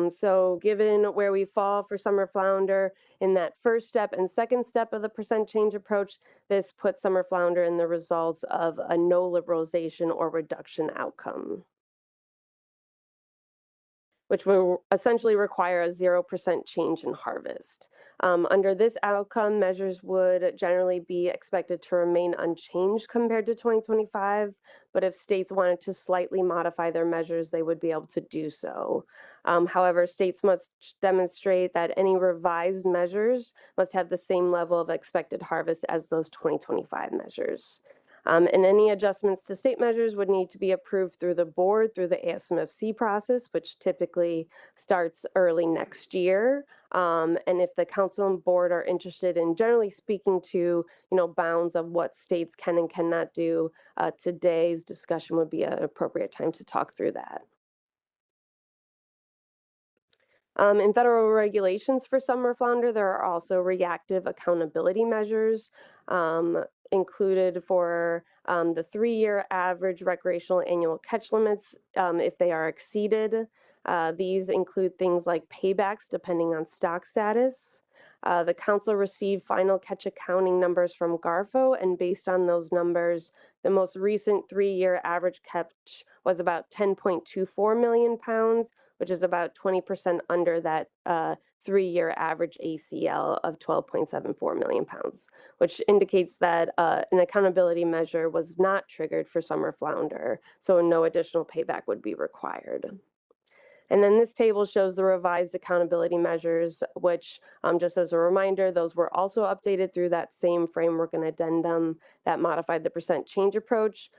So given where we fall for summer flounder in that first step and second step of the percent change approach, this puts summer flounder in the results of a no liberalization or reduction outcome, which will essentially require a 0% change in harvest. Under this outcome, measures would generally be expected to remain unchanged compared to 2025, but if states wanted to slightly modify their measures, they would be able to do so. However, states must demonstrate that any revised measures must have the same level of expected harvest as those 2025 measures. And any adjustments to state measures would need to be approved through the board through the ASMFC process, which typically starts early next year. And if the council and board are interested in generally speaking to, bounds of what states can and cannot do, today's discussion would be an appropriate time to talk through that. In federal regulations for summer flounder, there are also reactive accountability measures included for the 3-year average recreational annual catch limits if they are exceeded. These include things like paybacks depending on stock status. The council received final catch accounting numbers from GARFO, and based on those numbers, the most recent 3-year average catch was about 10.24 million pounds, which is about 20% under that 3-year average ACL of 12.74 million pounds, which indicates that an accountability measure was not triggered for summer flounder, so no additional payback would be required. And then this table shows the revised accountability measures, which just as a reminder, those were also updated through that same framework and addendum that modified the percent change approach,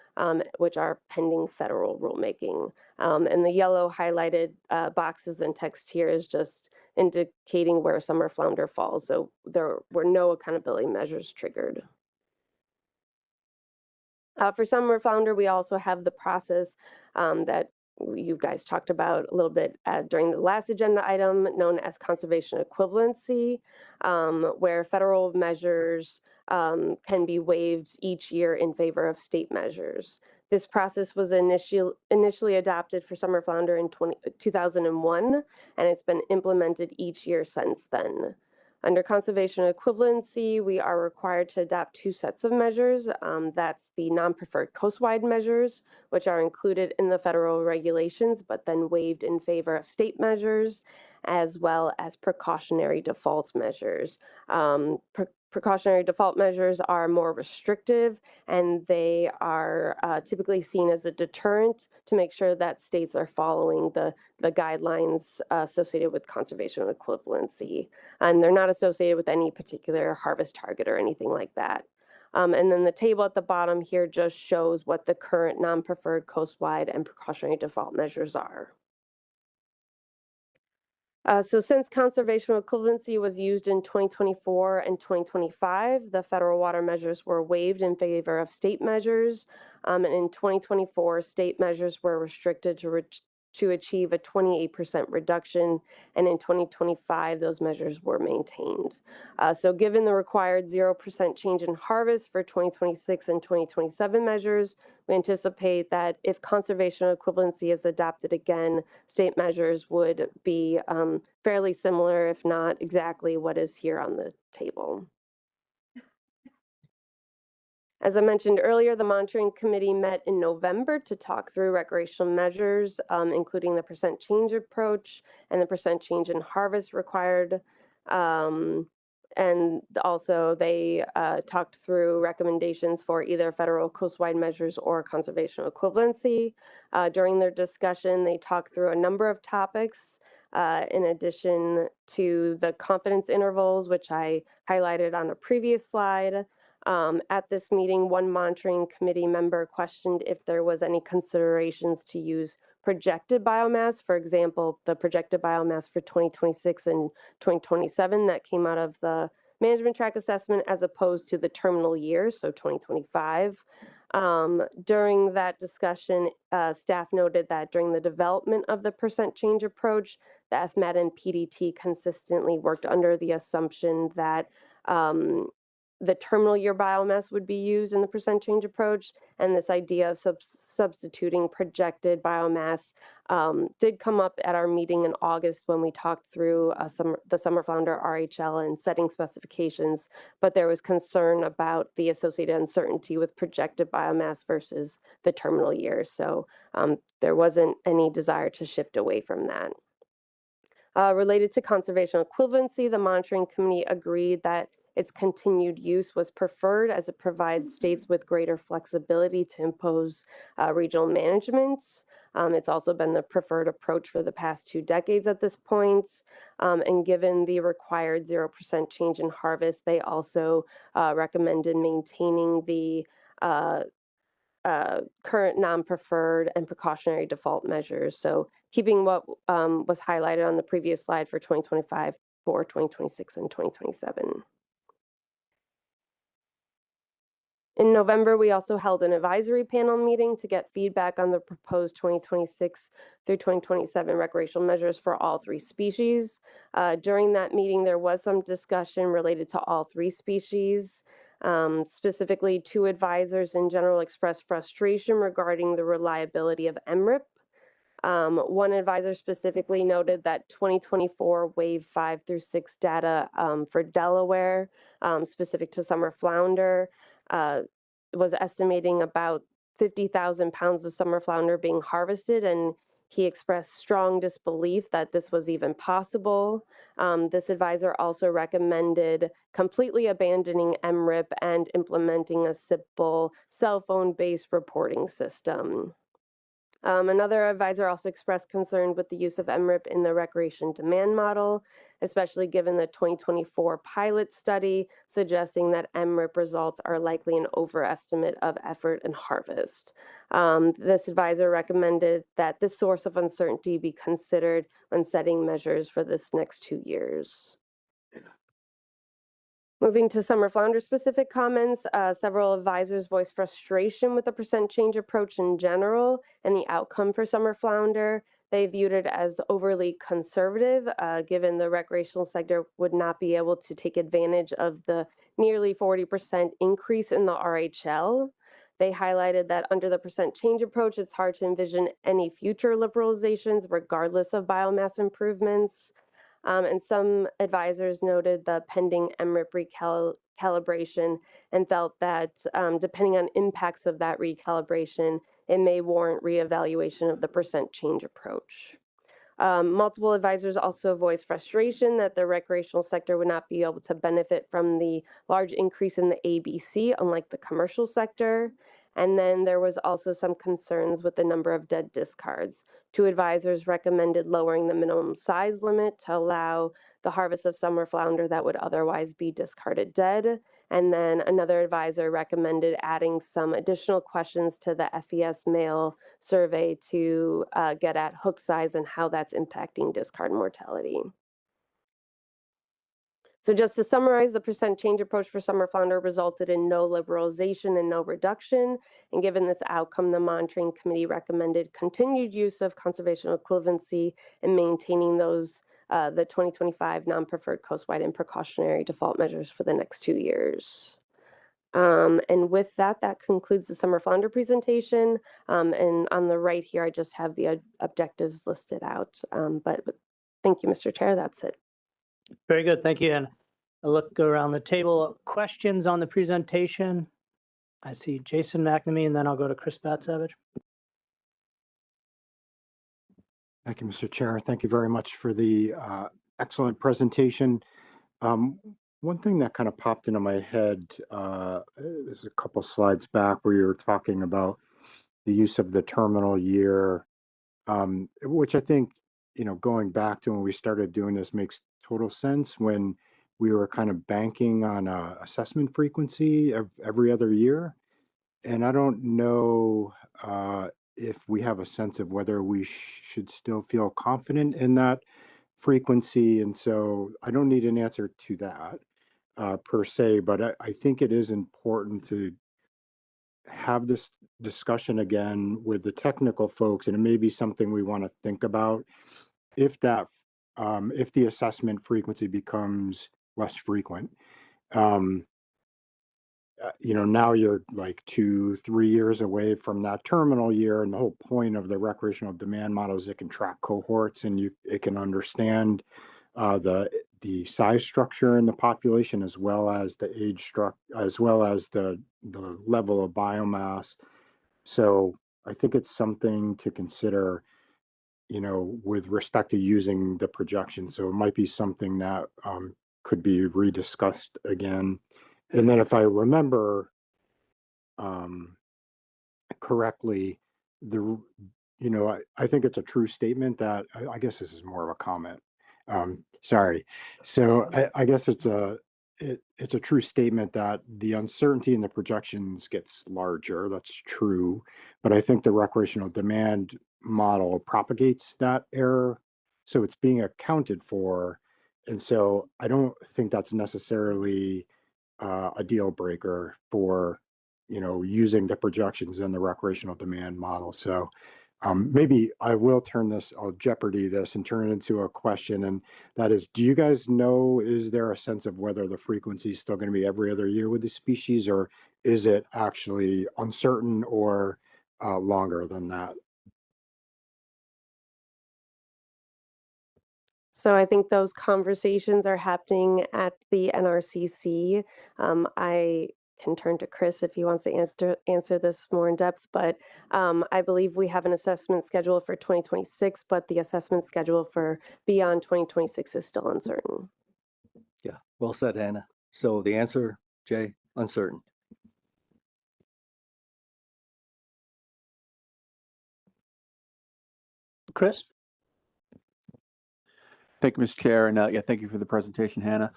which are pending federal rulemaking. And the yellow highlighted boxes and text here is just indicating where summer flounder falls. So there were no accountability measures triggered. For summer flounder, we also have the process that you guys talked about a little bit during the last agenda item, known as conservation equivalency, where federal measures can be waived each year in favor of state measures. This process was initially adopted for summer flounder in 2001, and it's been implemented each year since then. Under conservation equivalency, we are required to adopt 2 sets of measures. That's the non-preferred coastwide measures, which are included in the federal regulations, but then waived in favor of state measures, as well as precautionary default measures. Precautionary default measures are more restrictive, and they are typically seen as a deterrent to make sure that states are following the guidelines associated with conservation equivalency. And they're not associated with any particular harvest target or anything like that. And then the table at the bottom here just shows what the current non-preferred coastwide and precautionary default measures are. So since conservation equivalency was used in 2024 and 2025, the federal water measures were waived in favor of state measures. And in 2024, state measures were restricted to achieve a 28% reduction, and in 2025, those measures were maintained. So given the required 0% change in harvest for 2026 and 2027 measures, we anticipate that if conservation equivalency is adopted again, state measures would be fairly similar, if not exactly what is here on the table. As I mentioned earlier, the monitoring committee met in November to talk through recreational measures, including the percent change approach and the percent change in harvest required. And also they talked through recommendations for either federal coastwide measures or conservation equivalency. During their discussion, they talked through a number of topics in addition to the confidence intervals, which I highlighted on a previous slide. At this meeting, one monitoring committee member questioned if there was any considerations to use projected biomass, for example, the projected biomass for 2026 and 2027 that came out of the management track assessment as opposed to the terminal year, so 2025. During that discussion, staff noted that during the development of the percent change approach, the FMAT and PDT consistently worked under the assumption that the terminal year biomass would be used in the percent change approach, and this idea of substituting projected biomass did come up at our meeting in August when we talked through the summer flounder RHL and setting specifications, but there was concern about the associated uncertainty with projected biomass versus the terminal year, so there wasn't any desire to shift away from that. Related to conservation equivalency, the monitoring committee agreed that its continued use was preferred as it provides states with greater flexibility to impose regional management. It's also been the preferred approach for the past 2 decades at this point. And given the required 0% change in harvest, they also recommended maintaining the current non-preferred and precautionary default measures. So keeping what was highlighted on the previous slide for 2025 for 2026 and 2027. In November, we also held an advisory panel meeting to get feedback on the proposed 2026 through 2027 recreational measures for all 3 species. During that meeting, there was some discussion related to all 3 species. Specifically, 2 advisors in general expressed frustration regarding the reliability of MRIP. One advisor specifically noted that 2024 wave 5 through 6 data for Delaware, specific to summer flounder, was estimating about 50,000 pounds of summer flounder being harvested, and he expressed strong disbelief that this was even possible. This advisor also recommended completely abandoning MRIP and implementing a simple cell phone-based reporting system. Another advisor also expressed concern with the use of MRIP in the recreation demand model, especially given the 2024 pilot study suggesting that MRIP results are likely an overestimate of effort and harvest. This advisor recommended that this source of uncertainty be considered when setting measures for this next 2 years. Moving to summer flounder specific comments, several advisors voiced frustration with the percent change approach in general and the outcome for summer flounder. They viewed it as overly conservative, given the recreational sector would not be able to take advantage of the nearly 40% increase in the RHL. They highlighted that under the percent change approach, it's hard to envision any future liberalizations regardless of biomass improvements. And some advisors noted the pending MRIP recalibration and felt that depending on impacts of that recalibration, it may warrant reevaluation of the percent change approach. Multiple advisors also voiced frustration that the recreational sector would not be able to benefit from the large increase in the ABC, unlike the commercial sector. And then there was also some concerns with the number of dead discards. 2 advisors recommended lowering the minimum size limit to allow the harvest of summer flounder that would otherwise be discarded dead. And then another advisor recommended adding some additional questions to the FES male survey to get at hook size and how that's impacting discard mortality. So just to summarize, the percent change approach for summer flounder resulted in no liberalization and no reduction. And given this outcome, the monitoring committee recommended continued use of conservation equivalency and maintaining those the 2025 non-preferred coastwide and precautionary default measures for the next 2 years. And with that, that concludes the summer flounder presentation. And on the right here, I just have the objectives listed out. But thank you, Mr. Chair. That's it. Very good. Thank you. And I look around the table. Questions on the presentation? I see Jason McNamee, and then I'll go to Chris Batsavage. Thank you, Mr. Chair. Thank you very much for the excellent presentation. One thing that kind of popped into my head is a couple slides back where you were talking about the use of the terminal year, which I think, you know, going back to when we started doing this makes total sense when we were kind of banking on assessment frequency of every other year. And I don't know if we have a sense of whether we should still feel confident in that frequency. And so I don't need an answer to that per se, but I think it is important to have this discussion again with the technical folks, and it may be something we want to think about if that if the assessment frequency becomes less frequent. You know, now you're like 2-3 years away from that terminal year, and the whole point of the recreational demand model is it can track cohorts and it can understand the size structure in the population as well as the age structure, as well as the level of biomass. So I think it's something to consider, you know, with respect to using the projection. So it might be something that could be rediscussed again. And then if I remember correctly, you know, I think it's a true statement that, I guess this is more of a comment. Sorry. So I guess it's a true statement that the uncertainty in the projections gets larger. That's true. But I think the recreational demand model propagates that error. So it's being accounted for. And so I don't think that's necessarily a deal breaker for, using the projections in the recreational demand model. So maybe I will I'll jeopardy this and turn it into a question. And that is, do you guys know, is there a sense of whether the frequency is still going to be every other year with the species, or is it actually uncertain or longer than that? So I think those conversations are happening at the NRCC. I can turn to Chris if he wants to answer this more in depth, but I believe we have an assessment schedule for 2026, but the assessment schedule for beyond 2026 is still uncertain. Yeah, well said, Hannah. So the answer, Jay, uncertain. Chris? Thank you, Mr. Chair, and yeah, thank you for the presentation, Hannah.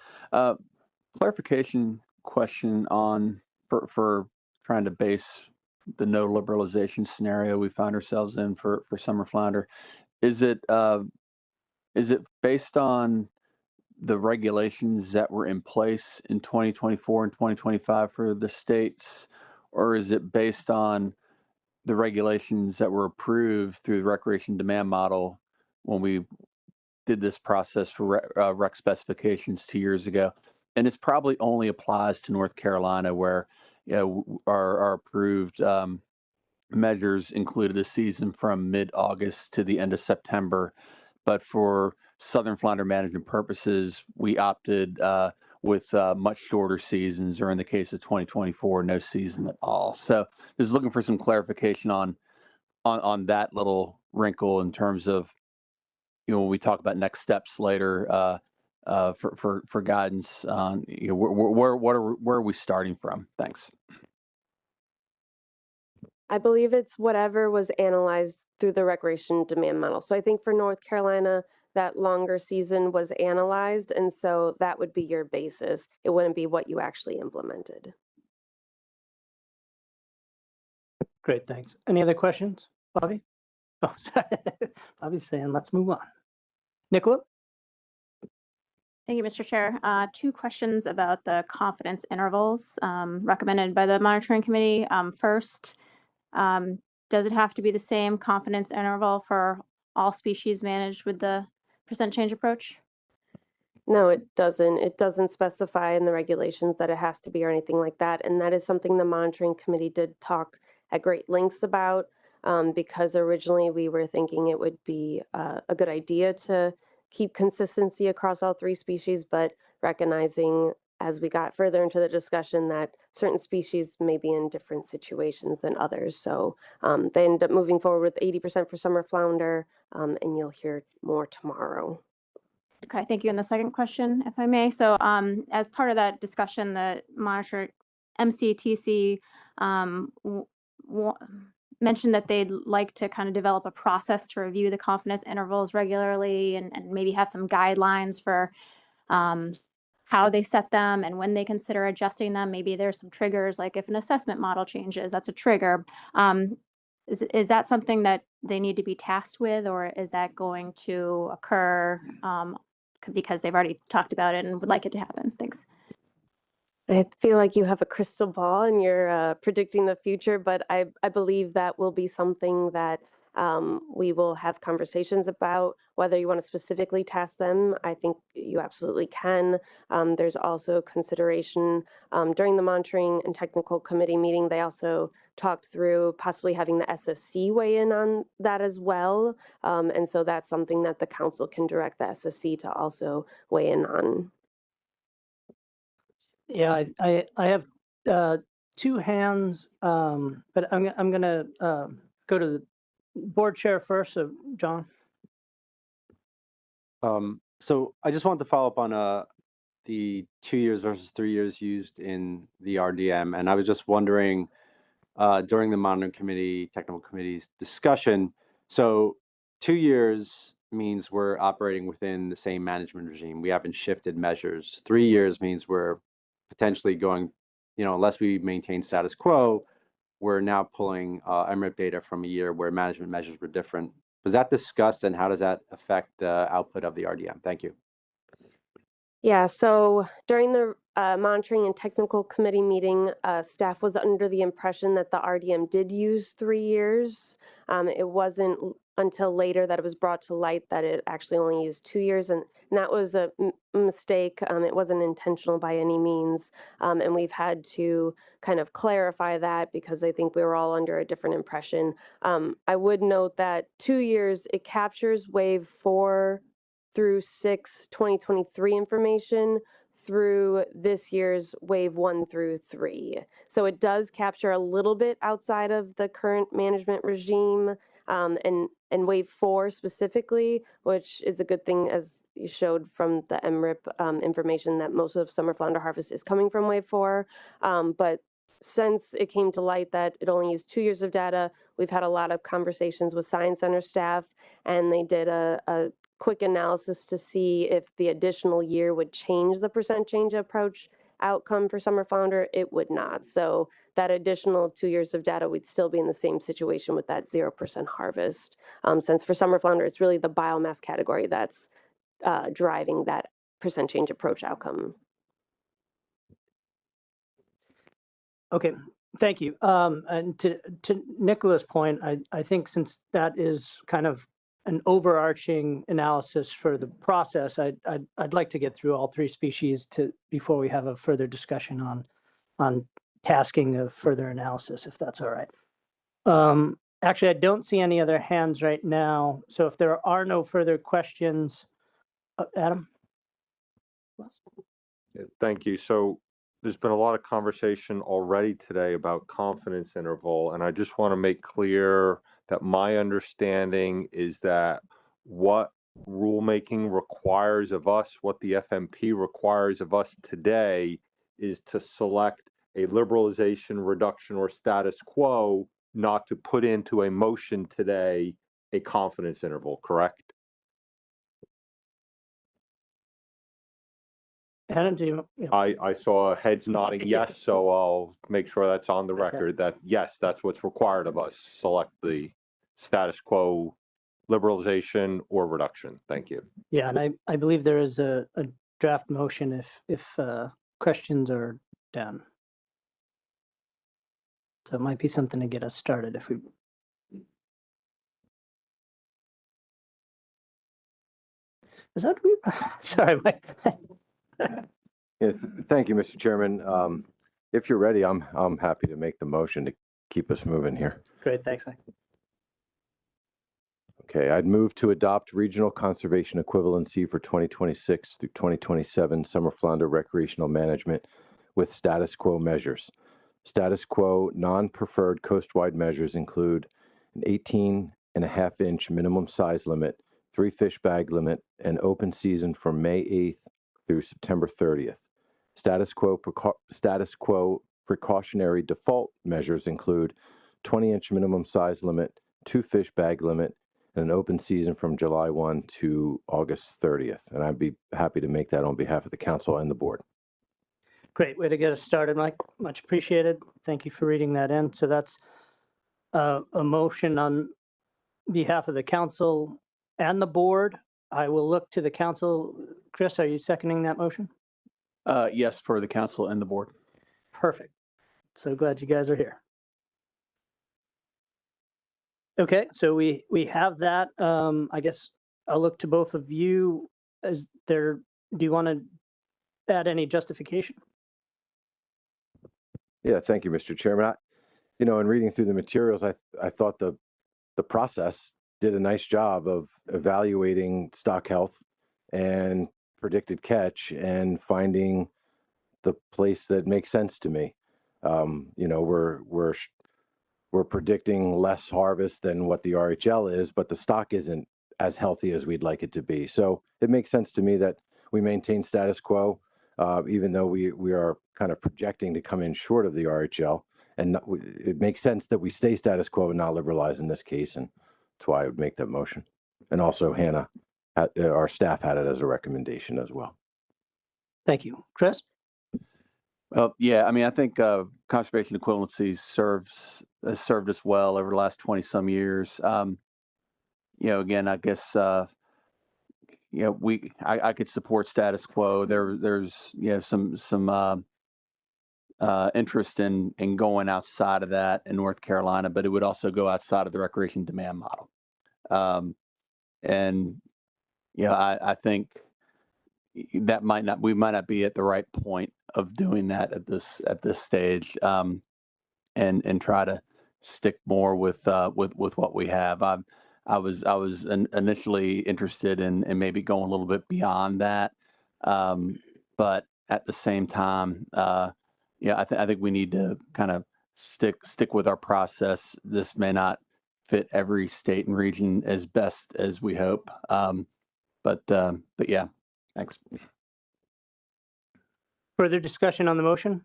Clarification question on for trying to base the no liberalization scenario we find ourselves in for summer flounder. Is it based on the regulations that were in place in 2024 and 2025 for the states, or is it based on the regulations that were approved through the recreation demand model when we did this process for rec specifications 2 years ago? And it's probably only applies to North Carolina, where our approved measures included a season from mid-August to the end of September. But for southern flounder management purposes, we opted with much shorter seasons, or in the case of 2024, no season at all. So just looking for some clarification on that little wrinkle in terms of, when we talk about next steps later for guidance on, where are we starting from? Thanks. I believe it's whatever was analyzed through the recreation demand model. So I think for North Carolina, that longer season was analyzed, and so that would be your basis. It wouldn't be what you actually implemented. Great, thanks. Any other questions, Bobby? Oh, sorry. Bobby's saying, let's move on. Nicola? Thank you, Mr. Chair. Two questions about the confidence intervals recommended by the monitoring committee. First, does it have to be the same confidence interval for all species managed with the percent change approach? No, it doesn't. It doesn't specify in the regulations that it has to be or anything like that. And that is something the monitoring committee did talk at great lengths about, because originally we were thinking it would be a good idea to keep consistency across all three species, but recognizing as we got further into the discussion that certain species may be in different situations than others. So they ended up moving forward with 80% for summer flounder, and you'll hear more tomorrow. Okay, thank you. And the second question, if I may. So as part of that discussion, the monitor MCTC mentioned that they'd like to kind of develop a process to review the confidence intervals regularly and maybe have some guidelines for how they set them and when they consider adjusting them. Maybe there's some triggers, like if an assessment model changes, that's a trigger. Is that something that they need to be tasked with, or is that going to occur because they've already talked about it and would like it to happen? Thanks. I feel like you have a crystal ball and you're predicting the future, but I believe that will be something that we will have conversations about. Whether you want to specifically task them, I think you absolutely can. There's also consideration during the monitoring and technical committee meeting. They also talked through possibly having the SSC weigh in on that as well. And so that's something that the council can direct the SSC to also weigh in on. Yeah, I have two hands, but I'm gonna go to the board chair first. So John. So I just wanted to follow up on the 2 years versus 3 years used in the RDM, and I was just wondering during the monitoring committee, technical committee's discussion. So 2 years means we're operating within the same management regime. We haven't shifted measures. 3 years means we're potentially going, unless we maintain status quo, we're now pulling MRIP data from a year where management measures were different. Was that discussed, and how does that affect the output of the RDM? Thank you. Yeah, so during the monitoring and technical committee meeting, staff was under the impression that the RDM did use 3 years. It wasn't until later that it was brought to light that it actually only used 2 years, and that was a mistake. It wasn't intentional by any means, and we've had to kind of clarify that because I think we were all under a different impression. I would note that 2 years, it captures wave 4 through 6, 2023 information through this year's wave 1 through 3. So it does capture a little bit outside of the current management regime, and wave 4 specifically, which is a good thing, as you showed from the MRIP information, that most of summer flounder harvest is coming from wave 4. But since it came to light that it only used 2 years of data, we've had a lot of conversations with Science Center staff, and they did a quick analysis to see if the additional year would change the percent change approach outcome for summer flounder. It would not. So that additional 2 years of data, we'd still be in the same situation with that 0% harvest. Since for summer flounder, it's really the biomass category that's driving that percent change approach outcome. Okay, thank you. And to Nicola's point, I think since that is kind of an overarching analysis for the process, I'd like to get through all 3 species before we have a further discussion on tasking of further analysis, if that's all right. Actually, I don't see any other hands right now. So if there are no further questions, Adam? Yeah, thank you. So there's been a lot of conversation already today about confidence interval, and I just want to make clear that my understanding is that what rulemaking requires of us, what the FMP requires of us today, is to select a liberalization, reduction, or status quo, not to put into a motion today a confidence interval, correct? Adam, do you? I saw heads nodding yes, so I'll make sure that's on the record that yes, that's what's required of us. Select the status quo, liberalization or reduction. Thank you. Yeah, and I believe there is a draft motion if questions are done. So it might be something to get us started if we. Is that weird? Sorry, Yeah, thank you, Mr. Chairman. If you're ready, I'm happy to make the motion to keep us moving here. Great, thanks, Mike. Okay, I'd move to adopt regional conservation equivalency for 2026 through 2027 summer flounder recreational management with status quo measures. Status quo non-preferred coastwide measures include an 18.5-inch minimum size limit, 3 fish bag limit, and open season from May 8th through September 30th. Status quo precautionary default measures include 20-inch minimum size limit, 2 fish bag limit, and an open season from July 1 to August 30th. And I'd be happy to make that on behalf of the council and the board. Great way to get us started, Mike. Much appreciated. Thank you for reading that in. So that's a motion on behalf of the council and the board. I will look to the council. Chris, are you seconding that motion? Yes, for the council and the board. Perfect. So glad you guys are here. Okay, so we have that. I guess I'll look to both of you. Do you want to add any justification? Yeah, thank you, Mr. Chairman. In reading through the materials, I thought the process did a nice job of evaluating stock health and predicted catch and finding the place that makes sense to me. We're predicting less harvest than what the RHL is, but the stock isn't as healthy as we'd like it to be. So it makes sense to me that we maintain status quo, even though we are kind of projecting to come in short of the RHL. And it makes sense that we stay status quo and not liberalize in this case. And that's why I would make that motion. And also Hannah, our staff had it as a recommendation as well. Thank you. Chris? Yeah, I think conservation equivalency has served us well over the last 20 some years. Again, I guess, I could support status quo. There's some interest in going outside of that in North Carolina, but it would also go outside of the recreation demand model. And I think that we might not be at the right point of doing that at this stage, and try to stick more with what we have. I was initially interested in maybe going a little bit beyond that, but at the same time, I think we need to kind of stick with our process. This may not fit every state and region as best as we hope, but yeah, thanks. Further discussion on the motion?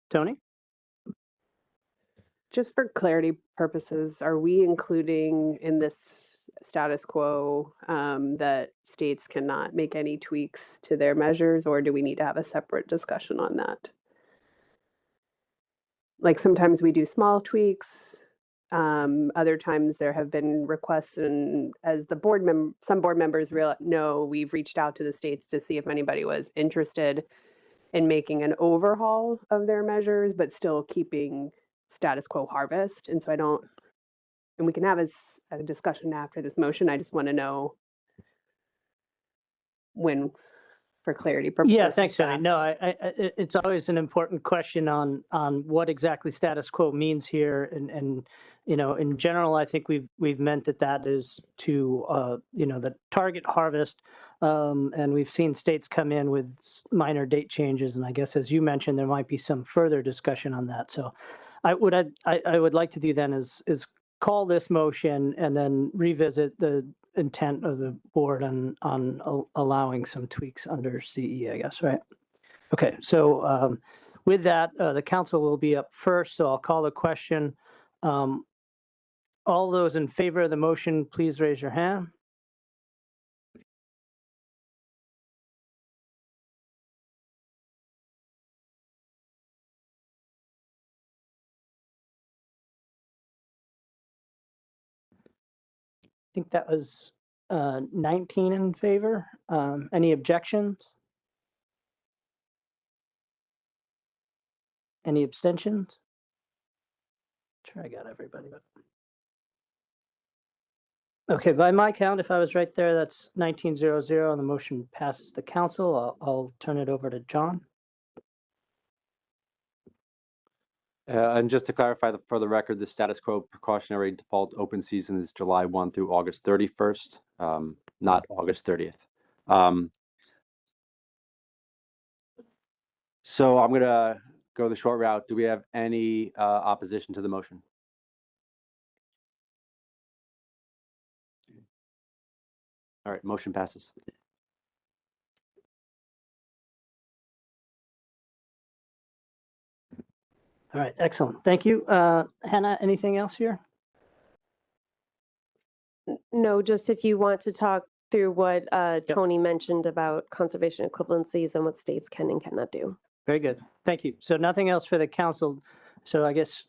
Tony? Just for clarity purposes, are we including in this status quo that states cannot make any tweaks to their measures, or do we need to have a separate discussion on that? Like sometimes we do small tweaks, other times there have been requests, and as the some board members know, we've reached out to the states to see if anybody was interested in making an overhaul of their measures, but still keeping status quo harvest. And so and we can have a discussion after this motion. I just want to know when, for clarity purposes. Yeah, thanks, Tony. No, it's always an important question on what exactly status quo means here, and in general, I think we've meant that is to the target harvest, and we've seen states come in with minor date changes, and I guess as you mentioned, there might be some further discussion on that. So, I would like to do then is call this motion and then revisit the intent of the board on allowing some tweaks under CE, I guess, right? Okay, so with that, the council will be up first, so I'll call the question. All those in favor of the motion, please raise your hand. I think that was 19 in favor. Any objections? Any abstentions? Sure, I got everybody. Okay, by my count, if I was right there, that's 19-0-0, and the motion passes the council. I'll turn it over to John. And just to clarify for the record, the status quo precautionary default open season is July 1 through August 31st, not August 30th. So I'm going to go the short route. Do we have any opposition to the motion? All right, motion passes. All right, excellent. Thank you. Hannah, anything else here? No, just if you want to talk through what Tony mentioned about conservation equivalencies and what states can and cannot do. Very good. Thank you. So nothing else for the council. So I guess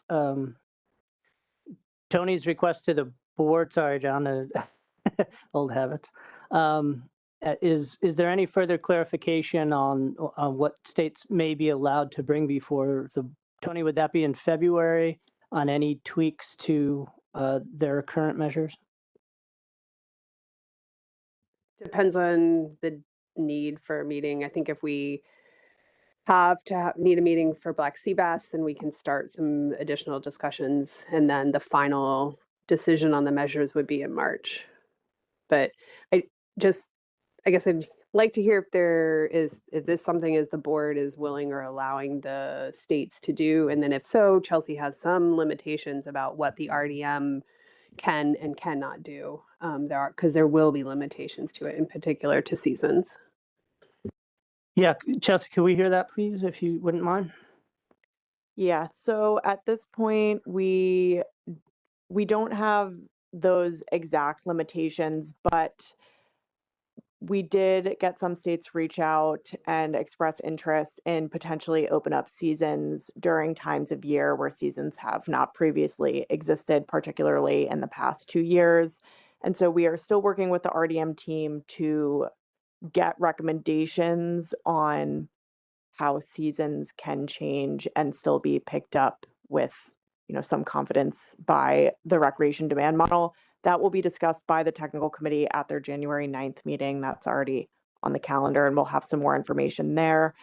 Tony's request to the board, sorry, John, old habits. Is there any further clarification on what states may be allowed to bring before the, Tony, would that be in February on any tweaks to their current measures? Depends on the need for a meeting. I think if we need a meeting for black sea bass, then we can start some additional discussions, and then the final decision on the measures would be in March. But I guess I'd like to hear if this something is the board is willing or allowing the states to do, and then if so, Chelsea has some limitations about what the RDM can and cannot do. Because there will be limitations to it, in particular to seasons. Yeah, Chelsea, can we hear that, please, if you wouldn't mind? Yeah, so at this point, we don't have those exact limitations, but we did get some states reach out and express interest in potentially open up seasons during times of year where seasons have not previously existed, particularly in the past 2 years. And so we are still working with the RDM team to get recommendations on how seasons can change and still be picked up with, some confidence by the recreation demand model. That will be discussed by the technical committee at their January 9th meeting. That's already on the calendar, and we'll have some more information there.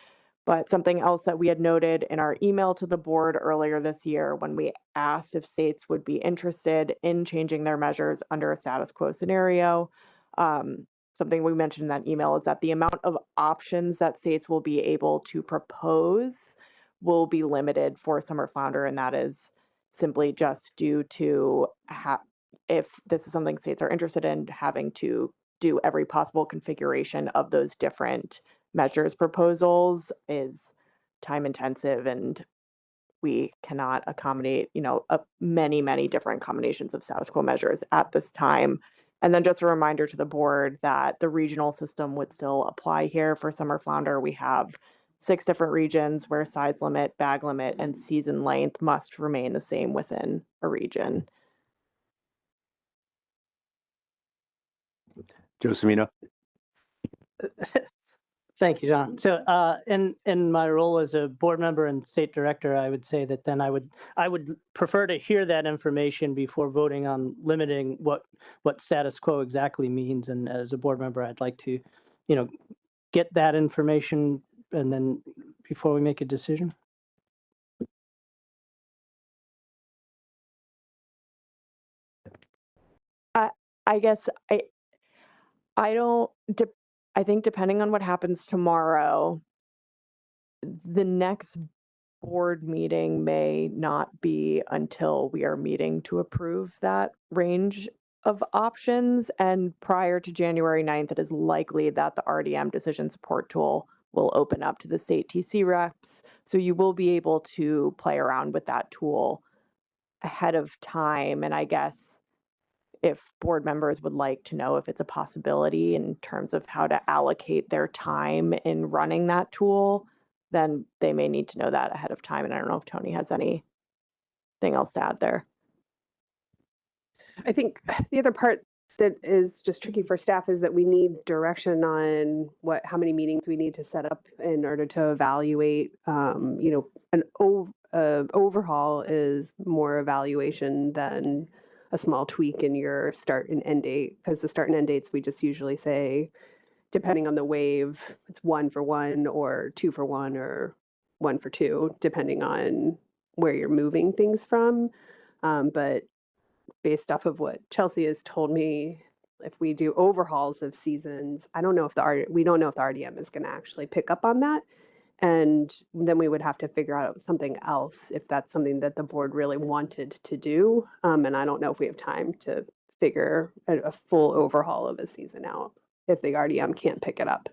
But something else that we had noted in our email to the board earlier this year when we asked if states would be interested in changing their measures under a status quo scenario, something we mentioned in that email is that the amount of options that states will be able to propose will be limited for summer flounder, and that is simply just due to if this is something states are interested in, having to do every possible configuration of those different measures proposals is time intensive, and we cannot accommodate, many different combinations of status quo measures at this time. And then just a reminder to the board that the regional system would still apply here for summer flounder. We have 6 different regions where size limit, bag limit, and season length must remain the same within a region. Joe Semino. Thank you, John. So in my role as a board member and state director, I would say that then I would prefer to hear that information before voting on limiting what status quo exactly means. And as a board member, I'd like to, get that information and then before we make a decision. I guess I think depending on what happens tomorrow, the next board meeting may not be until we are meeting to approve that range of options. And prior to January 9th, it is likely that the RDM decision support tool will open up to the state TC reps. So you will be able to play around with that tool ahead of time. And I guess if board members would like to know if it's a possibility in terms of how to allocate their time in running that tool, then they may need to know that ahead of time. And I don't know if Tony has anything else to add there. I think the other part that is just tricky for staff is that we need direction on how many meetings we need to set up in order to evaluate. An overhaul is more evaluation than a small tweak in your start and end date, because the start and end dates, we just usually say, depending on the wave, it's 1 for 1 or 2 for 1 or 1 for 2, depending on where you're moving things from. But based off of what Chelsea has told me, if we do overhauls of seasons, we don't know if the RDM is going to actually pick up on that. And then we would have to figure out something else if that's something that the board really wanted to do. And I don't know if we have time to figure a full overhaul of a season out if the RDM can't pick it up.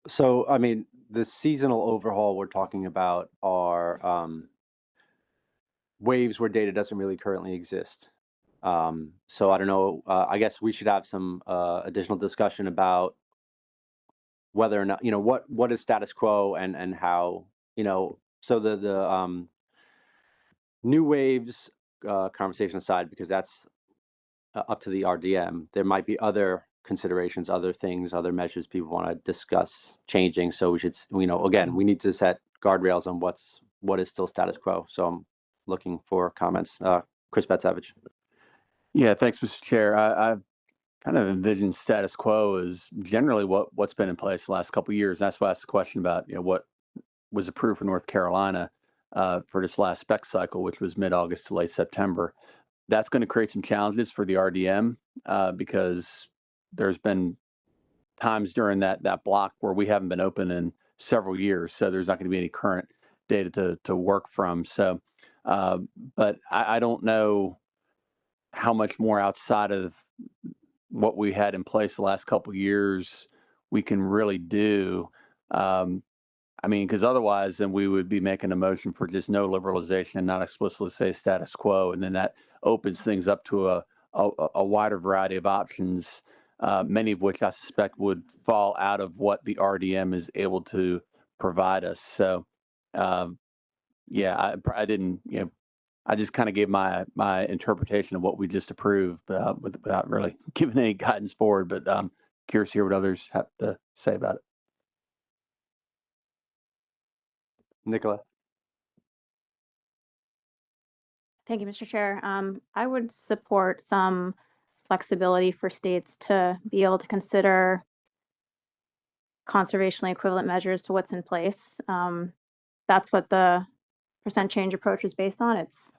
So, I mean, the seasonal overhaul we're talking about are waves where data doesn't really currently exist. So I don't know, I guess we should have some additional discussion about whether or not, what is status quo and how, so the new waves conversation aside, because that's up to the RDM, there might be other considerations, other things, other measures people want to discuss changing. So we should, again, we need to set guardrails on what is still status quo. So I'm looking for comments. Chris Betsavage. Yeah, thanks, Mr. Chair. I've kind of envisioned status quo as generally what's been in place the last couple of years. That's why I asked the question about what was approved for North Carolina for this last spec cycle, which was mid-August to late September. That's going to create some challenges for the RDM because there's been times during that block where we haven't been open in several years, so there's not going to be any current data to work from. So, but I don't know how much more outside of what we had in place the last couple of years we can really do. Because otherwise then we would be making a motion for just no liberalization and not explicitly say status quo. And then that opens things up to a a wider variety of options, many of which I suspect would fall out of what the RDM is able to provide us. So, yeah, I didn't, I just kind of gave my interpretation of what we just approved, without really giving any guidance forward. But I'm curious to hear what others have to say about it. Nicola. Thank you, Mr. Chair. I would support some flexibility for states to be able to consider conservationally equivalent measures to what's in place. That's what the percent change approach is based on. It's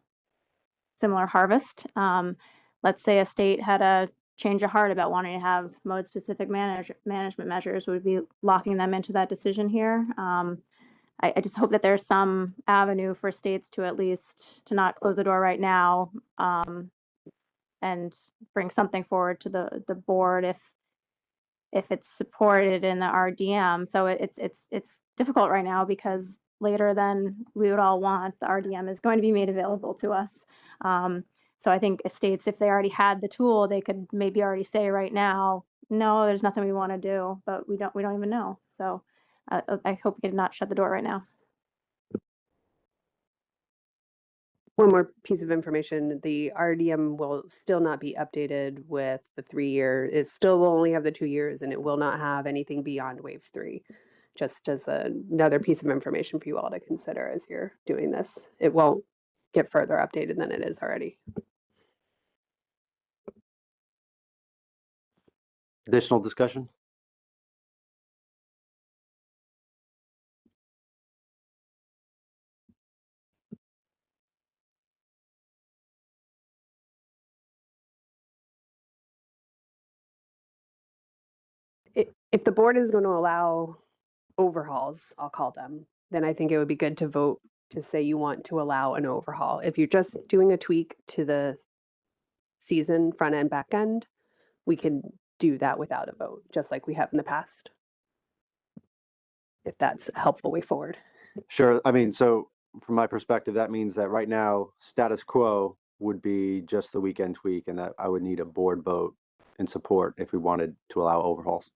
similar harvest. Let's say a state had a change of heart about wanting to have mode-specific management measures. Would be locking them into that decision here. I just hope that there's some avenue for states to at least to not close the door right now, and bring something forward to the board if it's supported in the RDM. So it's difficult right now because later than we would all want, the RDM is going to be made available to us. So I think states, if they already had the tool, they could maybe already say right now, no, there's nothing we want to do, but we don't even know. So I hope we can not shut the door right now. One more piece of information, the RDM will still not be updated with the 3-year. It still will only have the 2 years, and it will not have anything beyond wave 3. Just as another piece of information for you all to consider as you're doing this. It won't get further updated than it is already. Additional discussion? If the board is going to allow overhauls, I'll call them, then I think it would be good to vote to say you want to allow an overhaul. If you're just doing a tweak to the season front end, back end, we can do that without a vote, just like we have in the past. If that's a helpful way forward. Sure. I mean, so from my perspective, that means that right now status quo would be just the weekend tweak, and that I would need a board vote in support if we wanted to allow overhauls.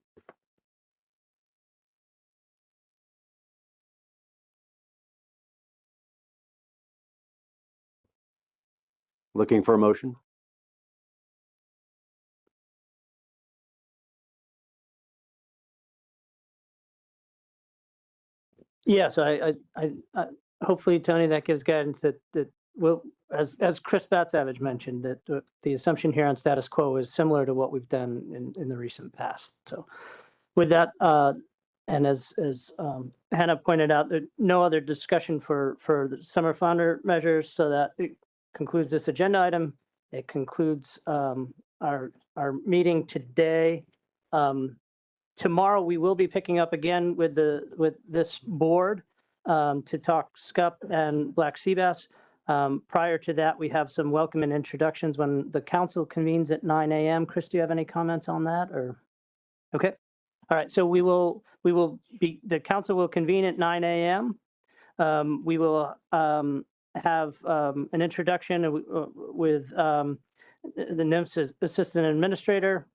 Looking for a motion? Yeah, so I hopefully, Tony, that gives guidance that will, as Chris Batsavage mentioned, that the assumption here on status quo is similar to what we've done in the recent past. So with that, and as Hannah pointed out, there no other discussion for the summer flounder measures, so that it concludes this agenda item. It concludes our meeting today. Tomorrow we will be picking up again with this board to talk scup and black sea bass. Prior to that, we have some welcome and introductions when the council convenes at 9 a.m. Chris, do you have any comments on that, or? Okay. All right. So the council will convene at 9 a.m. We will have an introduction with the NIMS assistant administrator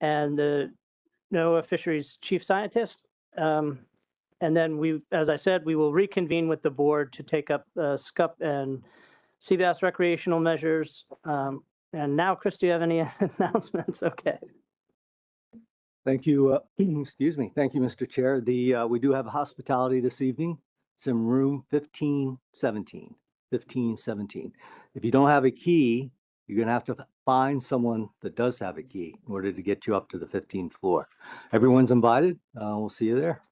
and the NOAA Fisheries Chief Scientist. And then as I said, we will reconvene with the board to take up scup and sea bass recreational measures. And now, Chris, do you have any announcements? Okay. Thank you. Excuse me. Thank you, Mr. Chair. We do have hospitality this evening. It's in room 1517. 1517. If you don't have a key, you're going to have to find someone that does have a key in order to get you up to the 15th floor. Everyone's invited. We'll see you there.